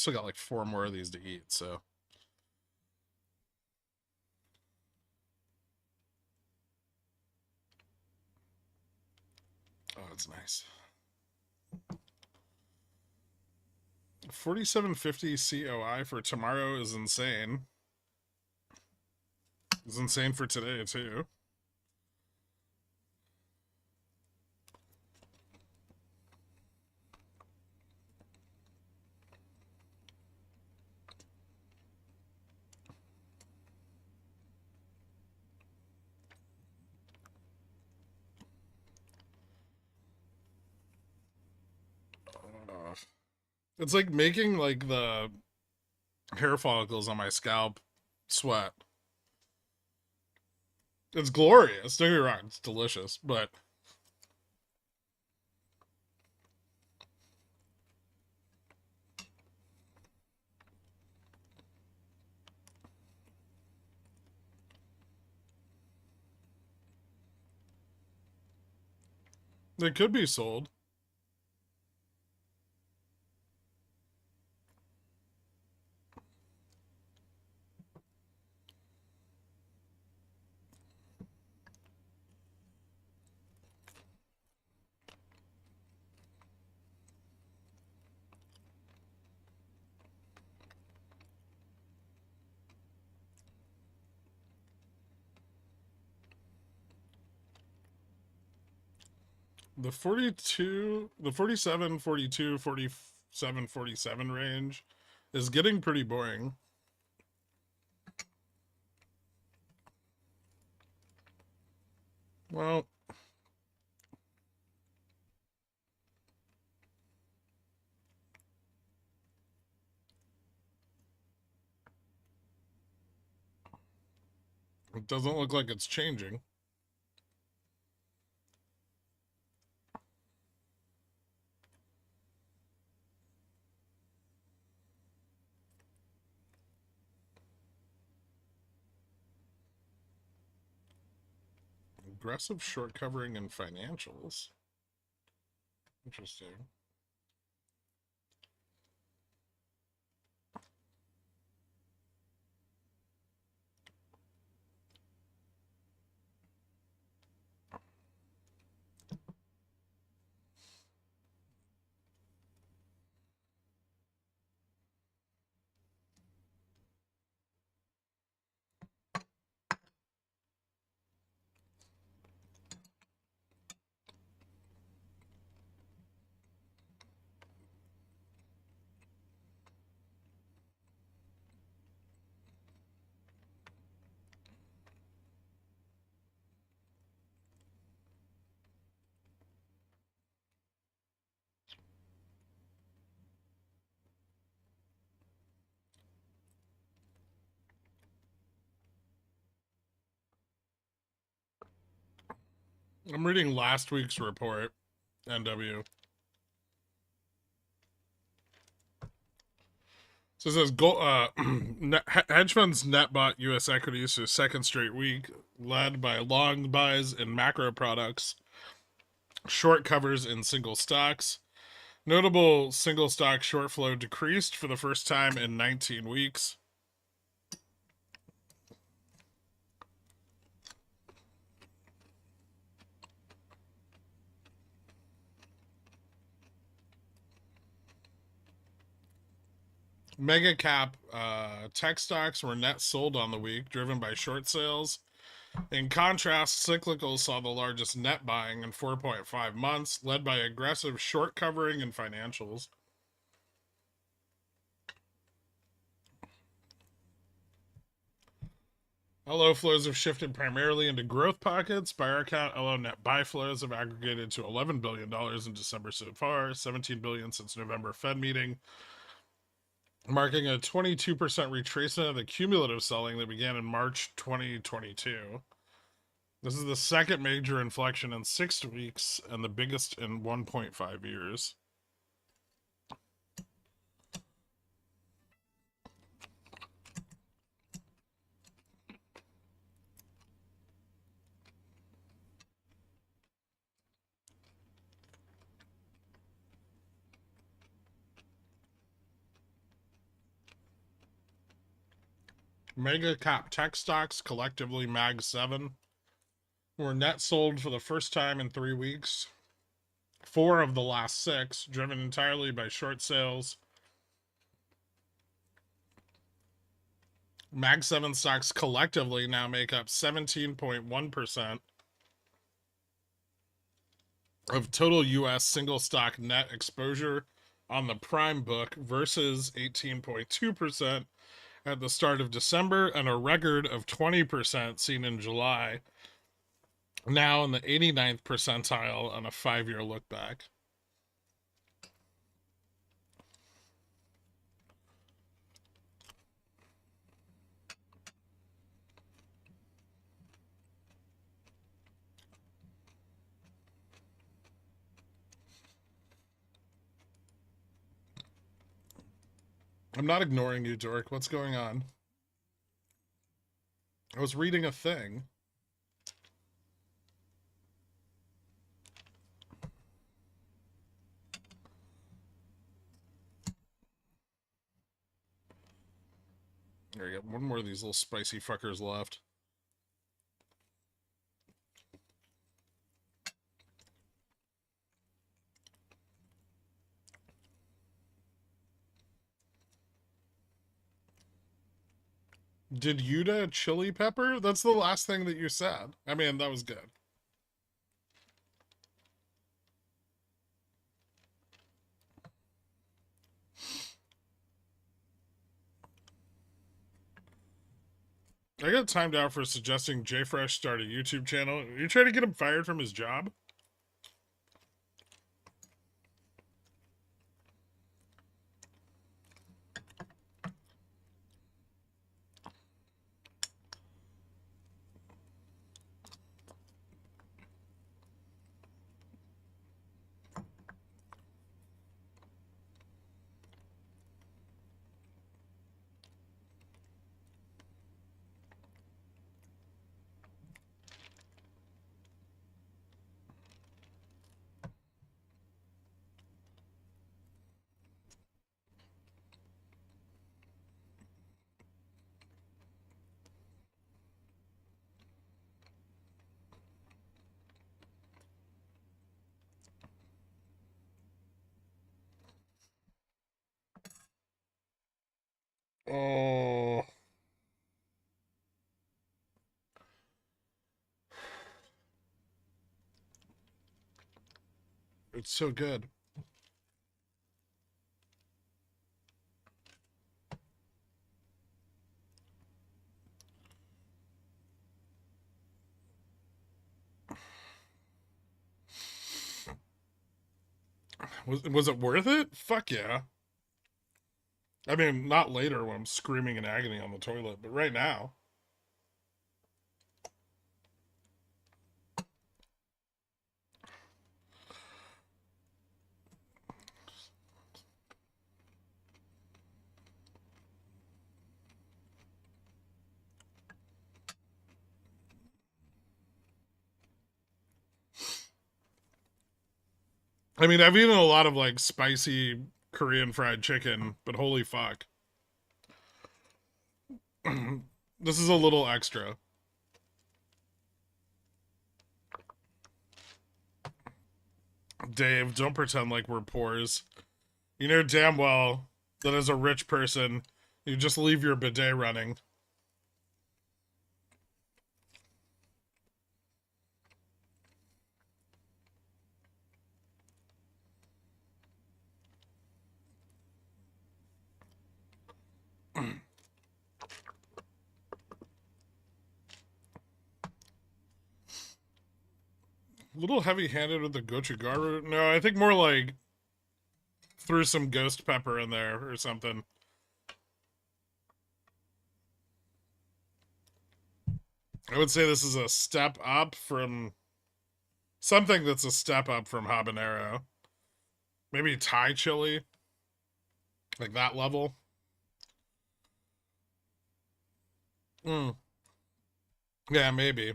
still got like 4 more of these to eat, so. Oh, it's nice. 4750 COI for tomorrow is insane. It's insane for today, too. It's like making like the hair follicles on my scalp sweat. It's glorious. Don't get me wrong, it's delicious, but it could be sold. The 42, the 47, 42, 47, 47 range is getting pretty boring. Well, it doesn't look like it's changing. Aggressive short covering in financials. Interesting. I'm reading last week's report, NW. So it says hedge funds net bought U.S. equities for the second straight week, led by long buys in macro products, short covers in single stocks. Notable single stock short flow decreased for the first time in 19 weeks. Mega cap tech stocks were net sold on the week, driven by short sales. In contrast, cyclicals saw the largest net buying in 4.5 months, led by aggressive short covering in financials. LO flows have shifted primarily into growth pockets. By our count, LO net buy flows have aggregated to $11 billion in December so far, $17 billion since November Fed meeting, marking a 22% retracement of the cumulative selling that began in March 2022. This is the second major inflection in 6 weeks and the biggest in 1.5 years. Mega cap tech stocks, collectively Mag 7, were net sold for the first time in 3 weeks. 4 of the last 6, driven entirely by short sales. Mag 7 stocks collectively now make up 17.1% of total US single stock net exposure on the prime book versus 18.2% at the start of December and a record of 20% seen in July, now in the 89th percentile on a 5-year look back. I'm not ignoring you, Dork. What's going on? I was reading a thing. There you go. One more of these little spicy fuckers left. Did Yuta chili pepper? That's the last thing that you said. I mean, that was good. I got timed out for suggesting JFresh start a YouTube channel. Are you trying to get him fired from his job? Oh. It's so good. Was it worth it? Fuck yeah. I mean, not later when I'm screaming in agony on the toilet, but right now. I mean, I've eaten a lot of like spicy Korean fried chicken, but holy fuck. This is a little extra. Dave, don't pretend like we're poors. You know damn well that as a rich person, you just leave your bidet running. A little heavy-handed with the gochugaru. No, I think more like threw some ghost pepper in there or something. I would say this is a step up from something that's a step up from habanero. Maybe Thai chili, like that level. Yeah, maybe.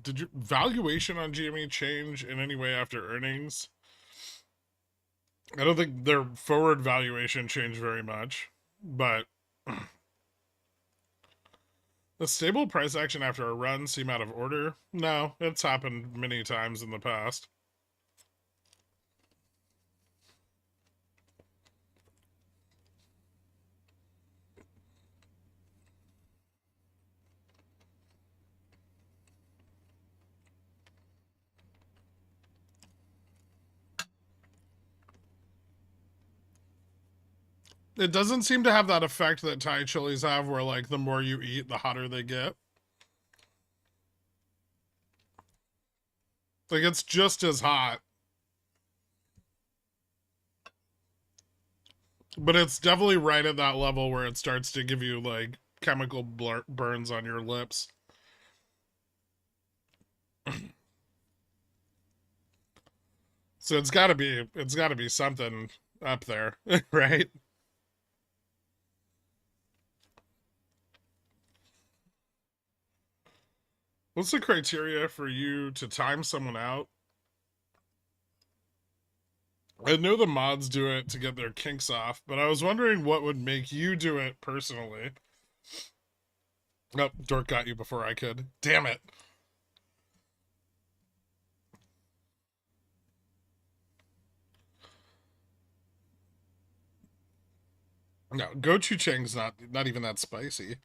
Did your valuation on GME change in any way after earnings? I don't think their forward valuation changed very much, but a stable price action after a run seem out of order? No, it's happened many times in the past. It doesn't seem to have that effect that Thai chilies have, where like the more you eat, the hotter they get. Like it's just as hot, but it's definitely right at that level where it starts to give you like chemical burns on your lips. So it's got to be something up there, right? What's the criteria for you to time someone out? I know the mods do it to get their kinks off, but I was wondering what would make you do it personally. Oh, Dork got you before I could. Damn it. No, gochujang's not even that spicy.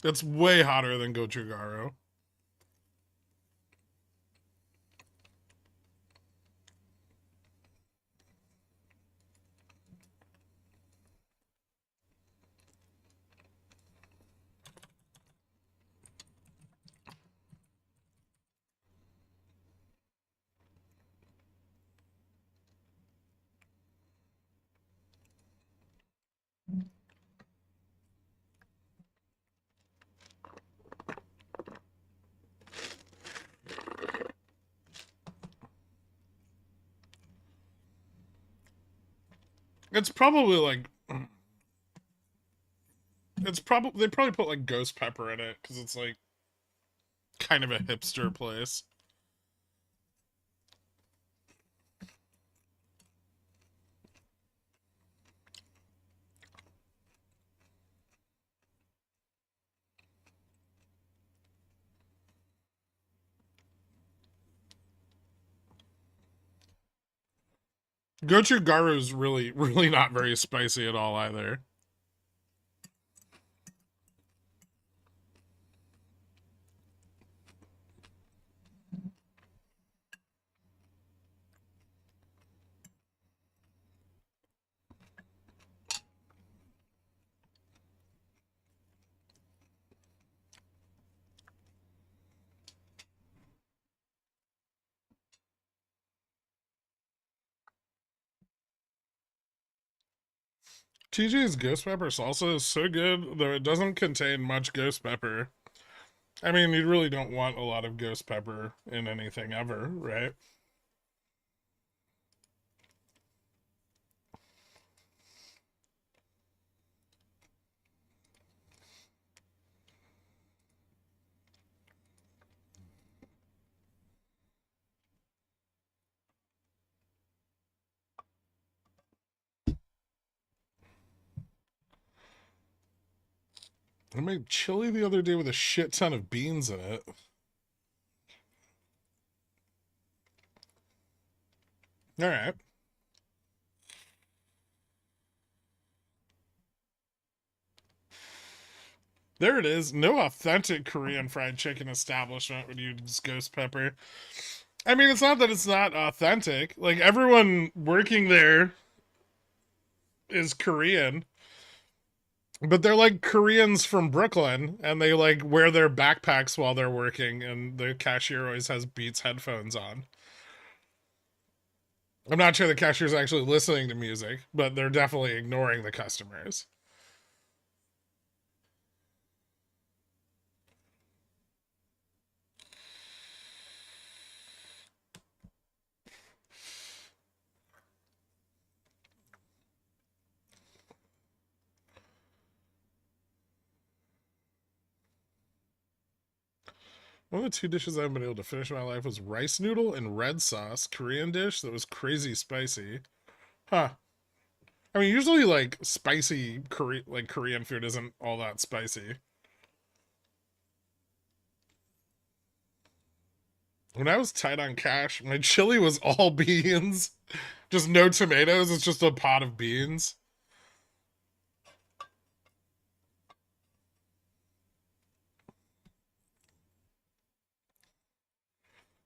It's way hotter than gochugaru. It's probably like they probably put like ghost pepper in it because it's like kind of a hipster place. Gochugaru's really not very spicy at all either. TJ's ghost pepper salsa is so good, though it doesn't contain much ghost pepper. I mean, you really don't want a lot of ghost pepper in anything ever, right? I made chili the other day with a shit ton of beans in it. All right. There it is. No authentic Korean fried chicken establishment would use ghost pepper. I mean, it's not that it's not authentic. Like, everyone working there is Korean, but they're like Koreans from Brooklyn, and they like wear their backpacks while they're working, and the cashier always has Beats headphones on. I'm not sure the cashier's actually listening to music, but they're definitely ignoring the customers. One of the two dishes I haven't been able to finish in my life was rice noodle and red sauce, Korean dish that was crazy spicy. Huh. I mean, usually like spicy Korean food isn't all that spicy. When I was tight on cash, my chili was all beans. Just no tomatoes, it's just a pot of beans.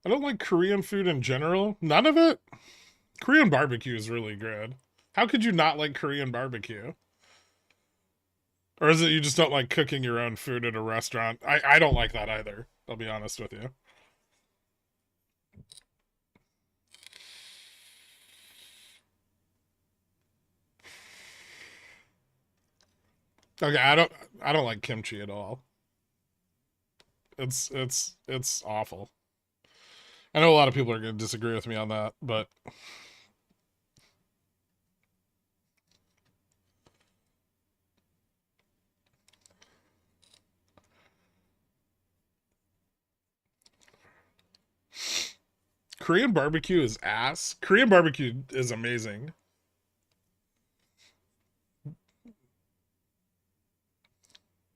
I don't like Korean food in general. None of it. Korean barbecue is really good. How could you not like Korean barbecue? Or is it you just don't like cooking your own food at a restaurant? I don't like that either. I'll be honest with you. Okay, I don't like kimchi at all. It's awful. I know a lot of people are going to disagree with me on that, but Korean barbecue is ass. Korean barbecue is amazing.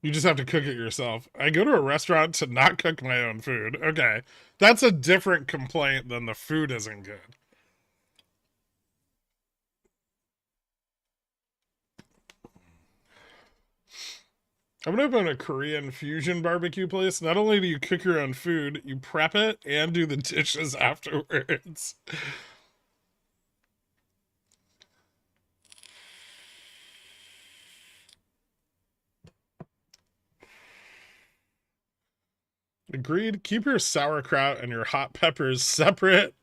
You just have to cook it yourself. I go to a restaurant to not cook my own food. Okay. That's a different complaint than the food isn't good. I'm gonna open a Korean fusion barbecue place. Not only do you cook your own food, you prep it and do the dishes afterwards. Agreed. Keep your sauerkraut and your hot peppers separate.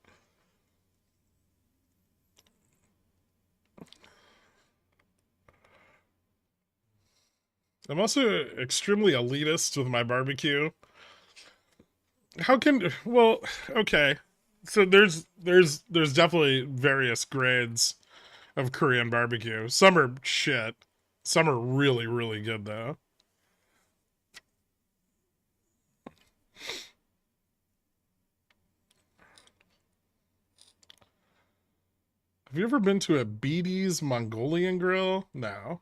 I'm also extremely elitist with my barbecue. How can well, okay. So there's definitely various grades of Korean barbecue. Some are shit. Some are really, really good though. Have you ever been to a BD's Mongolian grill? No.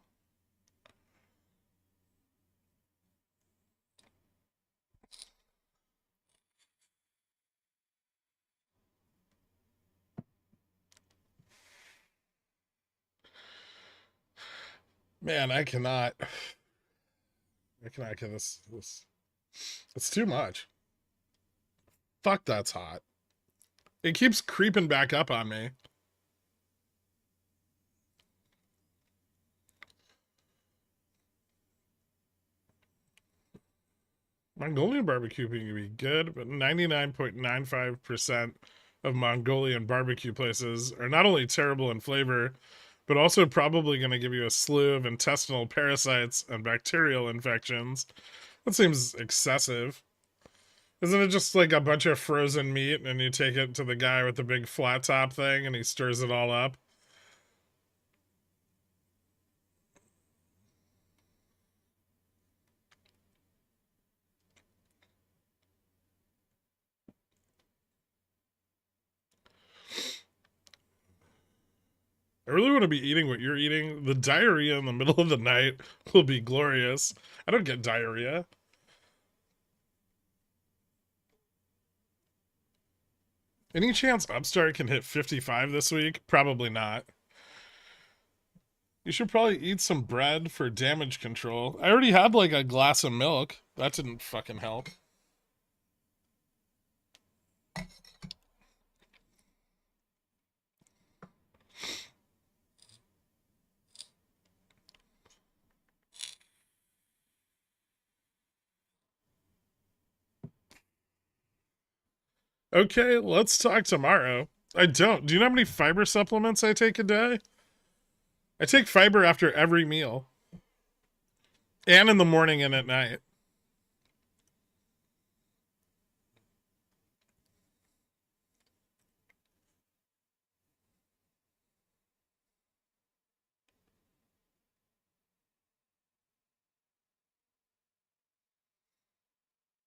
Man, I cannot get this. It's too much. Fuck, that's hot. It keeps creeping back up on me. Mongolian barbecue can be good, but 99.95% of Mongolian barbecue places are not only terrible in flavor, but also probably going to give you a slew of intestinal parasites and bacterial infections. That seems excessive. Isn't it just like a bunch of frozen meat and you take it to the guy with the big flat top thing and he stirs it all up? I really want to be eating what you're eating. The diarrhea in the middle of the night will be glorious. I don't get diarrhea. Any chance Upstart can hit 55 this week? Probably not. You should probably eat some bread for damage control. I already had like a glass of milk. That didn't fucking help. Okay, let's talk tomorrow. I don't. Do you know how many fiber supplements I take a day? I take fiber after every meal and in the morning and at night.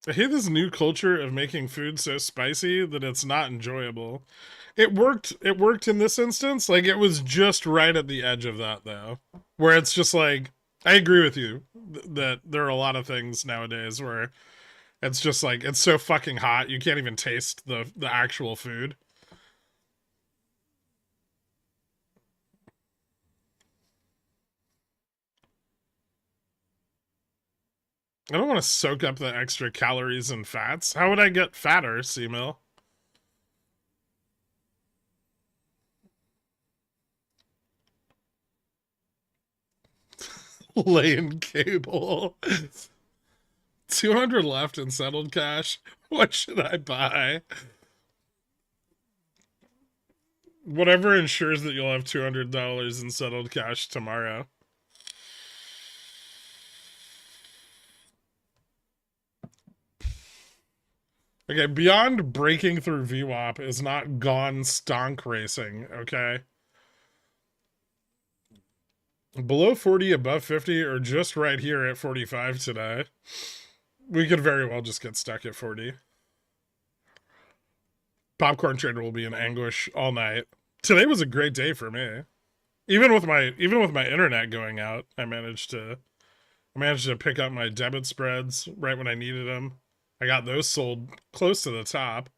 I hate this new culture of making food so spicy that it's not enjoyable. It worked. It worked in this instance. Like it was just right at the edge of that, though, where it's just like I agree with you that there are a lot of things nowadays where it's just like it's so fucking hot you can't even taste the actual food. I don't want to soak up the extra calories and fats. How would I get fatter, C-Mill? Laying cable. 200 left in settled cash. What should I buy? Whatever ensures that you'll have $200 in settled cash tomorrow. Okay, beyond breaking through VWAP is not gone stonk racing, okay? Below 40, above 50, or just right here at 45 today. We could very well just get stuck at 40. Popcorn trader will be in anguish all night. Today was a great day for me. Even with my internet going out, I managed to pick up my debit spreads right when I needed them. I got those sold close to the top.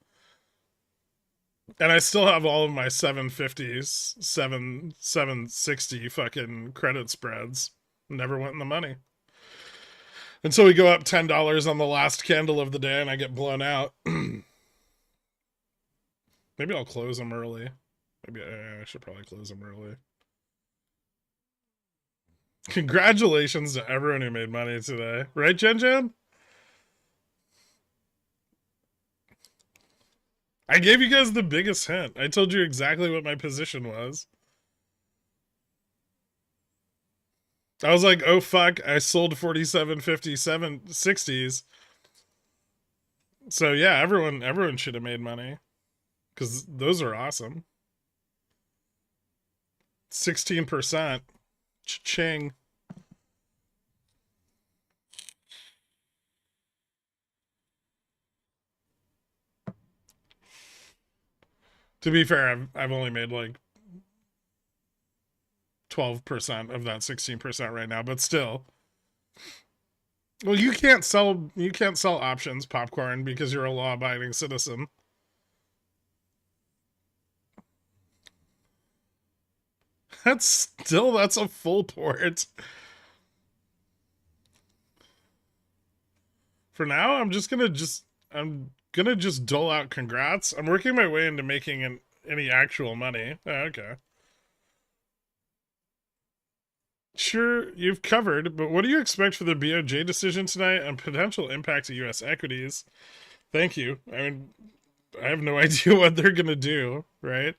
And I still have all of my 750s, 760 fucking credit spreads. Never went in the money. Until we go up $10 on the last candle of the day and I get blown out. Maybe I'll close them early. Maybe I should probably close them early. Congratulations to everyone who made money today. Right, Jen Jen? I gave you guys the biggest hint. I told you exactly what my position was. I was like, oh fuck, I sold 47.57 60s. So yeah, everyone should have made money. Because those are awesome. 16%. Ching. To be fair, I've only made like 12% of that 16% right now, but still. Well, you can't sell options, Popcorn, because you're a law-abiding citizen. That's a full port. For now, I'm gonna just dole out congrats. I'm working my way into making any actual money. Oh, okay. Sure, you've covered, but what do you expect for the BOJ decision tonight and potential impact to U.S. equities? Thank you. I mean, I have no idea what they're gonna do, right?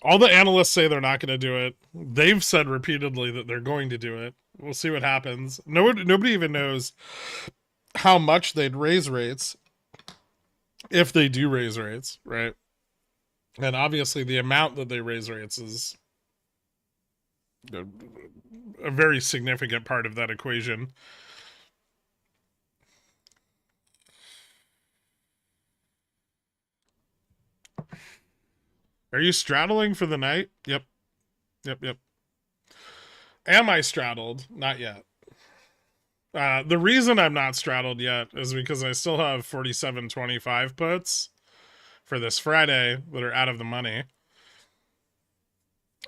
All the analysts say they're not gonna do it. They've said repeatedly that they're going to do it. We'll see what happens. Nobody even knows how much they'd raise rates if they do raise rates, right? And obviously, the amount that they raise rates is a very significant part of that equation. Are you straddling for the night? Yep. Yep. Am I straddled? Not yet. The reason I'm not straddled yet is because I still have 47.25 puts for this Friday that are out of the money.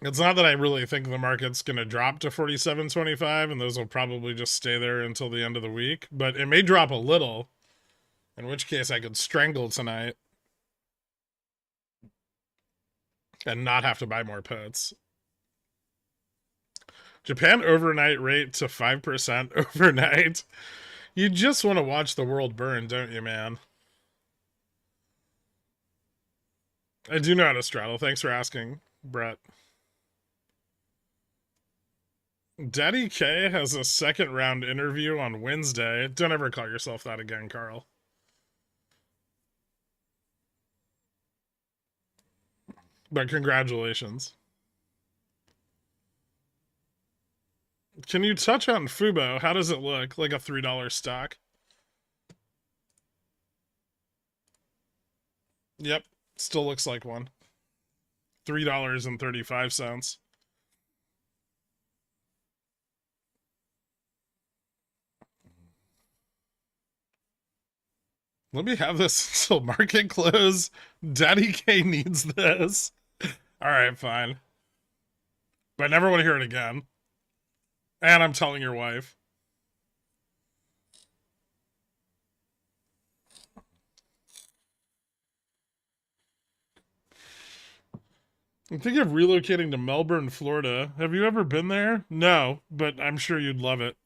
It's not that I really think the market's going to drop to 47.25, and those will probably just stay there until the end of the week, but it may drop a little, in which case I could strangle tonight and not have to buy more puts. Japan overnight rate to 5% overnight. You just want to watch the world burn, don't you, man? I do know how to straddle. Thanks for asking, Brett. Daddy K has a second round interview on Wednesday. Don't ever call yourself that again, Carl. But congratulations. Can you touch on Fubo? How does it look? Like a $3 stock? Yep, still looks like one. $3.35. Let me have this until market close. Daddy K needs this. All right, fine. But I never want to hear it again. And I'm telling your wife. I'm thinking of relocating to Melbourne, Florida. Have you ever been there? No, but I'm sure you'd love it.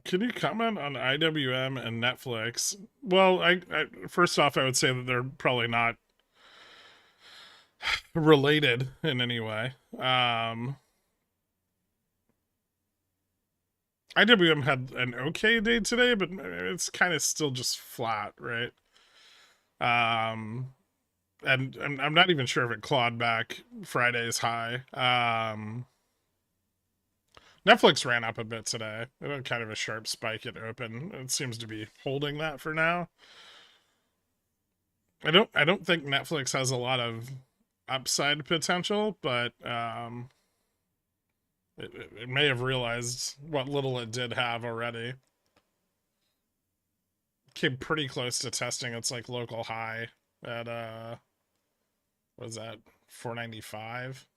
Can you comment on IWM and Netflix? Well, first off, I would say that they're probably not related in any way. IWM had an okay day today, but it's kind of still just flat, right? And I'm not even sure if it clawed back Friday's high. Netflix ran up a bit today. It had kind of a sharp spike at open. It seems to be holding that for now. I don't think Netflix has a lot of upside potential, but it may have realized what little it did have already. Came pretty close to testing its like local high at what was that, 495?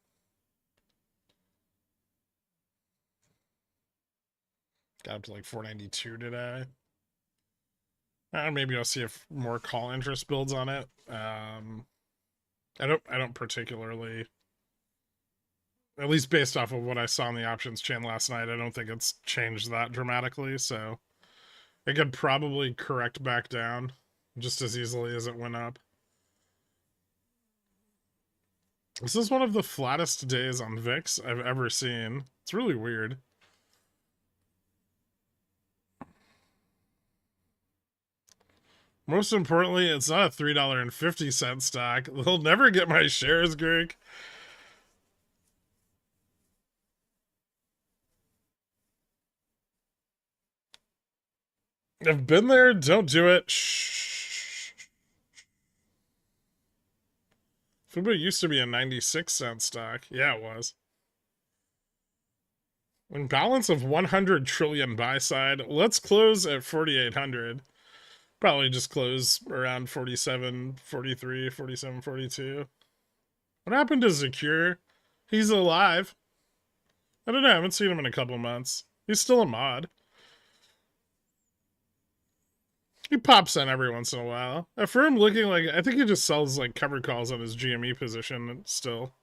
Got up to like 492 today. Maybe I'll see if more call interest builds on it. I don't particularly, at least based off of what I saw on the options chain last night, I don't think it's changed that dramatically, so it could probably correct back down just as easily as it went up. This is one of the flattest days on VIX I've ever seen. It's really weird. Most importantly, it's not a $3.50 stock. They'll never get my shares, Greg. I've been there. Don't do it. Shh. Fubo used to be a 96-cent stock. Yeah, it was. When balance of 100 trillion buy side, let's close at 4,800. Probably just close around 47, 43, 47, 42. What happened to Secure? He's alive. I don't know. I haven't seen him in a couple months. He's still a mod. He pops in every once in a while. A firm looking like, I think he just sells like cover calls on his GME position still.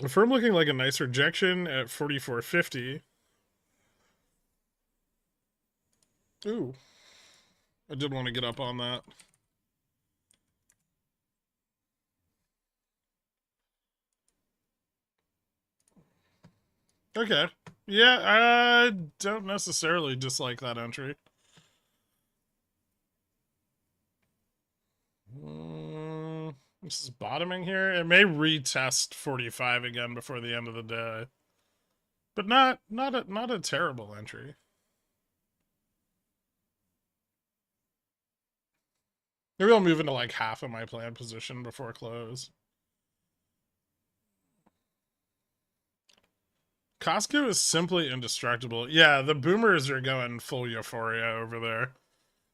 A firm looking like a nice rejection at 44.50. Ooh. I did want to get up on that. Okay. Yeah, I don't necessarily dislike that entry. This is bottoming here. It may retest 45 again before the end of the day. But not a terrible entry. Maybe I'll move into like half of my planned position before close. Costco is simply indestructible. Yeah, the boomers are going full euphoria over there.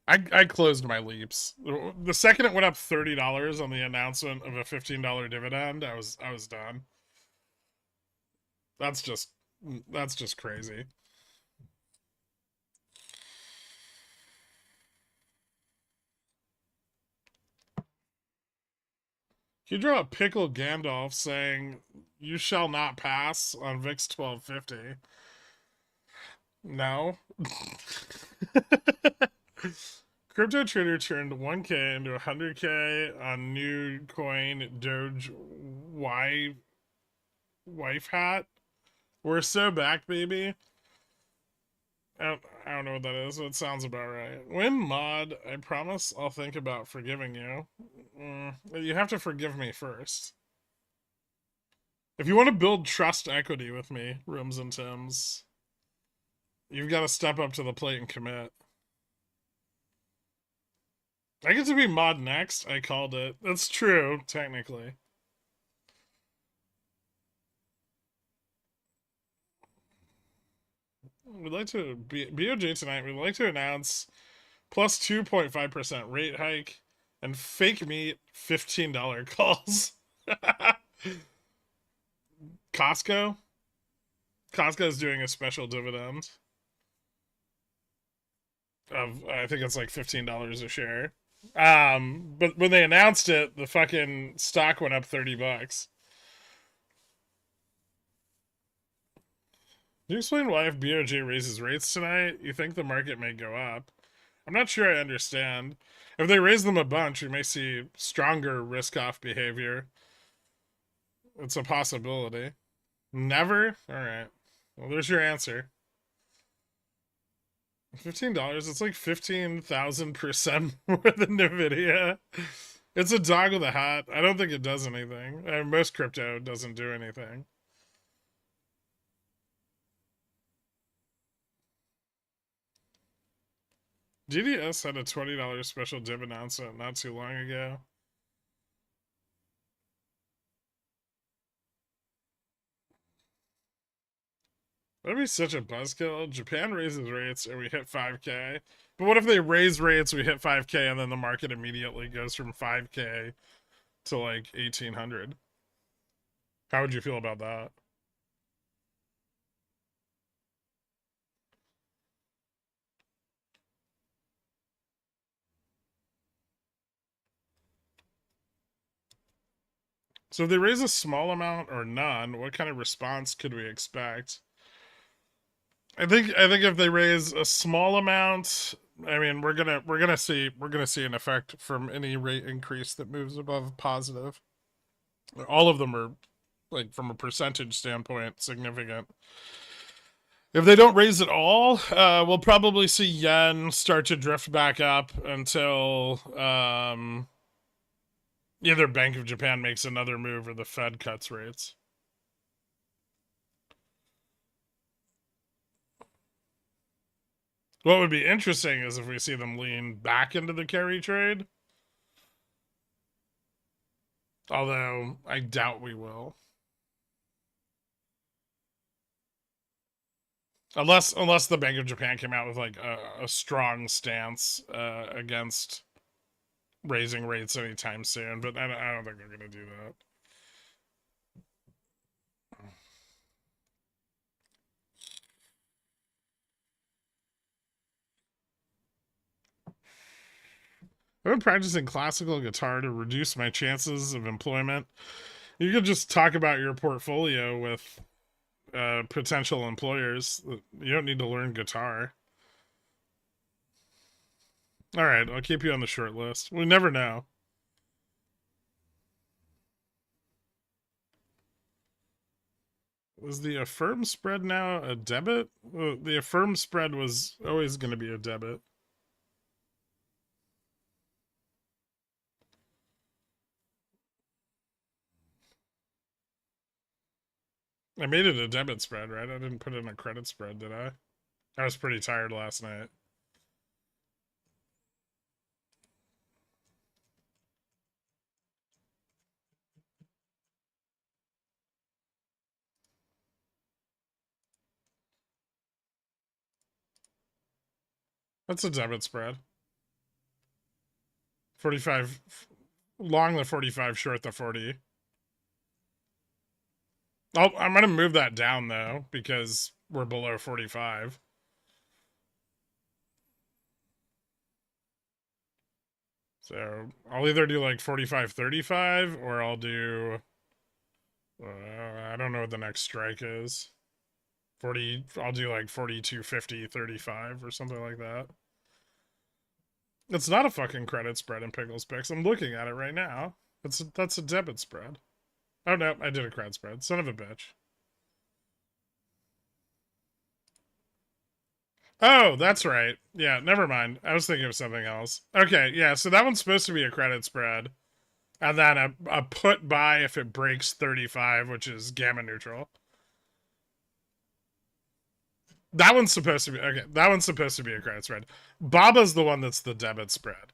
I closed my leaps. The second it went up $30 on the announcement of a $15 dividend, I was done. That's just crazy. You draw a pickle Gandalf saying, "You shall not pass" on VIX 1250. No. Crypto trader turned 1K into 100K on new coin Doge wife hat. We're so back, baby. I don't know what that is, but it sounds about right. When mod, I promise I'll think about forgiving you. You have to forgive me first. If you want to build trust equity with me, Rims and Tims, you've got to step up to the plate and commit. I get to be mod next. I called it. That's true, technically. We'd like to BOJ tonight. We'd like to announce plus 2.5% rate hike and fake meat $15 calls. Costco. Costco is doing a special dividend of, I think it's like $15 a share. But when they announced it, the fucking stock went up $30. Can you explain why if BOJ raises rates tonight, you think the market may go up? I'm not sure I understand. If they raise them a bunch, we may see stronger risk-off behavior. It's a possibility. Never? Alright. Well, there's your answer. $15? It's like 15,000% more than NVIDIA. It's a dog with a hat. I don't think it does anything. Most crypto doesn't do anything. GDS had a $20 special div announcement not too long ago. That'd be such a buzzkill. Japan raises rates and we hit 5K. But what if they raise rates, we hit 5K, and then the market immediately goes from 5K to like 1,800? How would you feel about that? So if they raise a small amount or none, what kind of response could we expect? I think if they raise a small amount, I mean we're gonna see an effect from any rate increase that moves above positive. All of them are, like, from a percentage standpoint, significant. If they don't raise at all, we'll probably see yen start to drift back up until either Bank of Japan makes another move or the Fed cuts rates. What would be interesting is if we see them lean back into the carry trade. Although, I doubt we will. Unless the Bank of Japan came out with like a strong stance against raising rates anytime soon, but I don't think they're going to do that. I've been practicing classical guitar to reduce my chances of employment. You could just talk about your portfolio with potential employers. You don't need to learn guitar. All right, I'll keep you on the short list. We never know. Was the affirm spread now a debit? The affirm spread was always going to be a debit. I made it a debit spread, right? I didn't put in a credit spread, did I? I was pretty tired last night. That's a debit spread. 45 long the 45, short the 40. I'm gonna move that down though because we're below 45. So I'll either do like 45.35 or I'll do I don't know what the next strike is. 40. I'll do like 42.50.35 or something like that. It's not a fucking credit spread in Pickles Picks. I'm looking at it right now. That's a debit spread. Oh no, I did a credit spread. Son of a bitch. Oh, that's right. Yeah, never mind. I was thinking of something else. Okay, yeah, so that one's supposed to be a credit spread. And then a put buy if it breaks 35, which is gamma neutral. That one's supposed to be okay. That one's supposed to be a credit spread. Baba's the one that's the debit spread.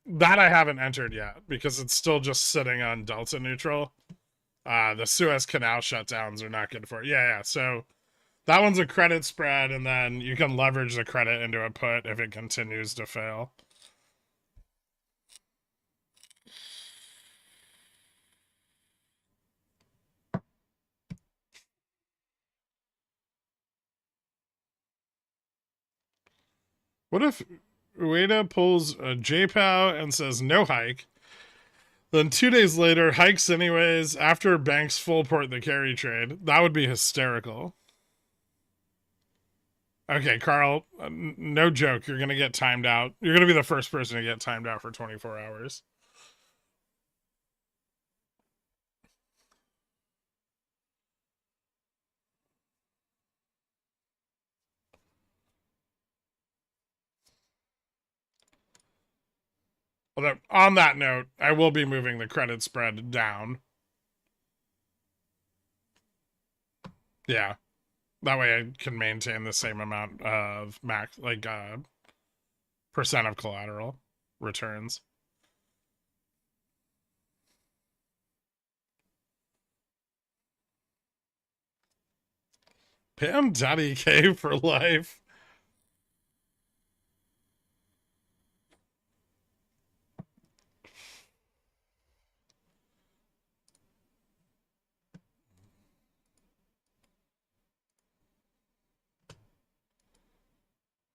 That I haven't entered yet because it's still just sitting on delta neutral. The Suez Canal shutdowns are not good for it. Yeah. So that one's a credit spread, and then you can leverage the credit into a put if it continues to fail. What if Ueda pulls a JPOW and says no hike, then 2 days later hikes anyways after banks full port the carry trade? That would be hysterical. Okay, Carl, no joke. You're going to get timed out. You're going to be the first person to get timed out for 24 hours. Although, on that note, I will be moving the credit spread down. Yeah. That way I can maintain the same amount of max, like, percent of collateral returns. Pam Daddy K for life.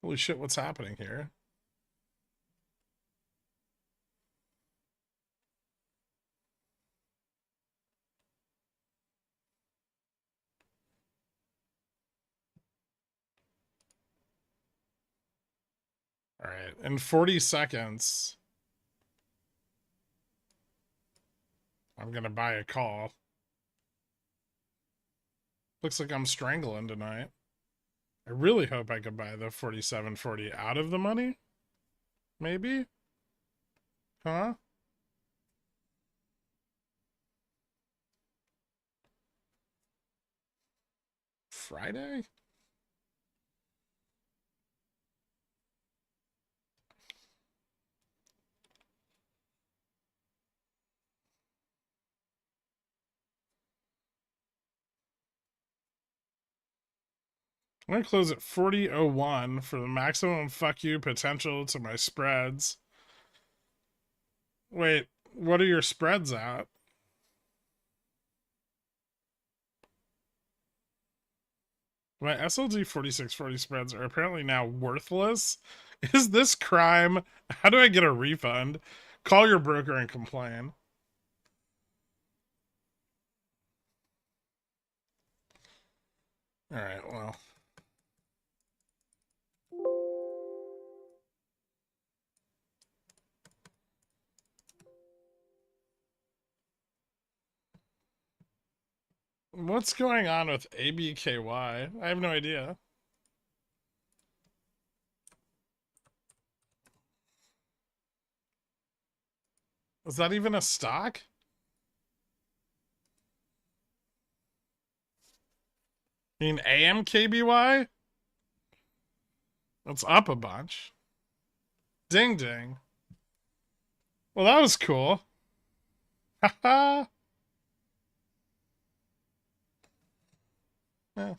Holy shit, what's happening here? All right, in 40 seconds, I'm going to buy a call. Looks like I'm strangling tonight. I really hope I could buy the 47.40 out of the money. Maybe? Huh? Friday? I'm going to close at 40.01 for the maximum fuck you potential to my spreads. Wait, what are your spreads at? My SLD 4640 spreads are apparently now worthless. Is this crime? How do I get a refund? Call your broker and complain. All right, well. What's going on with ABKY? I have no idea. Is that even a stock? I mean, AMKBY? It's up a bunch. Ding ding. Well, that was cool. Haha. Yeah.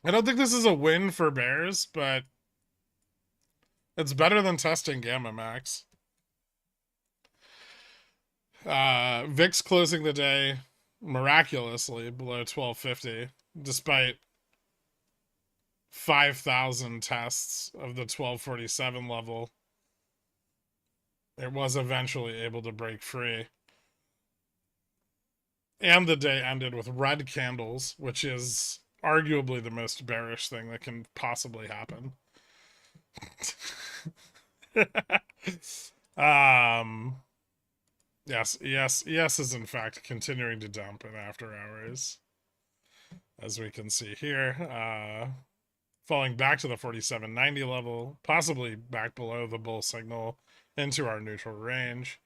I don't think this is a win for Bears, but it's better than testing Gamma Max. VIX closing the day miraculously below 1250, despite 5,000 tests of the 1247 level. It was eventually able to break free. And the day ended with red candles, which is arguably the most bearish thing that can possibly happen. Yes, ES is in fact continuing to dump in after hours, as we can see here. falling back to the 47.90 level, possibly back below the bull signal into our neutral range.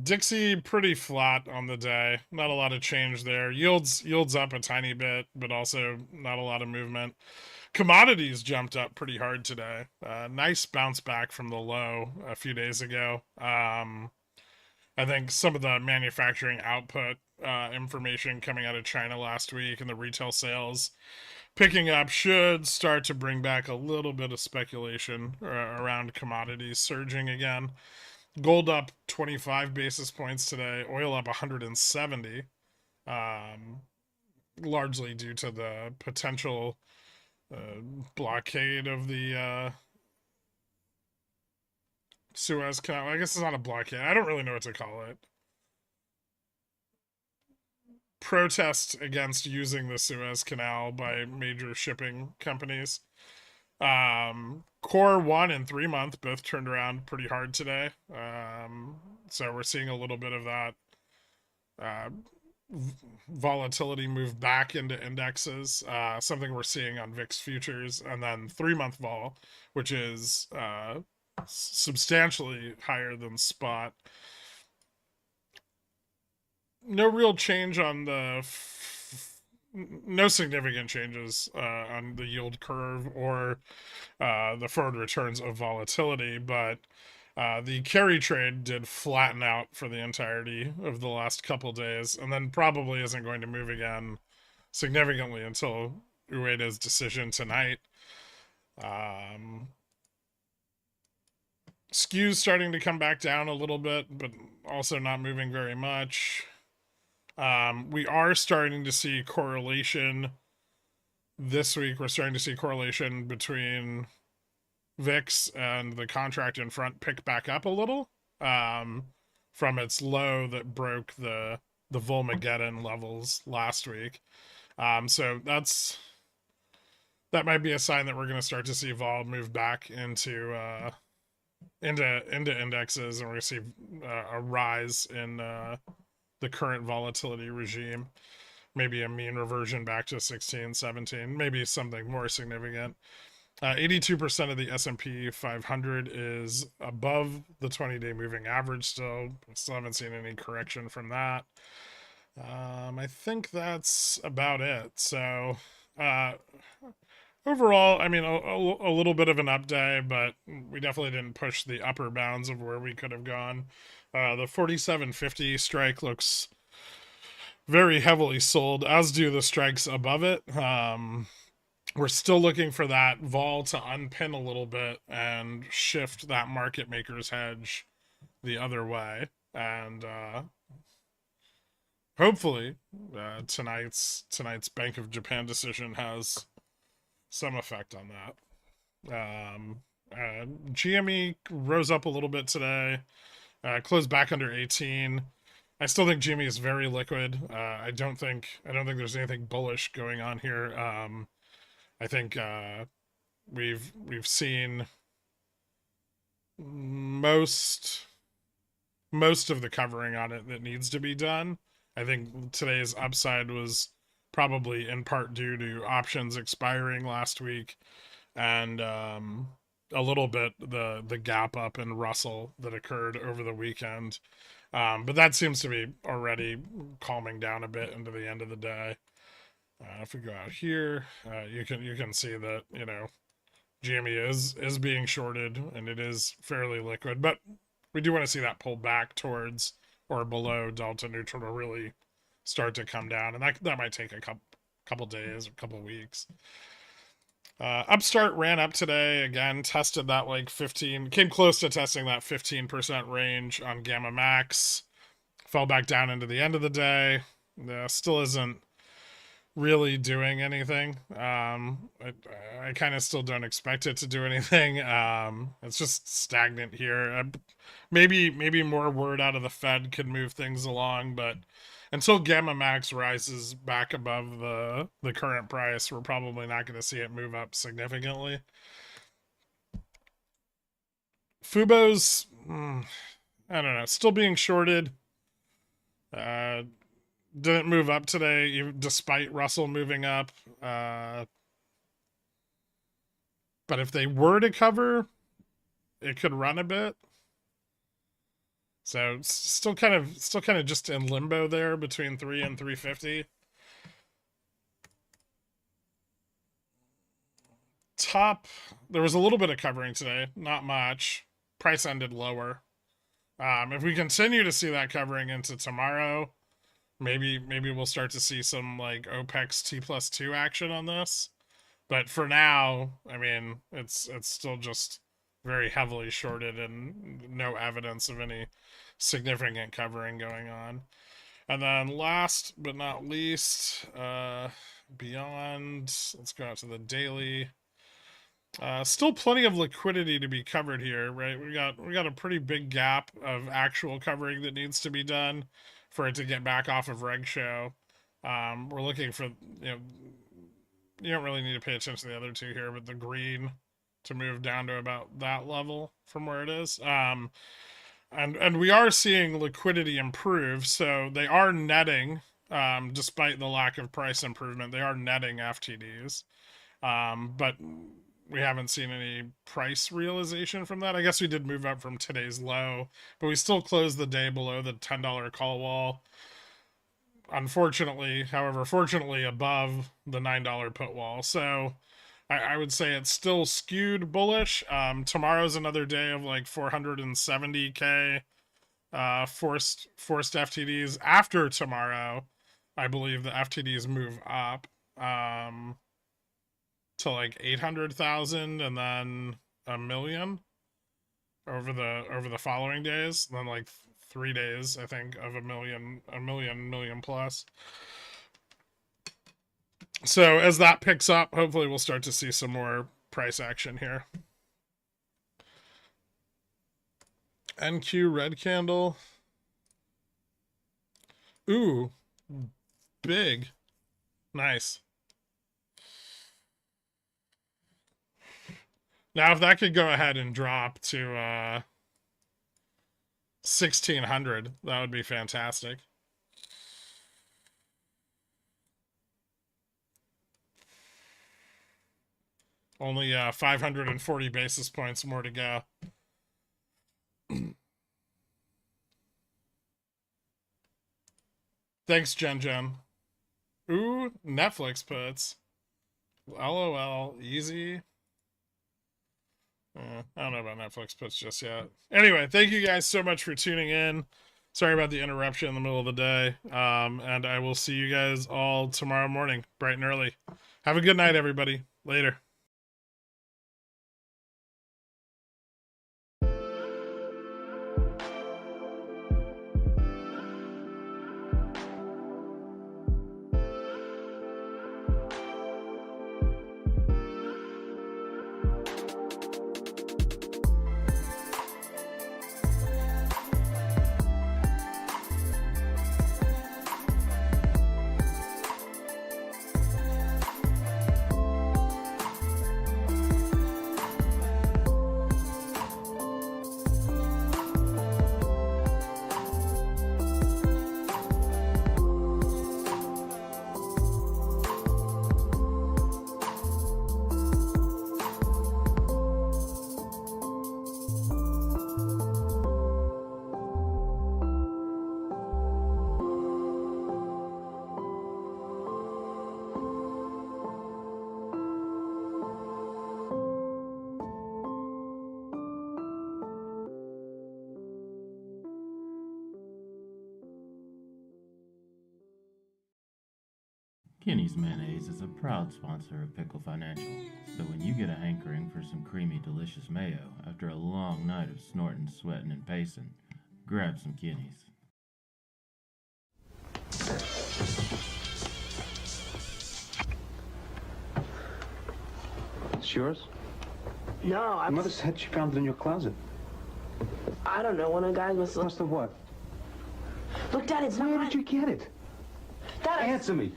Dixie pretty flat on the day. Not a lot of change there. Yields up a tiny bit, but also not a lot of movement. Commodities jumped up pretty hard today. Nice bounce back from the low a few days ago. I think some of the manufacturing output information coming out of China last week and the retail sales picking up should start to bring back a little bit of speculation around commodities surging again. Gold up 25 basis points today, oil up 170, largely due to the potential blockade of the Suez Canal. I guess it's not a blockade. I don't really know what to call it. Protest against using the Suez Canal by major shipping companies. Core 1 and 3 month both turned around pretty hard today. So we're seeing a little bit of that volatility move back into indexes, something we're seeing on VIX futures, and then 3 month vol, which is substantially higher than spot. No real change on the no significant changes on the yield curve or the forward returns of volatility, but the carry trade did flatten out for the entirety of the last couple days, and then probably isn't going to move again significantly until Ueda's decision tonight. Skew's starting to come back down a little bit, but also not moving very much. We are starting to see correlation this week. We're starting to see correlation between VIX and the contract in front pick back up a little from its low that broke the Volmageddon levels last week. So that might be a sign that we're going to start to see vol move back into indexes, and we're going to see a rise in the current volatility regime. Maybe a mean reversion back to 16, 17, maybe something more significant. 82% of the S&P 500 is above the 20-day moving average still. Still haven't seen any correction from that. I think that's about it. So overall, I mean, a little bit of an up day, but we definitely didn't push the upper bounds of where we could have gone. The 47.50 strike looks very heavily sold, as do the strikes above it. We're still looking for that vol to unpin a little bit and shift that market maker's hedge the other way. And hopefully tonight's Bank of Japan decision has some effect on that. GME rose up a little bit today, closed back under 18. I still think GME is very liquid. I don't think there's anything bullish going on here. I think we've seen most of the covering on it that needs to be done. I think today's upside was probably in part due to options expiring last week, and a little bit the gap up in Russell that occurred over the weekend. But that seems to be already calming down a bit into the end of the day. If we go out here, you can see that, you know, GME is being shorted and it is fairly liquid, but we do want to see that pull back towards or below delta neutral to really start to come down, and that might take a couple days, a couple weeks. Upstart ran up today again, tested that like 15, came close to testing that 15% range on Gamma Max, fell back down into the end of the day. Still isn't really doing anything. I kind of still don't expect it to do anything. It's just stagnant here. Maybe more word out of the Fed could move things along, but until Gamma Max rises back above the current price, we're probably not going to see it move up significantly. Fubo's, I don't know, still being shorted. Didn't move up today, despite Russell moving up. But if they were to cover, it could run a bit. So still kind of just in limbo there between 3 and 350. Top, there was a little bit of covering today, not much. Price ended lower. If we continue to see that covering into tomorrow, maybe we'll start to see some like OPEX T+2 action on this. But for now, I mean, it's still just very heavily shorted and no evidence of any significant covering going on. And then last but not least, beyond, let's go out to the daily. Still plenty of liquidity to be covered here, right? We got a pretty big gap of actual covering that needs to be done for it to get back off of reg show. We're looking for, you don't really need to pay attention to the other two here, but the green to move down to about that level from where it is. And we are seeing liquidity improve, so they are netting, despite the lack of price improvement, they are netting FTDs. But we haven't seen any price realization from that. I guess we did move up from today's low, but we still closed the day below the $10 call wall. Unfortunately, however, fortunately above the $9 put wall. So I would say it's still skewed bullish. Tomorrow's another day of like 470K forced FTDs. After tomorrow, I believe the FTDs move up to like 800,000 and then a million over the following days. And then like 3 days, I think, of a million plus. So as that picks up, hopefully we'll start to see some more price action here. NQ red candle. Ooh, big. Nice. Now, if that could go ahead and drop to 1,600, that would be fantastic. Only 540 basis points more to go. Thanks, Jen. Ooh, Netflix puts. LOL, easy. I don't know about Netflix puts just yet. Anyway, thank you guys so much for tuning in. Sorry about the interruption in the middle of the day. And I will see you guys all tomorrow morning, bright and early. Have a good night, everybody. Later. Kinney's Mayonnaise is a proud sponsor of Pickle Financial, so when you get a hankering for some creamy, delicious mayo after a long night of snorting, sweating, and pacing, grab some Kinney's. It's yours? No, My mother said she found it in your closet. I don't know. One of the guys must have... Must have what? Look, Dad, it's Where not... did you get it? Dad, Answer me.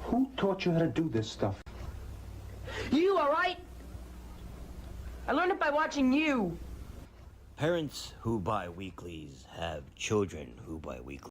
Who taught you how to do this stuff? You, all right? I learned it by watching you. Parents who buy weeklies have children who buy weeklies.